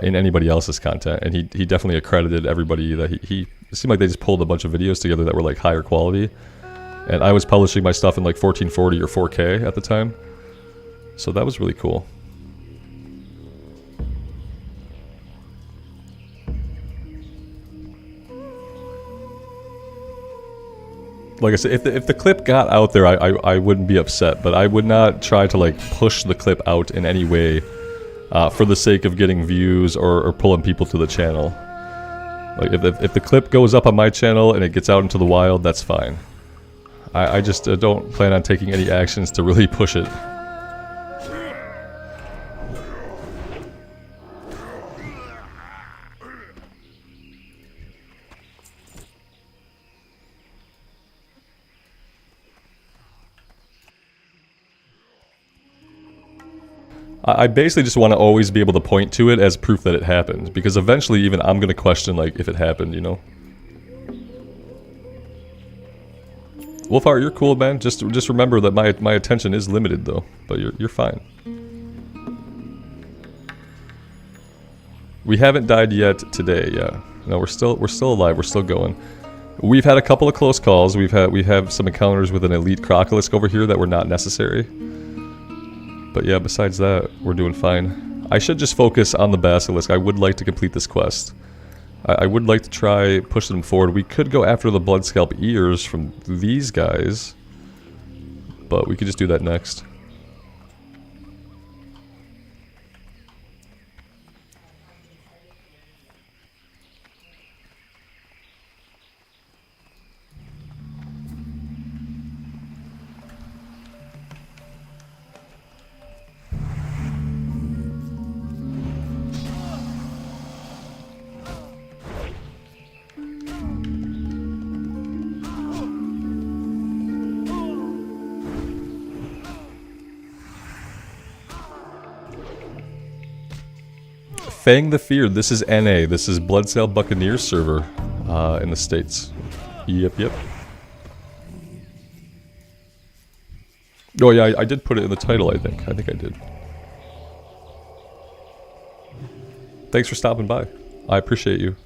in anybody else's content. And he definitely accredited everybody that he it seemed like they just pulled a bunch of videos together that were like higher quality. And I was publishing my stuff in like 1440 or 4K at the time. So that was really cool. Like I said, if the clip got out there, I wouldn't be upset, but I would not try to, like, push the clip out in any way for the sake of getting views or pulling people to the channel. Like, if the clip goes up on my channel and it gets out into the wild, that's fine. I just don't plan on taking any actions to really push it. I basically just want to always be able to point to it as proof that it happened, because eventually even I'm going to question, like, if it happened, you know? Wolfheart, you're cool, man. Just remember that my attention is limited, though. But you're fine. We haven't died yet today, yeah. No, we're still alive. We're still going. We've had a couple of close calls. We have some encounters with an elite crocolisk over here that were not necessary. But yeah, besides that, we're doing fine. I should just focus on the basilisk. I would like to complete this quest. I would like to try pushing them forward. We could go after the Bloodscalp ears from these guys, but we could just do that next. Fang the Feared, this is NA, this is Bloodsail Buccaneers server in the States. Yep. Oh yeah, I did put it in the title, I think. I did. Thanks for stopping by. I appreciate you.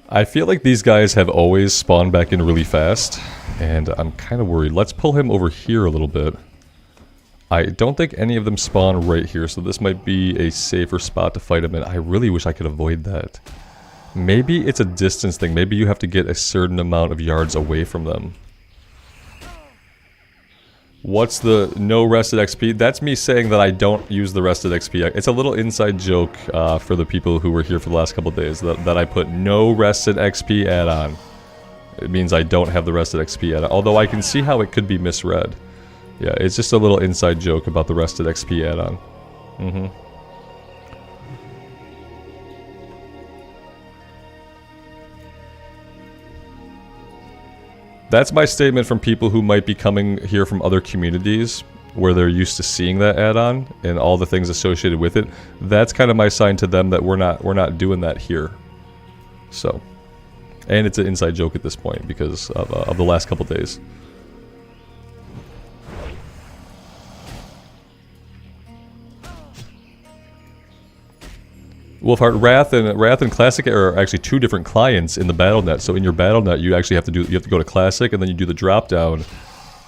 I feel like these guys have always spawned back in really fast, and I'm kind of worried. Let's pull him over here a little bit. I don't think any of them spawn right here, so this might be a safer spot to fight him in. I really wish I could avoid that. Maybe it's a distance thing. Maybe you have to get a certain amount of yards away from them. What's the no rested XP? That's me saying that I don't use the rested XP. It's a little inside joke for the people who were here for the last couple of days that I put no rested XP add-on. It means I don't have the rested XP add-on. Although I can see how it could be misread. Yeah, it's just a little inside joke about the rested XP add-on. That's my statement from people who might be coming here from other communities where they're used to seeing that add-on and all the things associated with it. That's kind of my sign to them that we're not doing that here. So, and it's an inside joke at this point because of the last couple days. Wolfheart, Wrath and Classic are actually two different clients in the BattleNet. So in your BattleNet, you actually have to go to Classic, and then you do the drop down.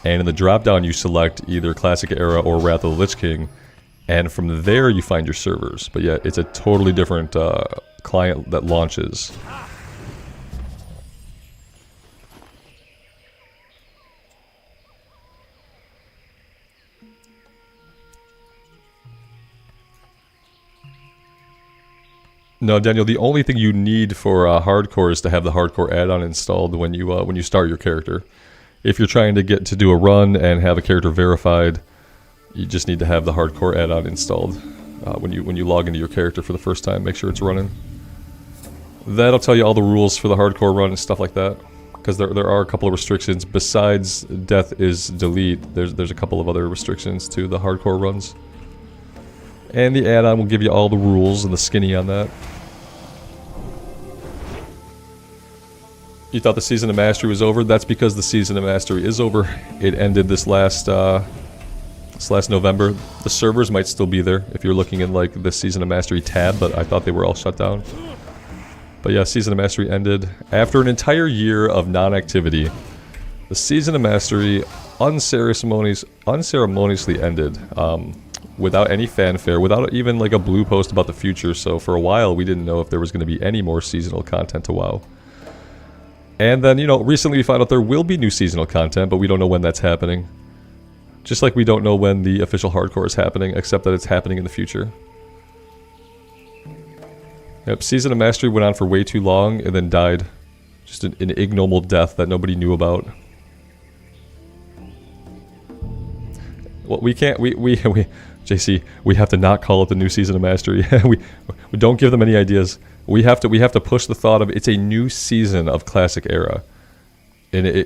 And in the drop down, you select either Classic Era or Wrath of the Lich King, and from there you find your servers. But yeah, it's a totally different client that launches. No, Daniel, the only thing you need for hardcore is to have the hardcore add-on installed when you start your character. If you're trying to get to do a run and have a character verified, you just need to have the hardcore add-on installed when you log into your character for the first time. Make sure it's running. That'll tell you all the rules for the hardcore run and stuff like that. Because there are a couple of restrictions besides death is delete. There's a couple of other restrictions to the hardcore runs. And the add-on will give you all the rules and the skinny on that. You thought the Season of Mastery was over? That's because the Season of Mastery is over. It ended this last November. The servers might still be there if you're looking in like the Season of Mastery tab, but I thought they were all shut down. But yeah, Season of Mastery ended. After an entire year of non-activity, the Season of Mastery unceremoniously ended. Without any fanfare, without even like a blue post about the future, so for a while we didn't know if there was going to be any more seasonal content to WoW. And then, you know, recently we found out there will be new seasonal content, but we don't know when that's happening. Just like we don't know when the official hardcore is happening, except that it's happening in the future. Yep, Season of Mastery went on for way too long and then died. Just an ignoble death that nobody knew about. Well, we can't, JC, we have to not call it the new season of Mastery. we don't give them any ideas. We have to push the thought of it's a new season of Classic Era, and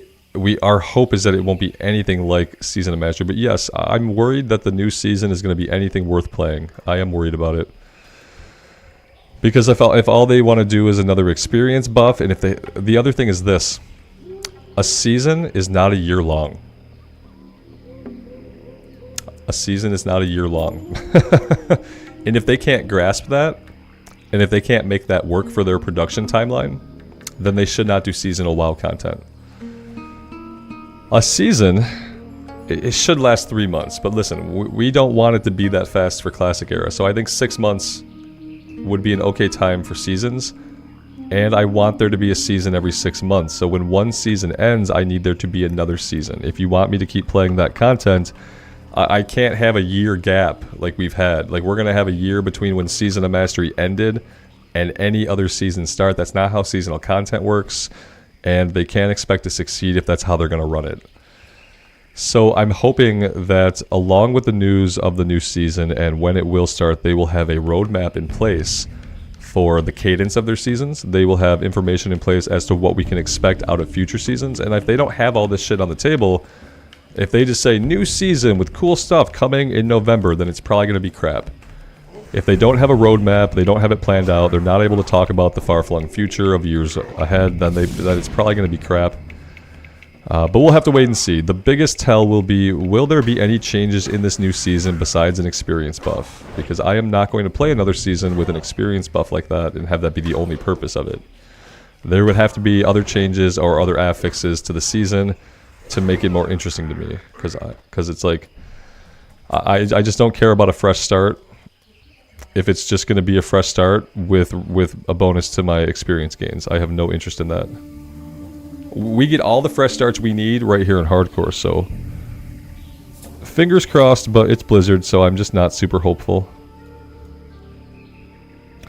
our hope is that it won't be anything like Season of Mastery. But yes, I'm worried that the new season is going to be anything worth playing. I am worried about it. Because if all they want to do is another experience buff, and the other thing is this, a season is not a year long. A season is not a year long. And if they can't grasp that, and if they can't make that work for their production timeline, then they should not do seasonal WoW content. A season, it should last 3 months, but listen, we don't want it to be that fast for Classic Era, so I think 6 months would be an okay time for seasons, and I want there to be a season every 6 months, so when one season ends, I need there to be another season. If you want me to keep playing that content, I can't have a year gap like we've had. Like, we're going to have a year between when Season of Mastery ended and any other season start. That's not how seasonal content works, and they can't expect to succeed if that's how they're going to run it. So I'm hoping that along with the news of the new season and when it will start, they will have a roadmap in place for the cadence of their seasons. They will have information in place as to what we can expect out of future seasons. And if they don't have all this shit on the table, if they just say new season with cool stuff coming in November, then it's probably going to be crap. If they don't have a roadmap, they don't have it planned out, they're not able to talk about the far-flung future of years ahead, then it's probably going to be crap. But we'll have to wait and see. The biggest tell will be, will there be any changes in this new season besides an experience buff? Because I am not going to play another season with an experience buff like that and have that be the only purpose of it. There would have to be other changes or other affixes to the season to make it more interesting to me. Because it's like, I just don't care about a fresh start if it's just going to be a fresh start with a bonus to my experience gains. I have no interest in that. We get all the fresh starts we need right here in Hardcore, so fingers crossed, but it's Blizzard, so I'm just not super hopeful.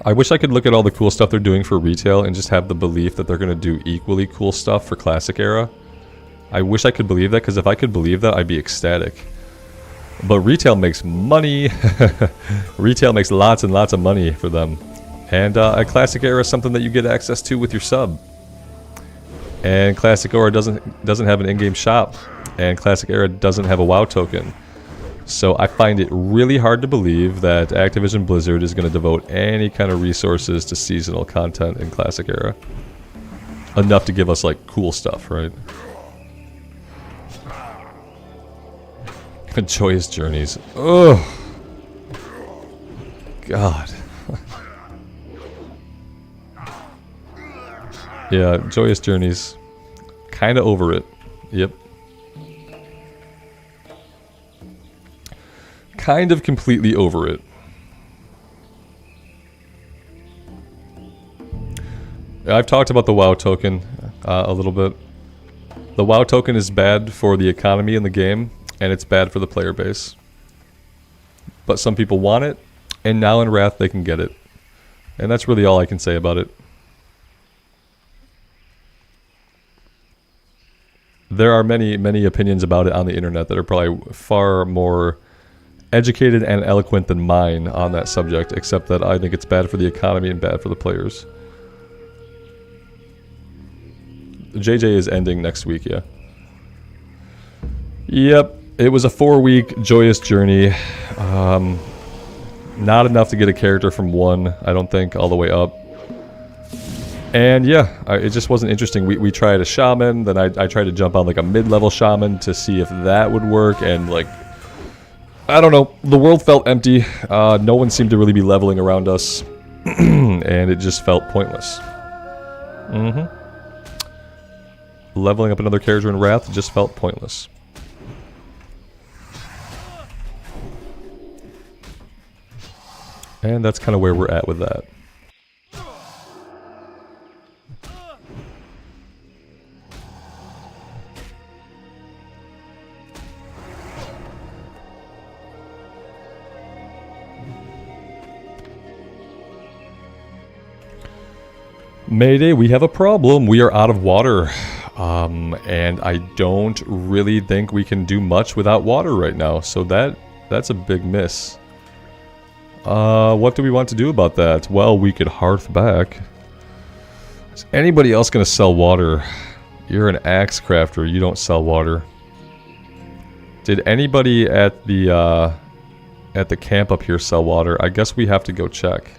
I wish I could look at all the cool stuff they're doing for retail and just have the belief that they're going to do equally cool stuff for Classic Era. I wish I could believe that, because if I could believe that, I'd be ecstatic. But retail makes money. Retail makes lots and lots of money for them. And a Classic Era is something that you get access to with your sub. And Classic Era doesn't have an in-game shop, and Classic Era doesn't have a WoW token. So I find it really hard to believe that Activision Blizzard is going to devote any kind of resources to seasonal content in Classic Era. Enough to give us, like, cool stuff, right? Joyous Journeys. Ugh. God. Yeah, Joyous Journeys. Kinda over it. Yep. Kind of completely over it. I've talked about the WoW token a little bit. The WoW token is bad for the economy in the game, and it's bad for the player base. But some people want it, and now in Wrath they can get it. And that's really all I can say about it. There are many, many opinions about it on the internet that are probably far more educated and eloquent than mine on that subject, except that I think it's bad for the economy and bad for the players. JJ is ending next week, yeah. Yep, it was a 4-week Joyous Journey. Not enough to get a character from 1, I don't think, all the way up. And yeah, it just wasn't interesting. We tried a shaman, then I tried to jump on like a mid-level shaman to see if that would work, and like, I don't know, the world felt empty. No one seemed to really be leveling around us, and it just felt pointless. Leveling up another character in Wrath just felt pointless. And that's kind of where we're at with that. Mayday, we have a problem. We are out of water. And I don't really think we can do much without water right now. So that's a big miss. What do we want to do about that? Well, we could hearth back. Is anybody else going to sell water? You're an axe crafter. You don't sell water. Did anybody at the camp up here sell water? I guess we have to go check.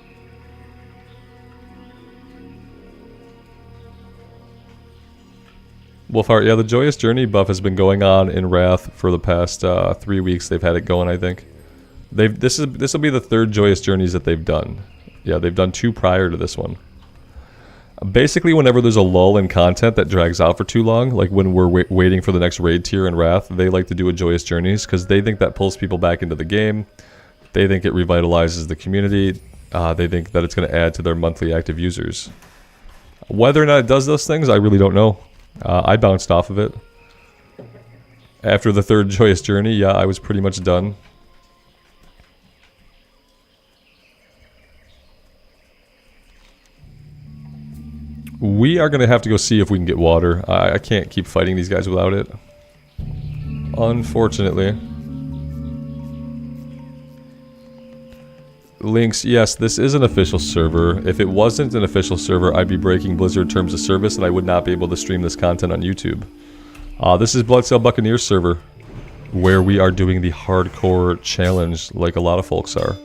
Wolfheart, yeah, the Joyous Journey buff has been going on in Wrath for the past 3 weeks. They've had it going, I think. This will be the third Joyous Journeys that they've done. Yeah, they've done 2 prior to this one. Basically, whenever there's a lull in content that drags out for too long, like when we're waiting for the next raid tier in Wrath, they like to do a Joyous Journeys because they think that pulls people back into the game. They think it revitalizes the community. They think that it's going to add to their monthly active users. Whether or not it does those things, I really don't know. I bounced off of it. After the 3rd Joyous Journey, yeah, I was pretty much done. We are going to have to go see if we can get water. I can't keep fighting these guys without it. Unfortunately. Links, yes, this is an official server. If it wasn't an official server, I'd be breaking Blizzard terms of service and I would not be able to stream this content on YouTube. This is Bloodsail Buccaneers server, where we are doing the hardcore challenge like a lot of folks are.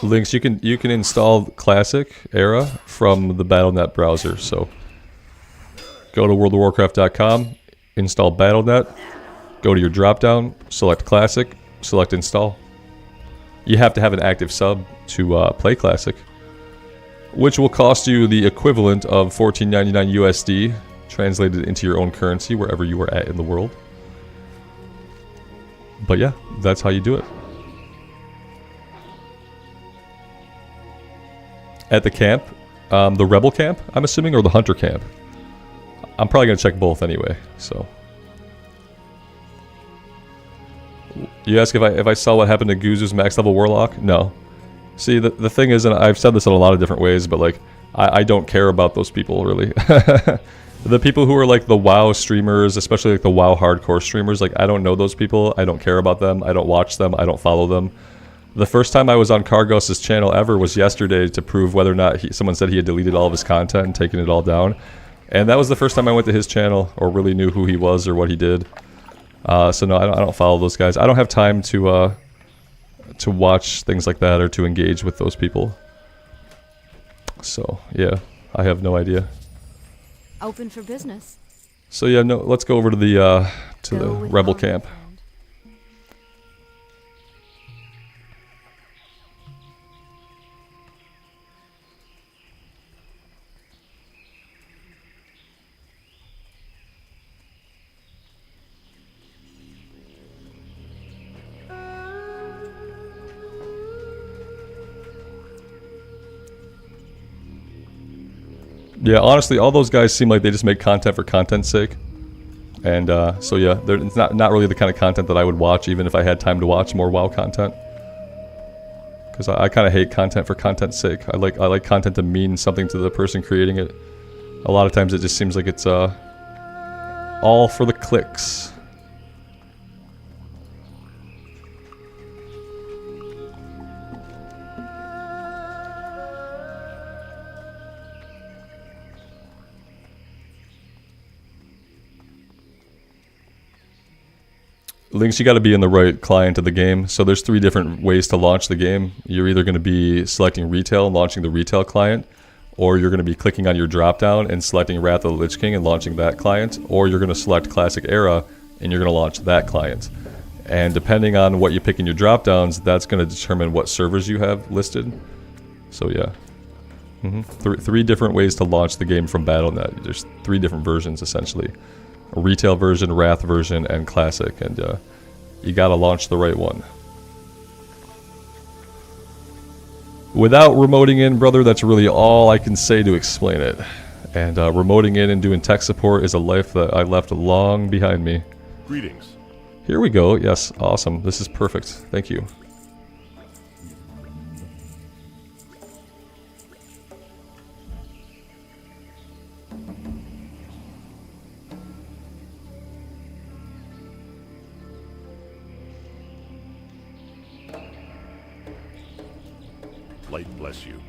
Links, you can install Classic Era from the Battle.net browser. So go to worldofwarcraft.com, install Battle.net, go to your drop-down, select Classic, select Install. You have to have an active sub to play Classic, which will cost you the equivalent of $14.99 USD, translated into your own currency wherever you are at in the world. But yeah, that's how you do it. At the camp, the rebel camp, I'm assuming, or the hunter camp. I'm probably going to check both anyway, so. You ask if I saw what happened to Guzu's max level warlock? No. See, the thing is, and I've said this in a lot of different ways, but like, I don't care about those people, really. The people who are like the WoW streamers, especially like the WoW hardcore streamers, like I don't know those people, I don't care about them, I don't watch them, I don't follow them. The first time I was on Cargos' channel ever was yesterday to prove whether or not someone said he had deleted all of his content and taken it all down. And that was the first time I went to his channel or really knew who he was or what he did. So no, I don't follow those guys. I don't have time to watch things like that or to engage with those people. So yeah, I have no idea. Open for business. So yeah, no, let's go over to the rebel camp. Yeah, honestly, all those guys seem like they just make content for content's sake. And so yeah, it's not really the kind of content that I would watch even if I had time to watch more WoW content. Because I kind of hate content for content's sake. I like content to mean something to the person creating it. A lot of times it just seems like it's all for the clicks. Links, you got to be in the right client of the game. So there's 3 different ways to launch the game. You're either going to be selecting retail and launching the retail client, or you're going to be clicking on your drop down and selecting Wrath of the Lich King and launching that client, or you're going to select Classic Era and you're going to launch that client. And depending on what you pick in your drop downs, that's going to determine what servers you have listed. So yeah. 3 different ways to launch the game from Battle.net. There's 3 different versions essentially. A retail version, Wrath version, and Classic, and you gotta launch the right one. Without remoting in, brother, that's really all I can say to explain it. And remoting in and doing tech support is a life that I left long behind me. Greetings. Here we go. Yes, awesome. This is perfect. Thank you. Light bless you.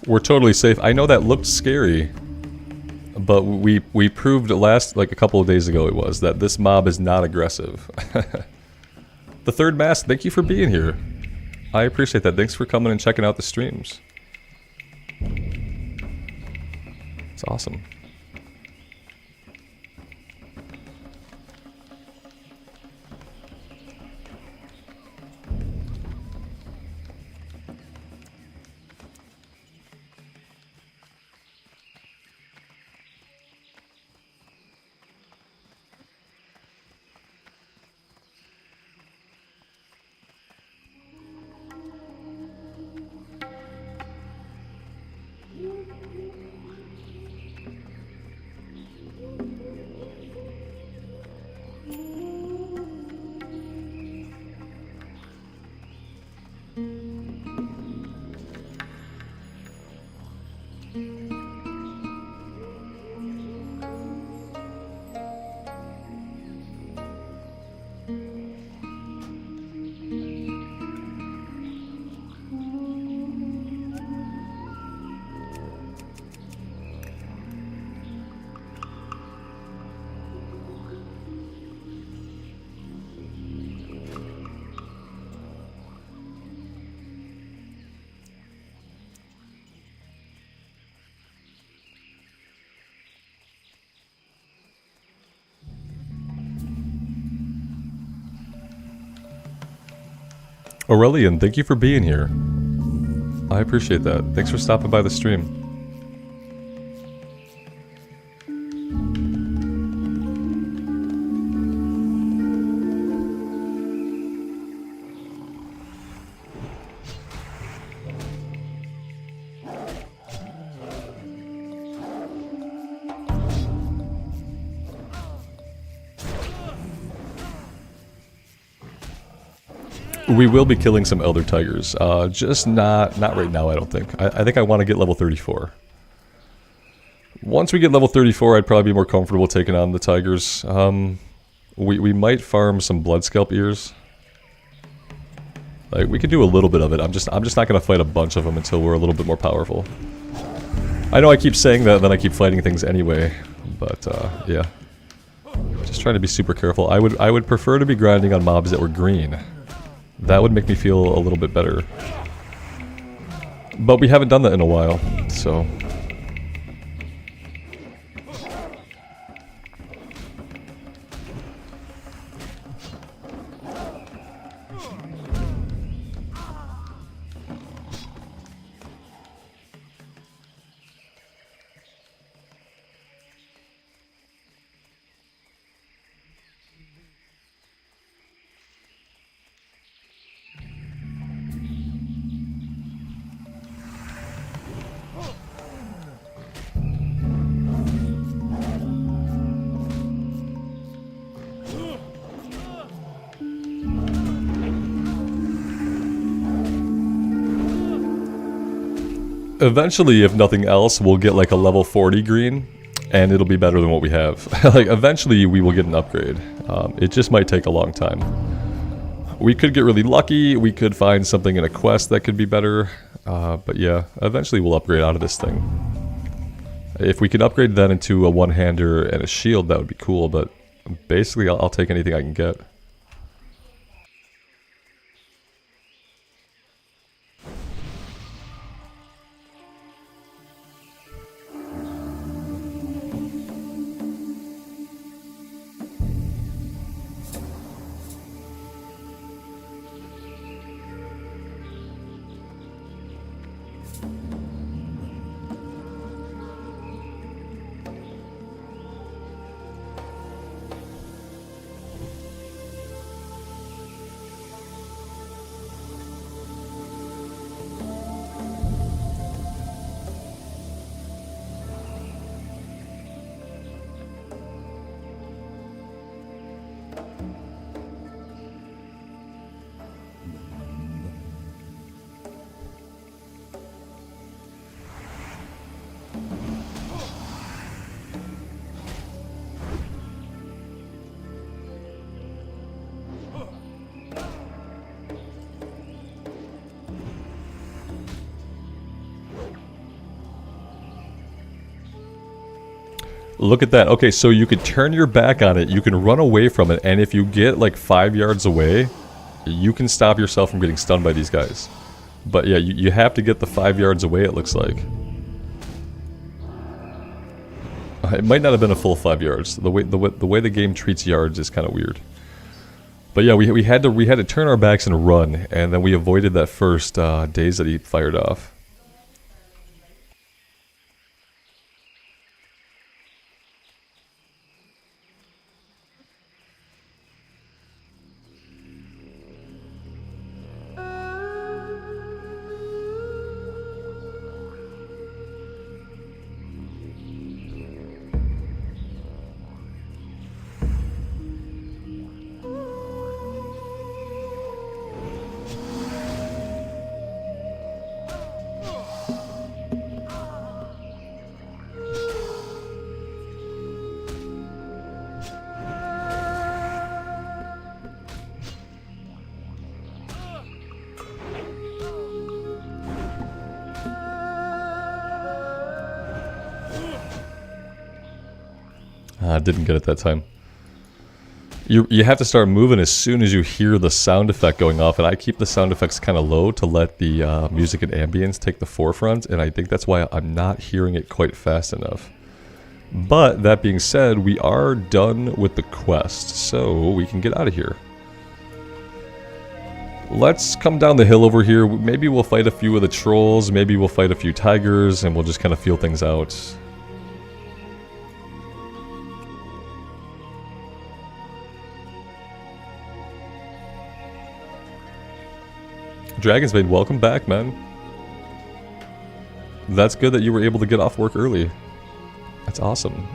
We're totally safe. I know that looked scary, but we proved like a couple of days ago it was, that this mob is not aggressive. The Third Mask, thank you for being here. I appreciate that. Thanks for coming and checking out the streams. It's awesome. Aurelian, thank you for being here. I appreciate that. Thanks for stopping by the stream. We will be killing some Elder Tigers, just not right now, I don't think. I think I want to get level 34. Once we get level 34, I'd probably be more comfortable taking on the Tigers. We might farm some Blood Scalp Ears. Like, we could do a little bit of it. I'm just not going to fight a bunch of them until we're a little bit more powerful. I know I keep saying that, then I keep fighting things anyway, but yeah. Just trying to be super careful. I would prefer to be grinding on mobs that were green. That would make me feel a little bit better. But we haven't done that in a while, so... Eventually, if nothing else, we'll get like a level 40 green, and it'll be better than what we have. Like, eventually we will get an upgrade. It just might take a long time. We could get really lucky, we could find something in a quest that could be better, but yeah, eventually we'll upgrade out of this thing. If we can upgrade that into a one-hander and a shield, that would be cool, but basically I'll take anything I can get. Look at that. Okay, so you could turn your back on it, you can run away from it, and if you get like 5 yards away, you can stop yourself from getting stunned by these guys. But yeah, you have to get the 5 yards away, it looks like. It might not have been a full 5 yards. The way the game treats yards is kind of weird. But yeah, we had to turn our backs and run, and then we avoided that first daze that he fired off. Didn't get it that time. You have to start moving as soon as you hear the sound effect going off, and I keep the sound effects kind of low to let the music and ambience take the forefront, and I think that's why I'm not hearing it quite fast enough. But that being said, we are done with the quest, so we can get out of here. Let's come down the hill over here. Maybe we'll fight a few of the trolls, maybe we'll fight a few tigers, and we'll just kind of feel things out. Dragonsbane, welcome back, man. That's good that you were able to get off work early. That's awesome.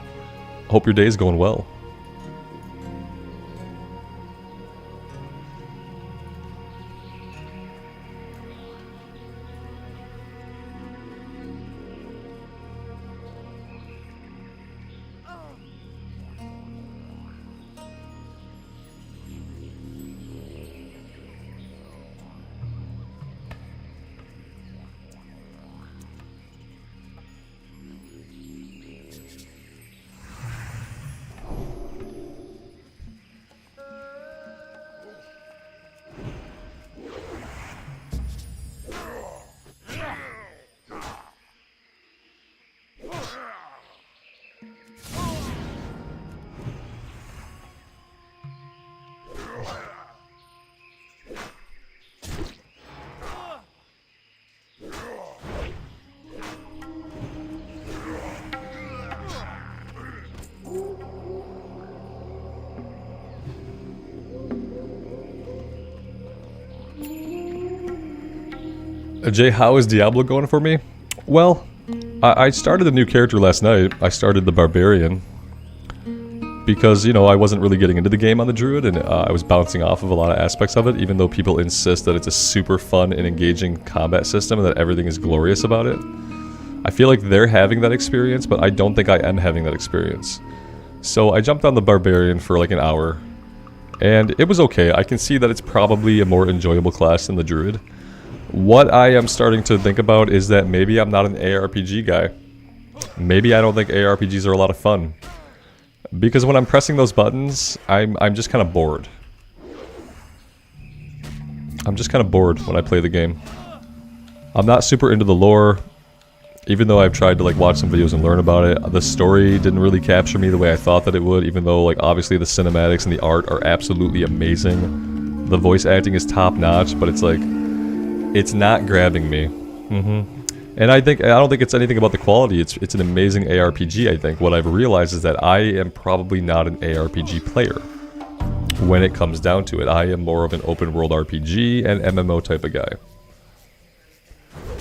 Hope your day's going well. Jay, how is Diablo going for me? Well, I started a new character last night. I started the Barbarian. Because, you know, I wasn't really getting into the game on the Druid, and I was bouncing off of a lot of aspects of it, even though people insist that it's a super fun and engaging combat system and that everything is glorious about it. I feel like they're having that experience, but I don't think I am having that experience. So I jumped on the Barbarian for like an hour, and it was okay. I can see that it's probably a more enjoyable class than the Druid. What I am starting to think about is that maybe I'm not an ARPG guy. Maybe I don't think ARPGs are a lot of fun. Because when I'm pressing those buttons, I'm just kind of bored. I'm just kind of bored when I play the game. I'm not super into the lore, even though I've tried to like watch some videos and learn about it. The story didn't really capture me the way I thought that it would, even though like obviously the cinematics and the art are absolutely amazing. The voice acting is top notch, but it's like, it's not grabbing me. And I don't think it's anything about the quality. It's an amazing ARPG, I think. What I've realized is that I am probably not an ARPG player when it comes down to it. I am more of an open world RPG and MMO type of guy.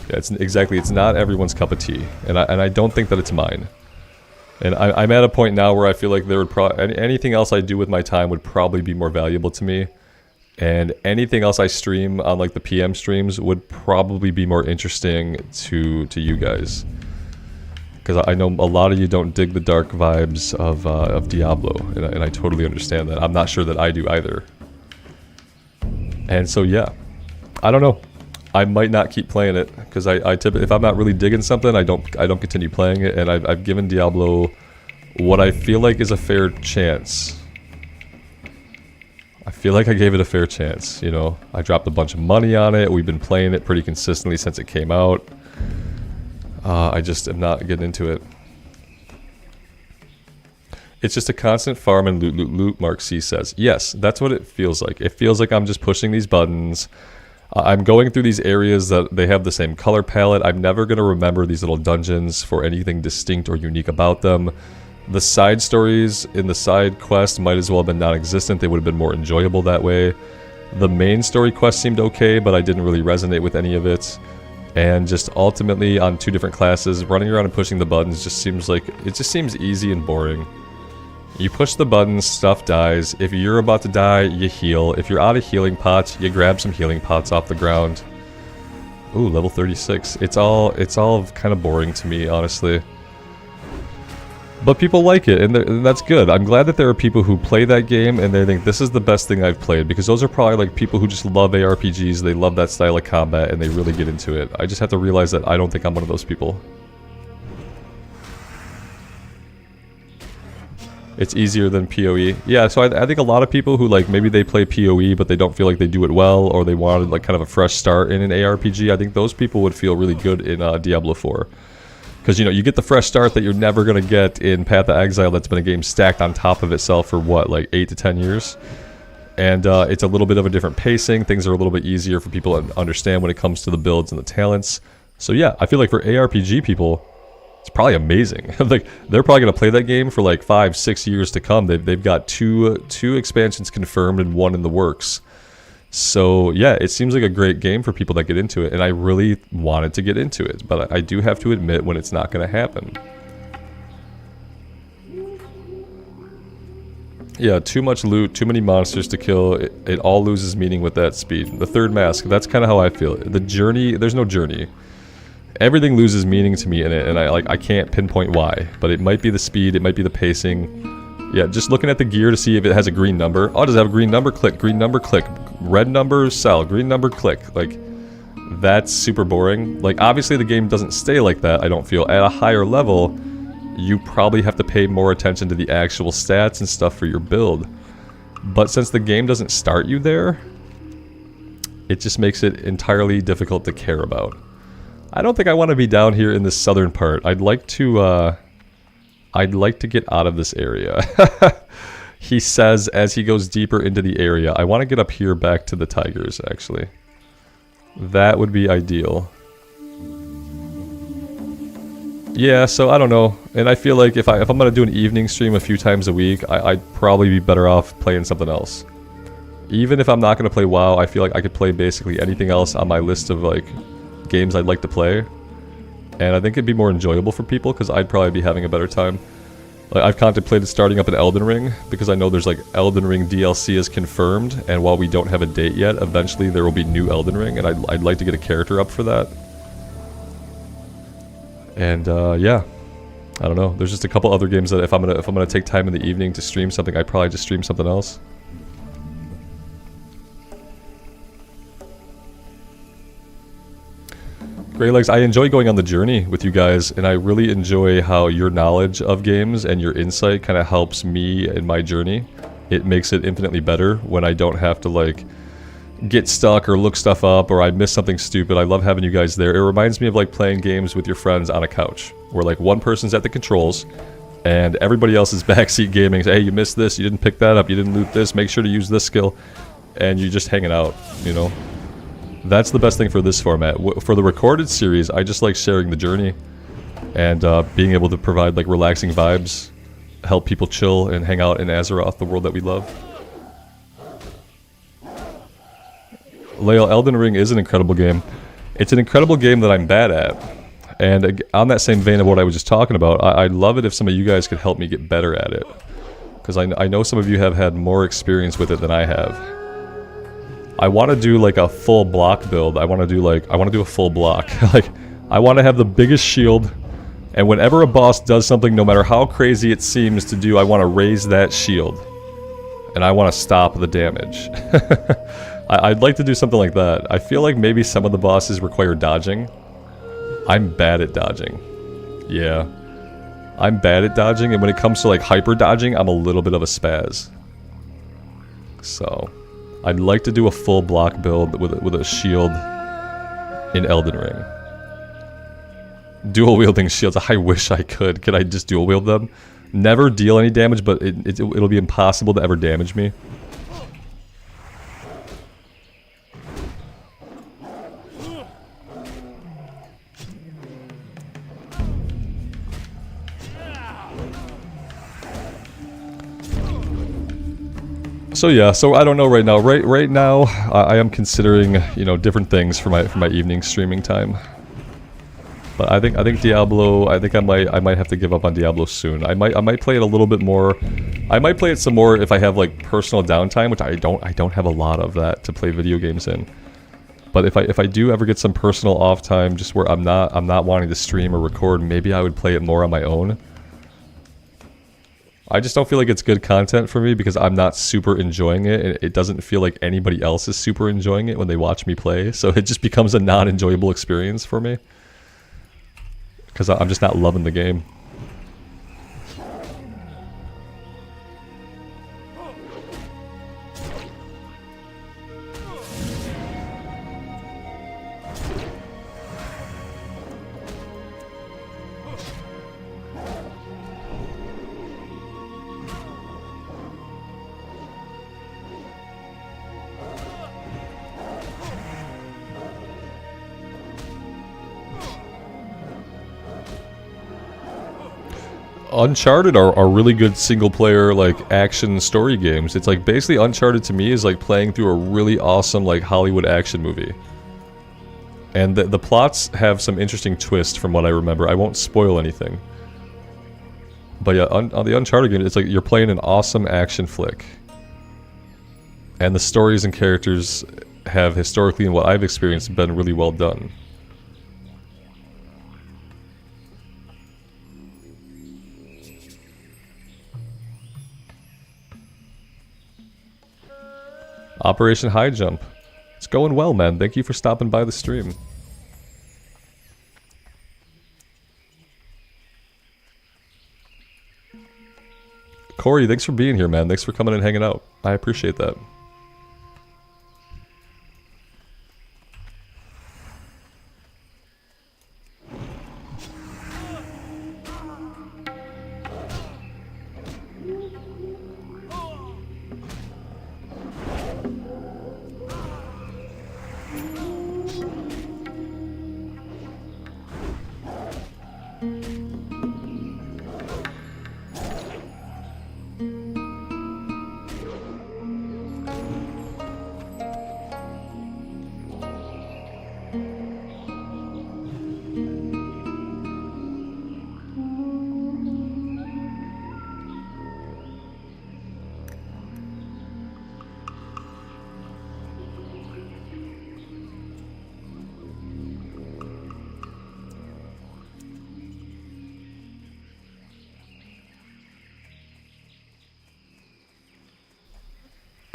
Yeah, it's not everyone's cup of tea, and I don't think that it's mine. And I'm at a point now where I feel like there would anything else I do with my time would probably be more valuable to me. And anything else I stream on like the PM streams would probably be more interesting to you guys. Because I know a lot of you don't dig the dark vibes of Diablo, and I totally understand that. I'm not sure that I do either. And so yeah, I don't know. I might not keep playing it because I typically, if I'm not really digging something, I don't continue playing it. And I've given Diablo what I feel like is a fair chance. I feel like I gave it a fair chance, you know. I dropped a bunch of money on it. We've been playing it pretty consistently since it came out. I just am not getting into it. It's just a constant farm and loot, loot, loot, Mark C says. Yes, that's what it feels like. It feels like I'm just pushing these buttons. I'm going through these areas that they have the same color palette. I'm never going to remember these little dungeons for anything distinct or unique about them. The side stories in the side quest might as well have been non-existent. They would have been more enjoyable that way. The main story quest seemed okay, but I didn't really resonate with any of it. And just ultimately on 2 different classes, running around and pushing the buttons just seems like, it just seems easy and boring. You push the buttons, stuff dies. If you're about to die, you heal. If you're out of healing pots, you grab some healing pots off the ground. Ooh, level 36. It's all kind of boring to me, honestly. But people like it, and that's good. I'm glad that there are people who play that game and they think this is the best thing I've played, because those are probably like people who just love ARPGs, they love that style of combat, and they really get into it. I just have to realize that I don't think I'm one of those people. It's easier than PoE. Yeah, so I think a lot of people who like maybe they play PoE but they don't feel like they do it well, or they wanted like kind of a fresh start in an ARPG, I think those people would feel really good in Diablo 4. Because, you know, you get the fresh start that you're never going to get in Path of Exile that's been a game stacked on top of itself for, what, like 8 to 10 years? And it's a little bit of a different pacing. Things are a little bit easier for people to understand when it comes to the builds and the talents. So yeah, I feel like for ARPG people, it's probably amazing. Like, they're probably going to play that game for like 5-6 years to come. They've got two expansions confirmed and 1 in the works. So yeah, it seems like a great game for people that get into it, and I really wanted to get into it, but I do have to admit when it's not going to happen. Yeah, too much loot, too many monsters to kill, it all loses meaning with that speed. The third mask, that's kind of how I feel. The journey, there's no journey. Everything loses meaning to me in it, and I can't pinpoint why, but it might be the speed, it might be the pacing. Yeah, just looking at the gear to see if it has a green number. Oh, does it have a green number? Click. Green number, click. Red number, sell. Green number, click. Like, that's super boring. Like, obviously the game doesn't stay like that, I don't feel. At a higher level, you probably have to pay more attention to the actual stats and stuff for your build. But since the game doesn't start you there, it just makes it entirely difficult to care about. I don't think I want to be down here in this southern part. I'd like to get out of this area. He says as he goes deeper into the area. I want to get up here back to the tigers, actually. That would be ideal. Yeah, so I don't know. And I feel like if I'm going to do an evening stream a few times a week, I'd probably be better off playing something else. Even if I'm not going to play WoW, I feel like I could play basically anything else on my list of like games I'd like to play. And I think it'd be more enjoyable for people because I'd probably be having a better time. Like, I've contemplated starting up an Elden Ring because I know there's like Elden Ring DLC is confirmed, and while we don't have a date yet, eventually there will be new Elden Ring, and I'd like to get a character up for that. And yeah, I don't know. There's just a couple other games that if I'm gonna take time in the evening to stream something, I'd probably just stream something else. Greylegs, I enjoy going on the journey with you guys, and I really enjoy how your knowledge of games and your insight kind of helps me in my journey. It makes it infinitely better when I don't have to like get stuck or look stuff up or I miss something stupid. I love having you guys there. It reminds me of like playing games with your friends on a couch, where like one person's at the controls and everybody else is backseat gaming. Hey, you missed this, you didn't pick that up, you didn't loot this, make sure to use this skill, and you're just hanging out, you know? That's the best thing for this format. For the recorded series, I just like sharing the journey and being able to provide like relaxing vibes, help people chill and hang out in Azeroth, the world that we love. Lael, Elden Ring is an incredible game. It's an incredible game that I'm bad at. And on that same vein of what I was just talking about, I'd love it if some of you guys could help me get better at it. Because I know some of you have had more experience with it than I have. I want to do like a full block build. I want to do a full block. Like, I want to have the biggest shield, and whenever a boss does something, no matter how crazy it seems to do, I want to raise that shield. And I want to stop the damage. I'd like to do something like that. I feel like maybe some of the bosses require dodging. I'm bad at dodging. Yeah. I'm bad at dodging, and when it comes to like hyper dodging, I'm a little bit of a spaz. So, I'd like to do a full block build with a shield in Elden Ring. Dual wielding shields, I wish I could. Could I just dual wield them? Never deal any damage, but it'll be impossible to ever damage me. So yeah, so I don't know right now. Right now, I am considering, you know, different things for my evening streaming time. But I think Diablo. I think I might have to give up on Diablo soon. I might play it a little bit more. I might play it some more if I have like personal downtime, which I don't have a lot of that to play video games in. But if I do ever get some personal off time, just where I'm not wanting to stream or record, maybe I would play it more on my own. I just don't feel like it's good content for me because I'm not super enjoying it, and it doesn't feel like anybody else is super enjoying it when they watch me play, so it just becomes a non-enjoyable experience for me. Because I'm just not loving the game. Uncharted are really good single-player, like, action story games. It's like, basically Uncharted to me is like playing through a really awesome, like, Hollywood action movie. And the plots have some interesting twists from what I remember. I won't spoil anything. But yeah, on the Uncharted game, it's like you're playing an awesome action flick. And the stories and characters have historically, in what I've experienced, been really well done. Operation High Jump. It's going well, man. Thank you for stopping by the stream. Corey, thanks for being here, man. Thanks for coming and hanging out. I appreciate that.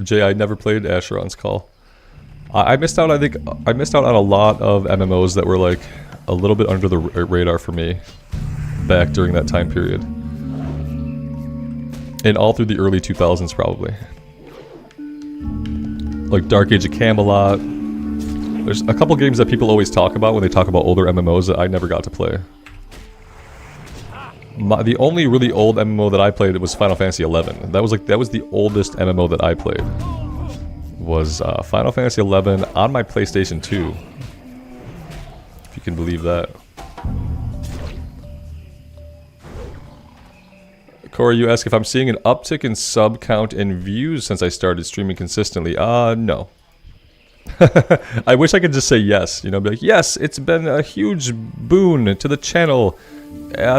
Jay, I never played Asheron's Call. I missed out. I think I missed out on a lot of MMOs that were like a little bit under the radar for me back during that time period, and all through the early 2000s probably. Like Dark Age of Camelot. There's a couple games that people always talk about when they talk about older MMOs that I never got to play. The only really old MMO that I played was Final Fantasy XI. That was the oldest MMO that I played. Was Final Fantasy XI on my PlayStation 2. If you can believe that. Corey, you ask if I'm seeing an uptick in sub count and views since I started streaming consistently. No. I wish I could just say yes, you know, be like, yes, it's been a huge boon to the channel.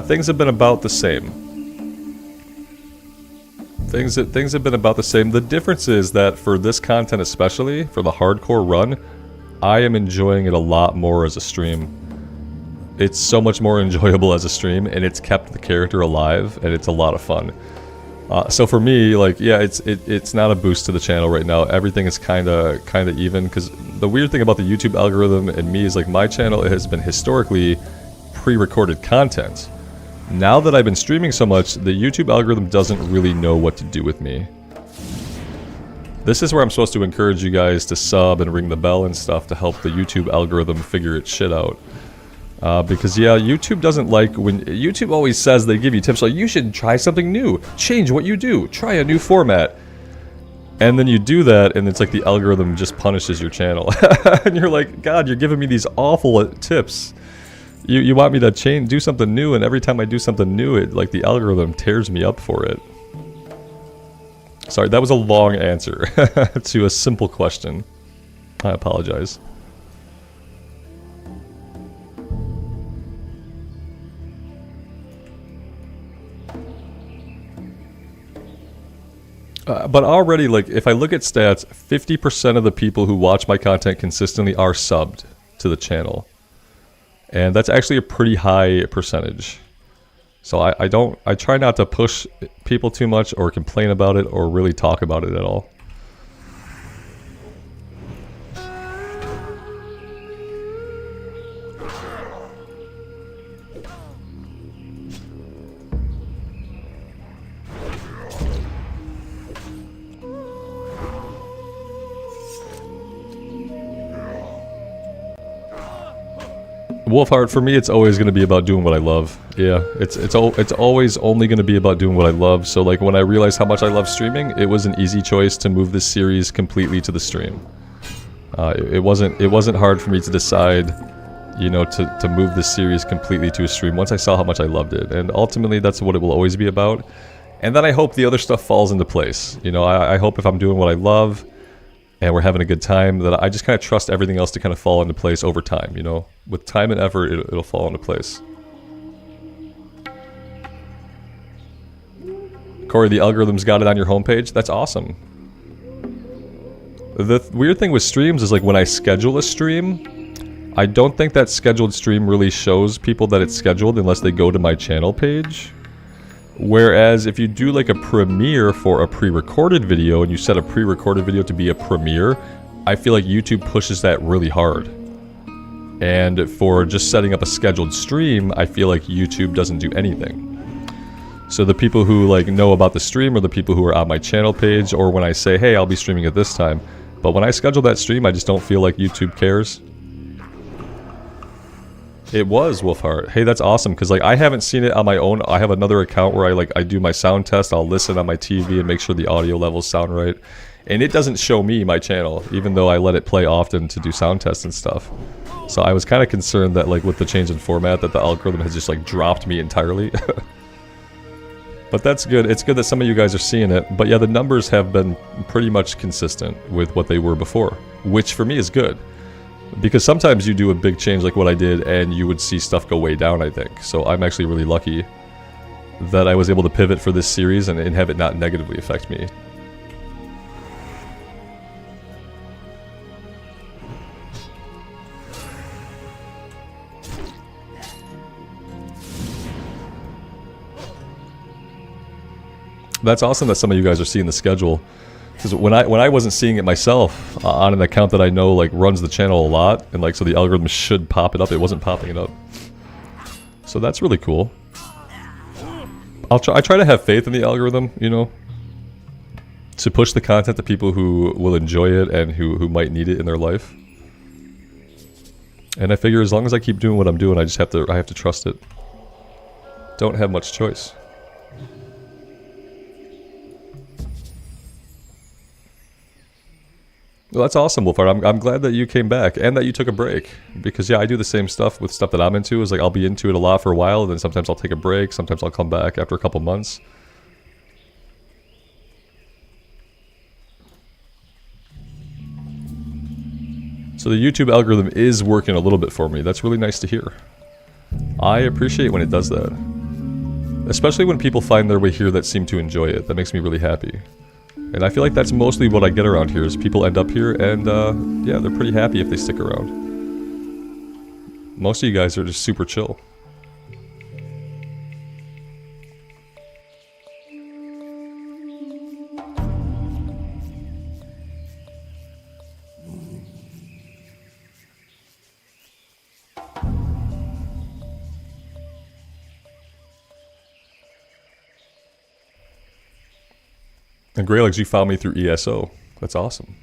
Things have been about the same. Things have been about the same. The difference is that for this content especially, for the hardcore run, I am enjoying it a lot more as a stream. It's so much more enjoyable as a stream, and it's kept the character alive, and it's a lot of fun. So for me, like, yeah, it's not a boost to the channel right now. Everything is kind of even, because the weird thing about the YouTube algorithm and me is like my channel has been historically pre-recorded content. Now that I've been streaming so much, the YouTube algorithm doesn't really know what to do with me. This is where I'm supposed to encourage you guys to sub and ring the bell and stuff to help the YouTube algorithm figure its shit out. Because yeah, YouTube doesn't like when... YouTube always says they give you tips like, you should try something new, change what you do, try a new format. And then you do that and it's like the algorithm just punishes your channel. And you're like, God, you're giving me these awful tips. You want me to do something new, and every time I do something new, it like the algorithm tears me up for it. Sorry, that was a long answer to a simple question. I apologize. But already, like, if I look at stats, 50% of the people who watch my content consistently are subbed to the channel. And that's actually a pretty high percentage. So I try not to push people too much or complain about it or really talk about it at all. Wolfheart, for me, it's always going to be about doing what I love. Yeah, it's always only going to be about doing what I love. So like when I realized how much I love streaming, it was an easy choice to move this series completely to the stream. It wasn't hard for me to decide, you know, to move this series completely to a stream once I saw how much I loved it. And ultimately, that's what it will always be about. And then I hope the other stuff falls into place. You know, I hope if I'm doing what I love and we're having a good time, that I just kind of trust everything else to kind of fall into place over time, you know? With time and effort, it'll fall into place. Corey, the algorithm's got it on your homepage? That's awesome. The weird thing with streams is like when I schedule a stream, I don't think that scheduled stream really shows people that it's scheduled unless they go to my channel page. Whereas if you do like a premiere for a pre-recorded video and you set a pre-recorded video to be a premiere, I feel like YouTube pushes that really hard. And for just setting up a scheduled stream, I feel like YouTube doesn't do anything. So the people who like know about the stream are the people who are on my channel page, or when I say, hey, I'll be streaming at this time. But when I schedule that stream, I just don't feel like YouTube cares. It was Wolfheart. Hey, that's awesome, because like I haven't seen it on my own. I have another account where I do my sound test. I'll listen on my TV and make sure the audio levels sound right. And it doesn't show me my channel, even though I let it play often to do sound tests and stuff. So I was kind of concerned that like with the change in format that the algorithm has just like dropped me entirely. But that's good. It's good that some of you guys are seeing it. But yeah, the numbers have been pretty much consistent with what they were before, which for me is good. Because sometimes you do a big change like what I did and you would see stuff go way down, I think. So I'm actually really lucky that I was able to pivot for this series and have it not negatively affect me. That's awesome that some of you guys are seeing the schedule. Because when I wasn't seeing it myself on an account that I know like runs the channel a lot, and like so the algorithm should pop it up, it wasn't popping it up. So that's really cool. I try to have faith in the algorithm, you know, to push the content to people who will enjoy it and who might need it in their life. And I figure as long as I keep doing what I'm doing, I have to trust it. Don't have much choice. Well, that's awesome, Wolfheart. I'm glad that you came back and that you took a break. Because, yeah, I do the same stuff with stuff that I'm into. Is like I'll be into it a lot for a while, and then sometimes I'll take a break. Sometimes I'll come back after a couple months. So the YouTube algorithm is working a little bit for me. That's really nice to hear. I appreciate when it does that. Especially when people find their way here that seem to enjoy it. That makes me really happy. And I feel like that's mostly what I get around here, is people end up here and, yeah, they're pretty happy if they stick around. Most of you guys are just super chill. And Greylegs, you found me through ESO. That's awesome.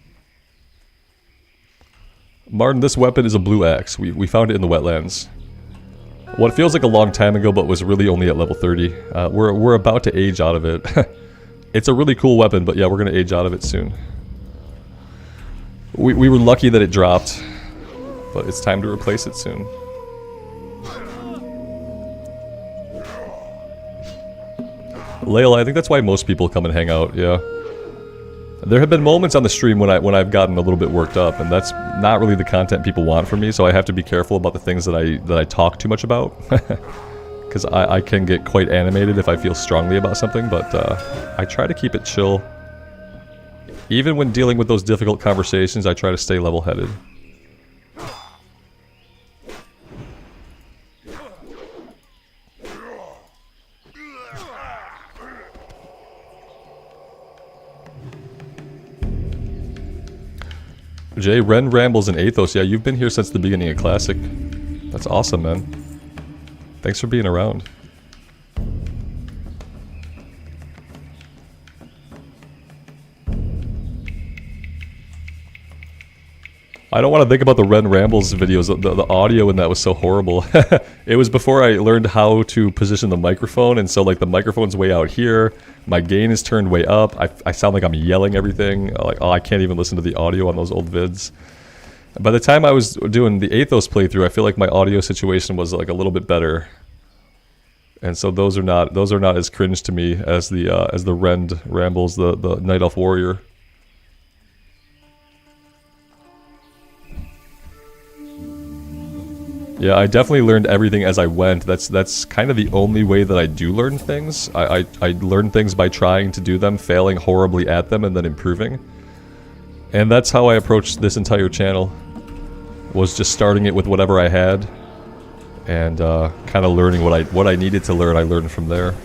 Martin, this weapon is a blue axe. We found it in the wetlands. What feels like a long time ago, but was really only at level 30. We're about to age out of it. It's a really cool weapon, but yeah, we're gonna age out of it soon. We were lucky that it dropped, but it's time to replace it soon. Layla, I think that's why most people come and hang out, yeah. There have been moments on the stream when I've gotten a little bit worked up, and that's not really the content people want from me, so I have to be careful about the things that I talk too much about. Because I can get quite animated if I feel strongly about something, but I try to keep it chill. Even when dealing with those difficult conversations, I try to stay level-headed. Jay, Ren Rambles and Athos. Yeah, you've been here since the beginning of Classic. That's awesome, man. Thanks for being around. I don't want to think about the Ren Rambles videos. The audio in that was so horrible. It was before I learned how to position the microphone, and so like the microphone's way out here. My gain is turned way up. I sound like I'm yelling everything. Like, oh, I can't even listen to the audio on those old vids. By the time I was doing the Athos playthrough, I feel like my audio situation was like a little bit better. And so those are not as cringe to me as the Ren Rambles, the Night Elf Warrior. Yeah, I definitely learned everything as I went. That's kind of the only way that I do learn things. I learn things by trying to do them, failing horribly at them, and then improving. And that's how I approached this entire channel. Was just starting it with whatever I had, and kind of learning what I needed to learn. I learned from there.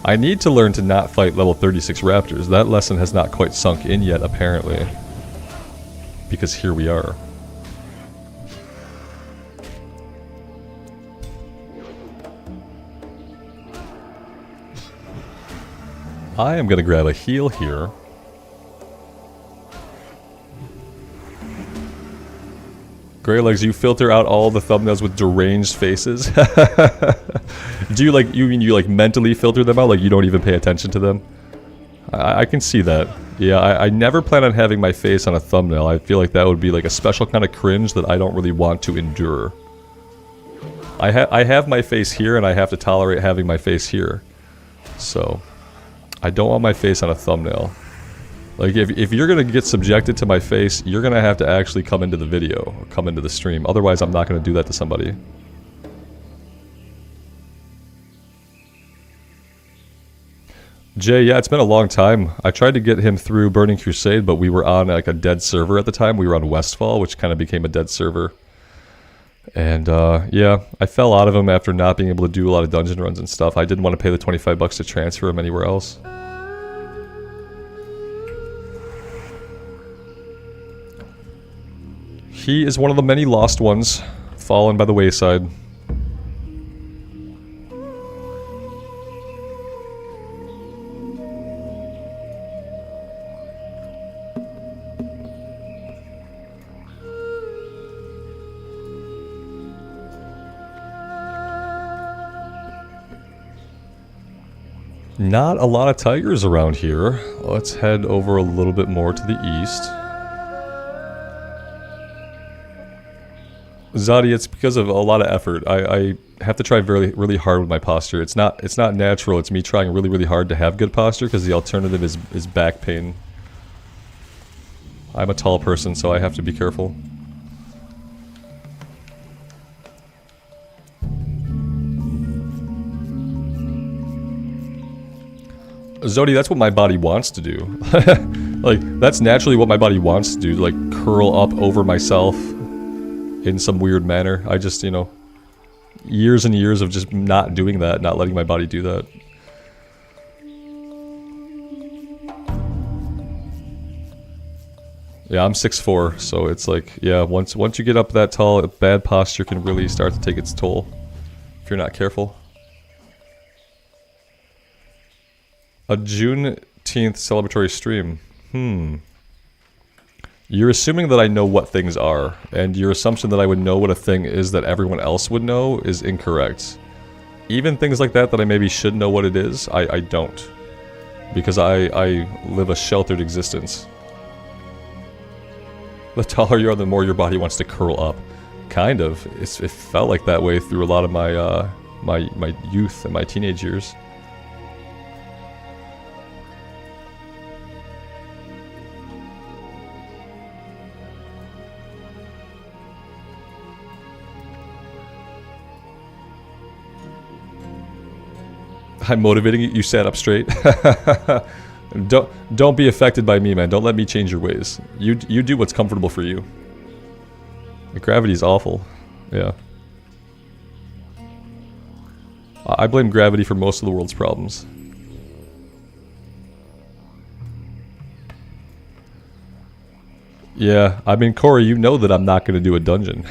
I need to learn to not fight level 36 raptors. That lesson has not quite sunk in yet, apparently. Because here we are. I am going to grab a heal here. Greylegs, you filter out all the thumbnails with deranged faces. Do you like, you mean you like mentally filter them out, like you don't even pay attention to them? I can see that. Yeah, I never plan on having my face on a thumbnail. I feel like that would be like a special kind of cringe that I don't really want to endure. I have my face here, and I have to tolerate having my face here. So I don't want my face on a thumbnail. Like, if you're gonna get subjected to my face, you're gonna have to actually come into the video, or come into the stream. Otherwise, I'm not gonna do that to somebody. Jay, yeah, it's been a long time. I tried to get him through Burning Crusade, but we were on like a dead server at the time. We were on Westfall, which kind of became a dead server. And yeah, I fell out of him after not being able to do a lot of dungeon runs and stuff. I didn't want to pay the 25 bucks to transfer him anywhere else. He is one of the many lost ones, fallen by the wayside. Not a lot of tigers around here. Let's head over a little bit more to the east. Zadi, it's because of a lot of effort. I have to try really hard with my posture. It's not natural. It's me trying really hard to have good posture, because the alternative is back pain. I'm a tall person, so I have to be careful. Zodi, that's what my body wants to do. Like, that's naturally what my body wants to do, like curl up over myself in some weird manner. I just, you know, years and years of just not doing that, not letting my body do that. Yeah, I'm 6'4", so it's like, yeah, once you get up that tall, bad posture can really start to take its toll if you're not careful. A Juneteenth celebratory stream. You're assuming that I know what things are, and your assumption that I would know what a thing is that everyone else would know is incorrect. Even things like that I maybe should know what it is, I don't. Because I live a sheltered existence. The taller you are, the more your body wants to curl up. Kind of. It felt like that way through a lot of my my youth and my teenage years. I'm motivating you. You sat up straight. Don't be affected by me, man. Don't let me change your ways. You do what's comfortable for you. The gravity's awful. Yeah. I blame gravity for most of the world's problems. Yeah, I mean, Corey, you know that I'm not going to do a dungeon.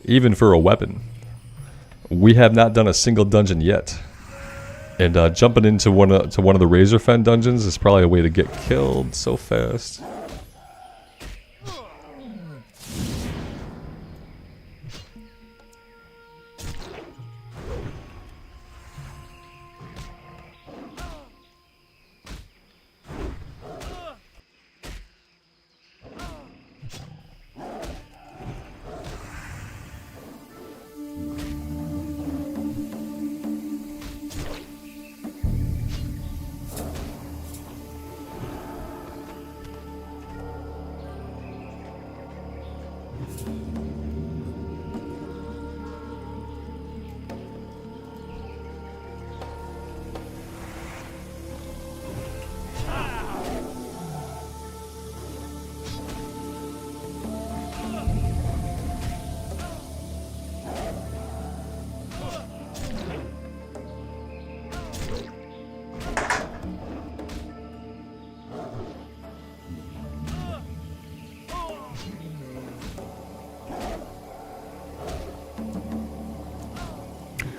Even for a weapon. We have not done a single dungeon yet. And jumping into one of the Razorfen dungeons is probably a way to get killed so fast.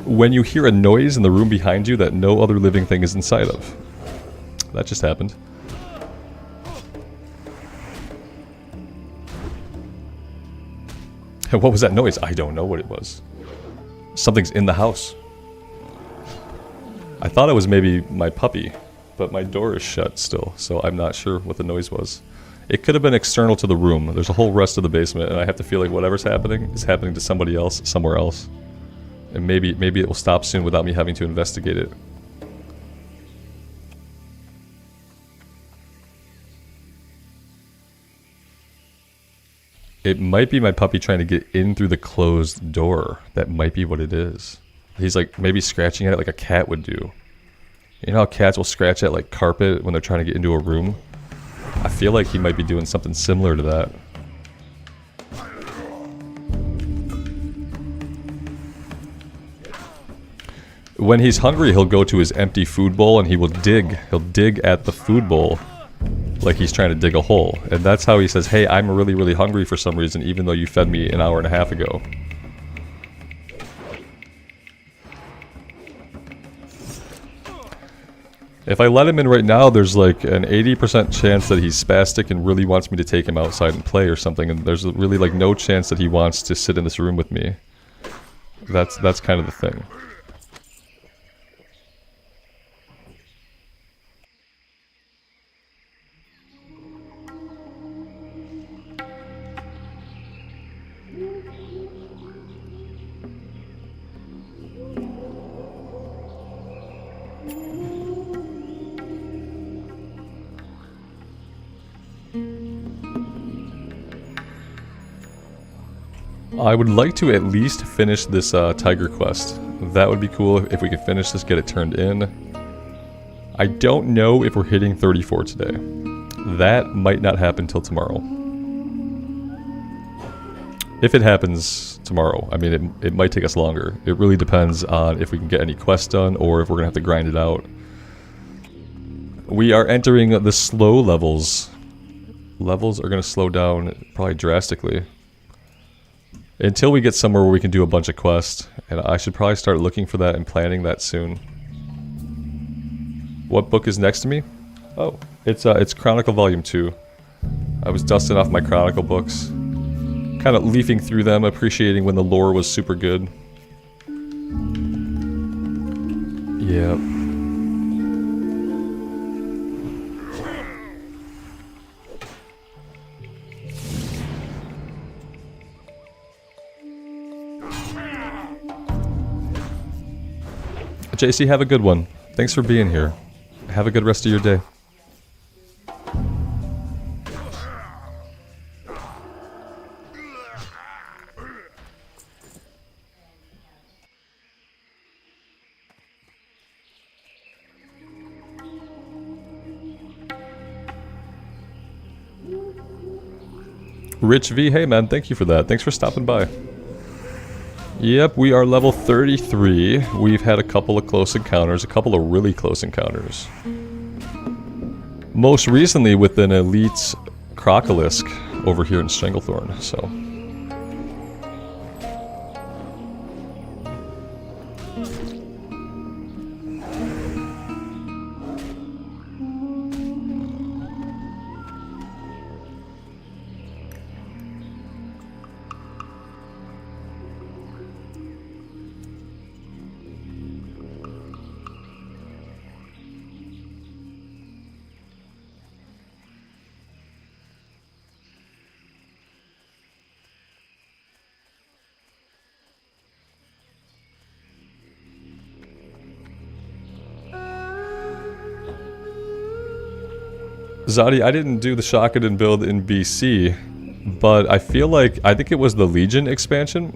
When you hear a noise in the room behind you that no other living thing is inside of. That just happened. And what was that noise? I don't know what it was. Something's in the house. I thought it was maybe my puppy, but my door is shut still, so I'm not sure what the noise was. It could have been external to the room. There's a whole rest of the basement, and I have to feel like whatever's happening is happening to somebody else somewhere else. And maybe it will stop soon without me having to investigate it. It might be my puppy trying to get in through the closed door. That might be what it is. He's like maybe scratching at it like a cat would do. You know how cats will scratch at like carpet when they're trying to get into a room? I feel like he might be doing something similar to that. When he's hungry, he'll go to his empty food bowl and he will dig. He'll dig at the food bowl like he's trying to dig a hole. And that's how he says, hey, I'm really, really hungry for some reason, even though you fed me an hour and a half ago. If I let him in right now, there's like an 80% chance that he's spastic and really wants me to take him outside and play or something. And there's really like no chance that he wants to sit in this room with me. That's kind of the thing. I would like to at least finish this tiger quest. That would be cool if we could finish this, get it turned in. I don't know if we're hitting 34 today. That might not happen till tomorrow. If it happens tomorrow, I mean, it might take us longer. It really depends on if we can get any quests done or if we're going to have to grind it out. We are entering the slow levels. Levels are going to slow down probably drastically. Until we get somewhere where we can do a bunch of quests. And I should probably start looking for that and planning that soon. What book is next to me? Oh, it's Chronicle Volume 2. I was dusting off my Chronicle books. Kind of leafing through them, appreciating when the lore was super good. Yep. JC, have a good one. Thanks for being here. Have a good rest of your day. Rich V, hey man, thank you for that. Thanks for stopping by. Yep, we are level 33. We've had a couple of close encounters, a couple of really close encounters. Most recently with an elite Crocolisk over here in Stranglethorn, so... Zadi, I didn't do the Shakadan build in BC, but I feel like, I think it was the Legion expansion,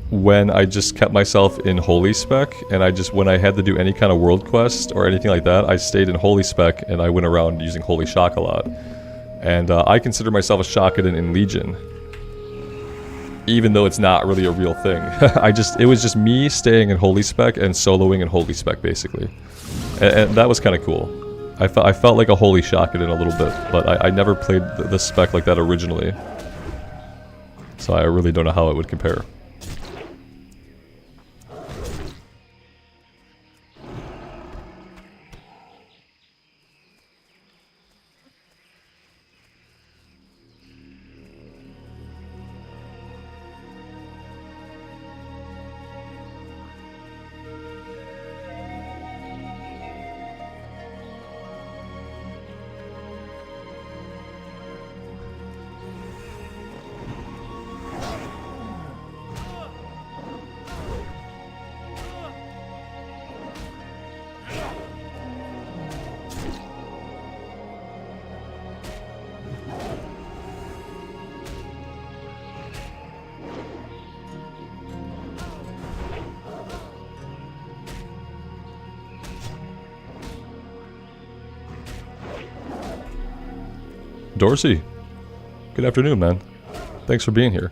when I just kept myself in Holy Spec, and when I had to do any kind of world quest or anything like that, I stayed in Holy Spec, and I went around using Holy Shock a lot. And I consider myself a Shakadan in Legion, even though it's not really a real thing. It was just me staying in Holy Spec and soloing in Holy Spec, basically. And that was kind of cool. I felt like a Holy Shakadan a little bit, but I never played the spec like that originally. So I really don't know how it would compare. Dorsey, good afternoon, man. Thanks for being here.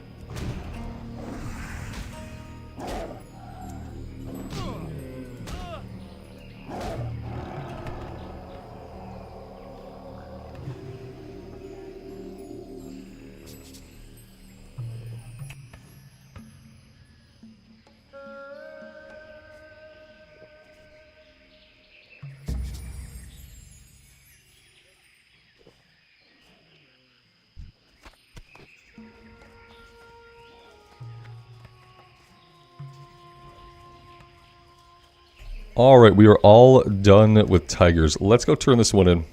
Alright, we are all done with tigers. Let's go turn this one in.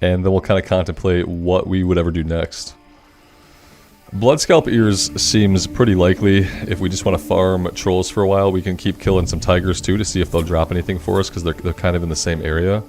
And then we'll kind of contemplate what we would ever do next. Bloodscalp Ears seems pretty likely. If we just want to farm trolls for a while, we can keep killing some tigers too to see if they'll drop anything for us, because they're kind of in the same area.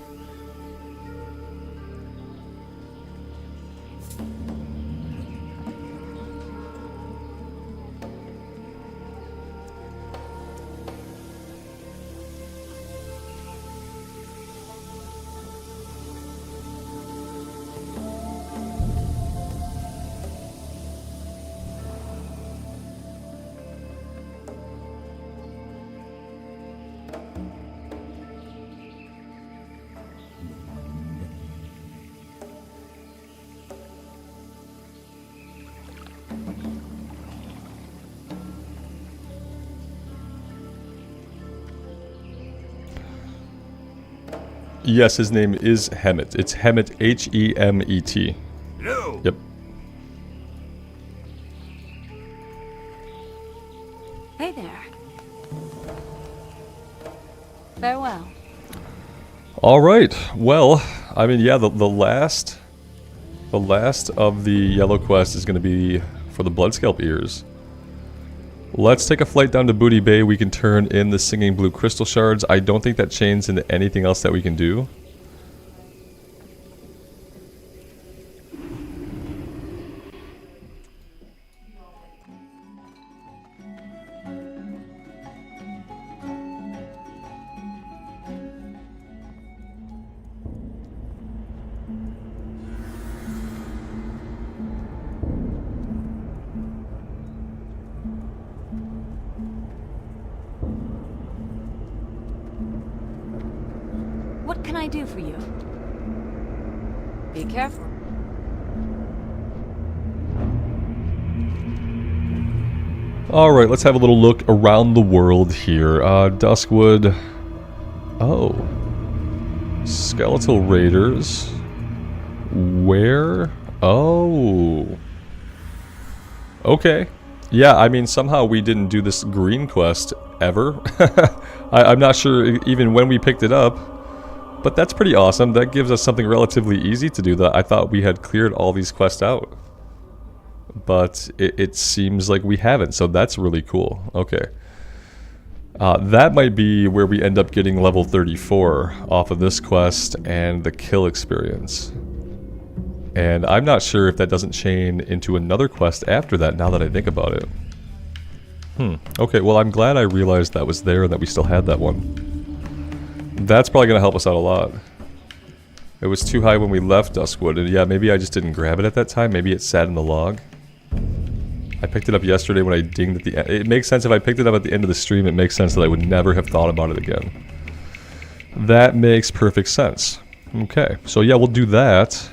Yes, his name is Hemet. It's Hemet, H-E-M-E-T. Hello. Yep. Hey there. Farewell. All right. Well, I mean, yeah, the last of the yellow quest is going to be for the Bloodscalp ears. Let's take a flight down to Booty Bay. We can turn in the Singing Blue Crystal Shards. I don't think that chains into anything else that we can do. What can I do for you? Be careful. Alright, let's have a little look around the world here. Duskwood. Oh. Skeletal Raiders. Where? Oh. Okay. Yeah, I mean, somehow we didn't do this green quest ever. I'm not sure even when we picked it up. But that's pretty awesome. That gives us something relatively easy to do. That I thought we had cleared all these quests out. But it seems like we haven't, so that's really cool. Okay. That might be where we end up getting level 34 off of this quest and the kill experience. And I'm not sure if that doesn't chain into another quest after that, now that I think about it. Okay, well I'm glad I realized that was there and that we still had that one. That's probably going to help us out a lot. It was too high when we left Duskwood, and yeah, maybe I just didn't grab it at that time. Maybe it sat in the log. I picked it up yesterday when I dinged at the end. It makes sense if I picked it up at the end of the stream. It makes sense that I would never have thought about it again. That makes perfect sense. Okay, so yeah, we'll do that.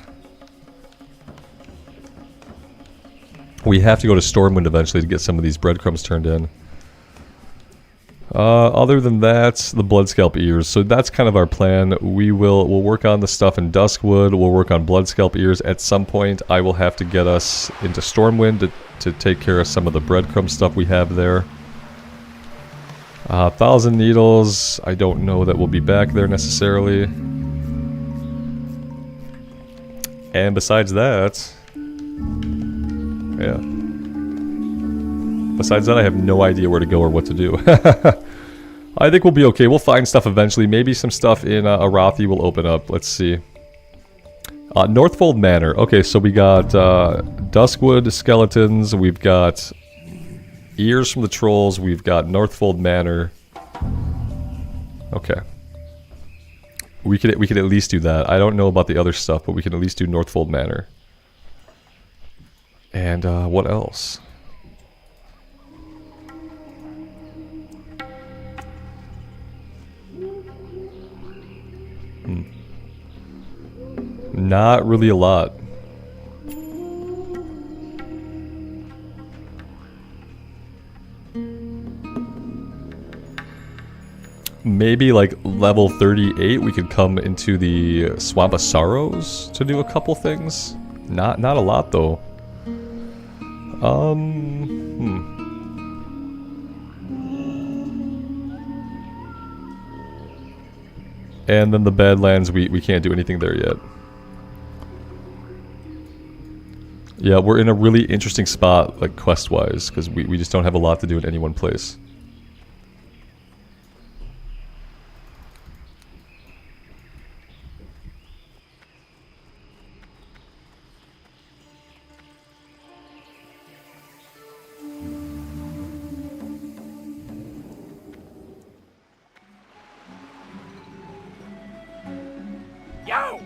We have to go to Stormwind eventually to get some of these breadcrumbs turned in. Other than that, the Bloodscalp ears. So that's kind of our plan. We'll work on the stuff in Duskwood. We'll work on Bloodscalp ears. At some point, I will have to get us into Stormwind to take care of some of the breadcrumb stuff we have there. 1,000 Needles. I don't know that we'll be back there necessarily. And besides that, yeah. Besides that, I have no idea where to go or what to do. I think we'll be okay. We'll find stuff eventually. Maybe some stuff in Arathi will open up. Let's see. Northfold Manor. Okay, so we got Duskwood Skeletons. We've got Ears from the Trolls. We've got Northfold Manor. Okay. We could at least do that. I don't know about the other stuff, but we can at least do Northfold Manor. And what else? Not really a lot. Maybe like level 38 we could come into the Swamp of Sorrows to do a couple things. Not a lot though. And then the Badlands, we can't do anything there yet. Yeah, we're in a really interesting spot, like quest-wise, because we just don't have a lot to do in any one place. Yo!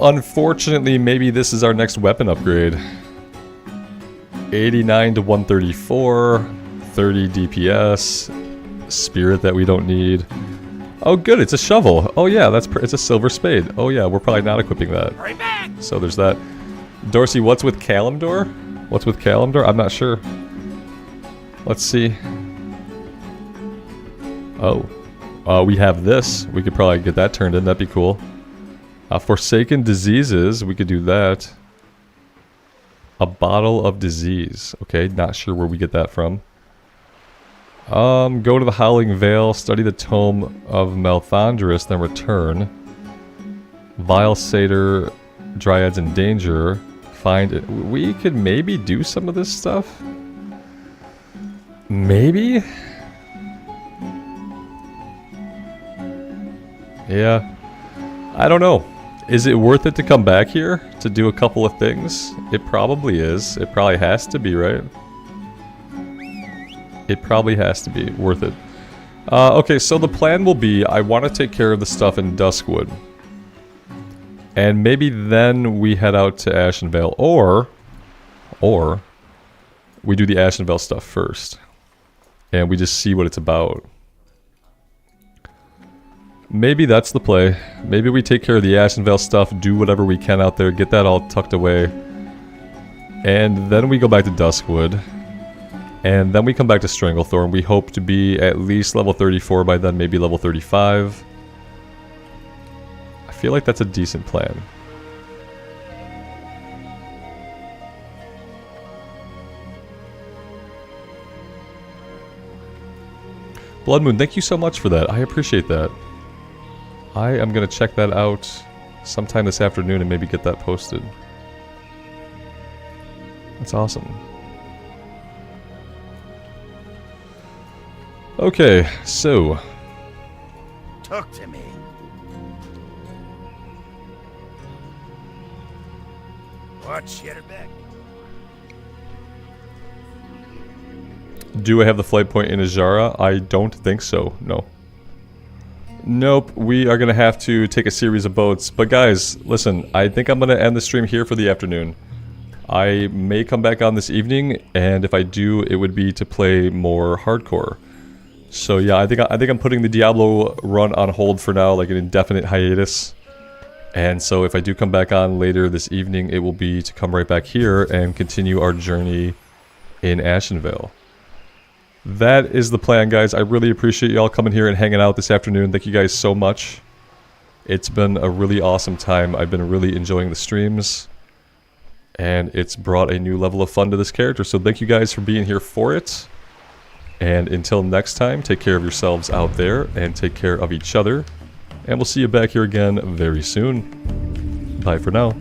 Unfortunately, maybe this is our next weapon upgrade. 89 to 134, 30 DPS, spirit that we don't need. Oh good, it's a shovel. Oh yeah, it's a silver spade. Oh yeah, we're probably not equipping that. Hurry back! So there's that. Dorsey, what's with Kalimdor? What's with Kalimdor? I'm not sure. Let's see. Oh. We have this. We could probably get that turned in. That'd be cool. Forsaken Diseases. We could do that. A bottle of disease. Okay, not sure where we get that from. Go to the Howling Vale, study the Tome of Malthondrus, then return. Vile Satyr, Dryads in Danger. Find it. We could maybe do some of this stuff. Maybe? Yeah. I don't know. Is it worth it to come back here to do a couple of things? It probably is. It probably has to be, right? It probably has to be worth it. Okay, so the plan will be I want to take care of the stuff in Duskwood. And maybe then we head out to Ashenvale, or we do the Ashenvale stuff first. And we just see what it's about. Maybe that's the play. Maybe we take care of the Ashenvale stuff, do whatever we can out there, get that all tucked away. And then we go back to Duskwood. And then we come back to Stranglethorn. We hope to be at least level 34 by then, maybe level 35. I feel like that's a decent plan. Blood Moon, thank you so much for that. I appreciate that. I am going to check that out sometime this afternoon and maybe get that posted. That's awesome. Okay, so... Talk to me. What's your back? Do I have the flight point in Azara? I don't think so, no. Nope, we are going to have to take a series of boats. But guys, listen, I think I'm going to end the stream here for the afternoon. I may come back on this evening, and if I do, it would be to play more hardcore. So yeah, I think I'm putting the Diablo run on hold for now, like an indefinite hiatus. And so if I do come back on later this evening, it will be to come right back here and continue our journey in Ashenvale. That is the plan, guys. I really appreciate y'all coming here and hanging out this afternoon. Thank you guys so much. It's been a really awesome time. I've been really enjoying the streams. And it's brought a new level of fun to this character. So thank you guys for being here for it. And until next time, take care of yourselves out there and take care of each other. And we'll see you back here again very soon. Bye for now.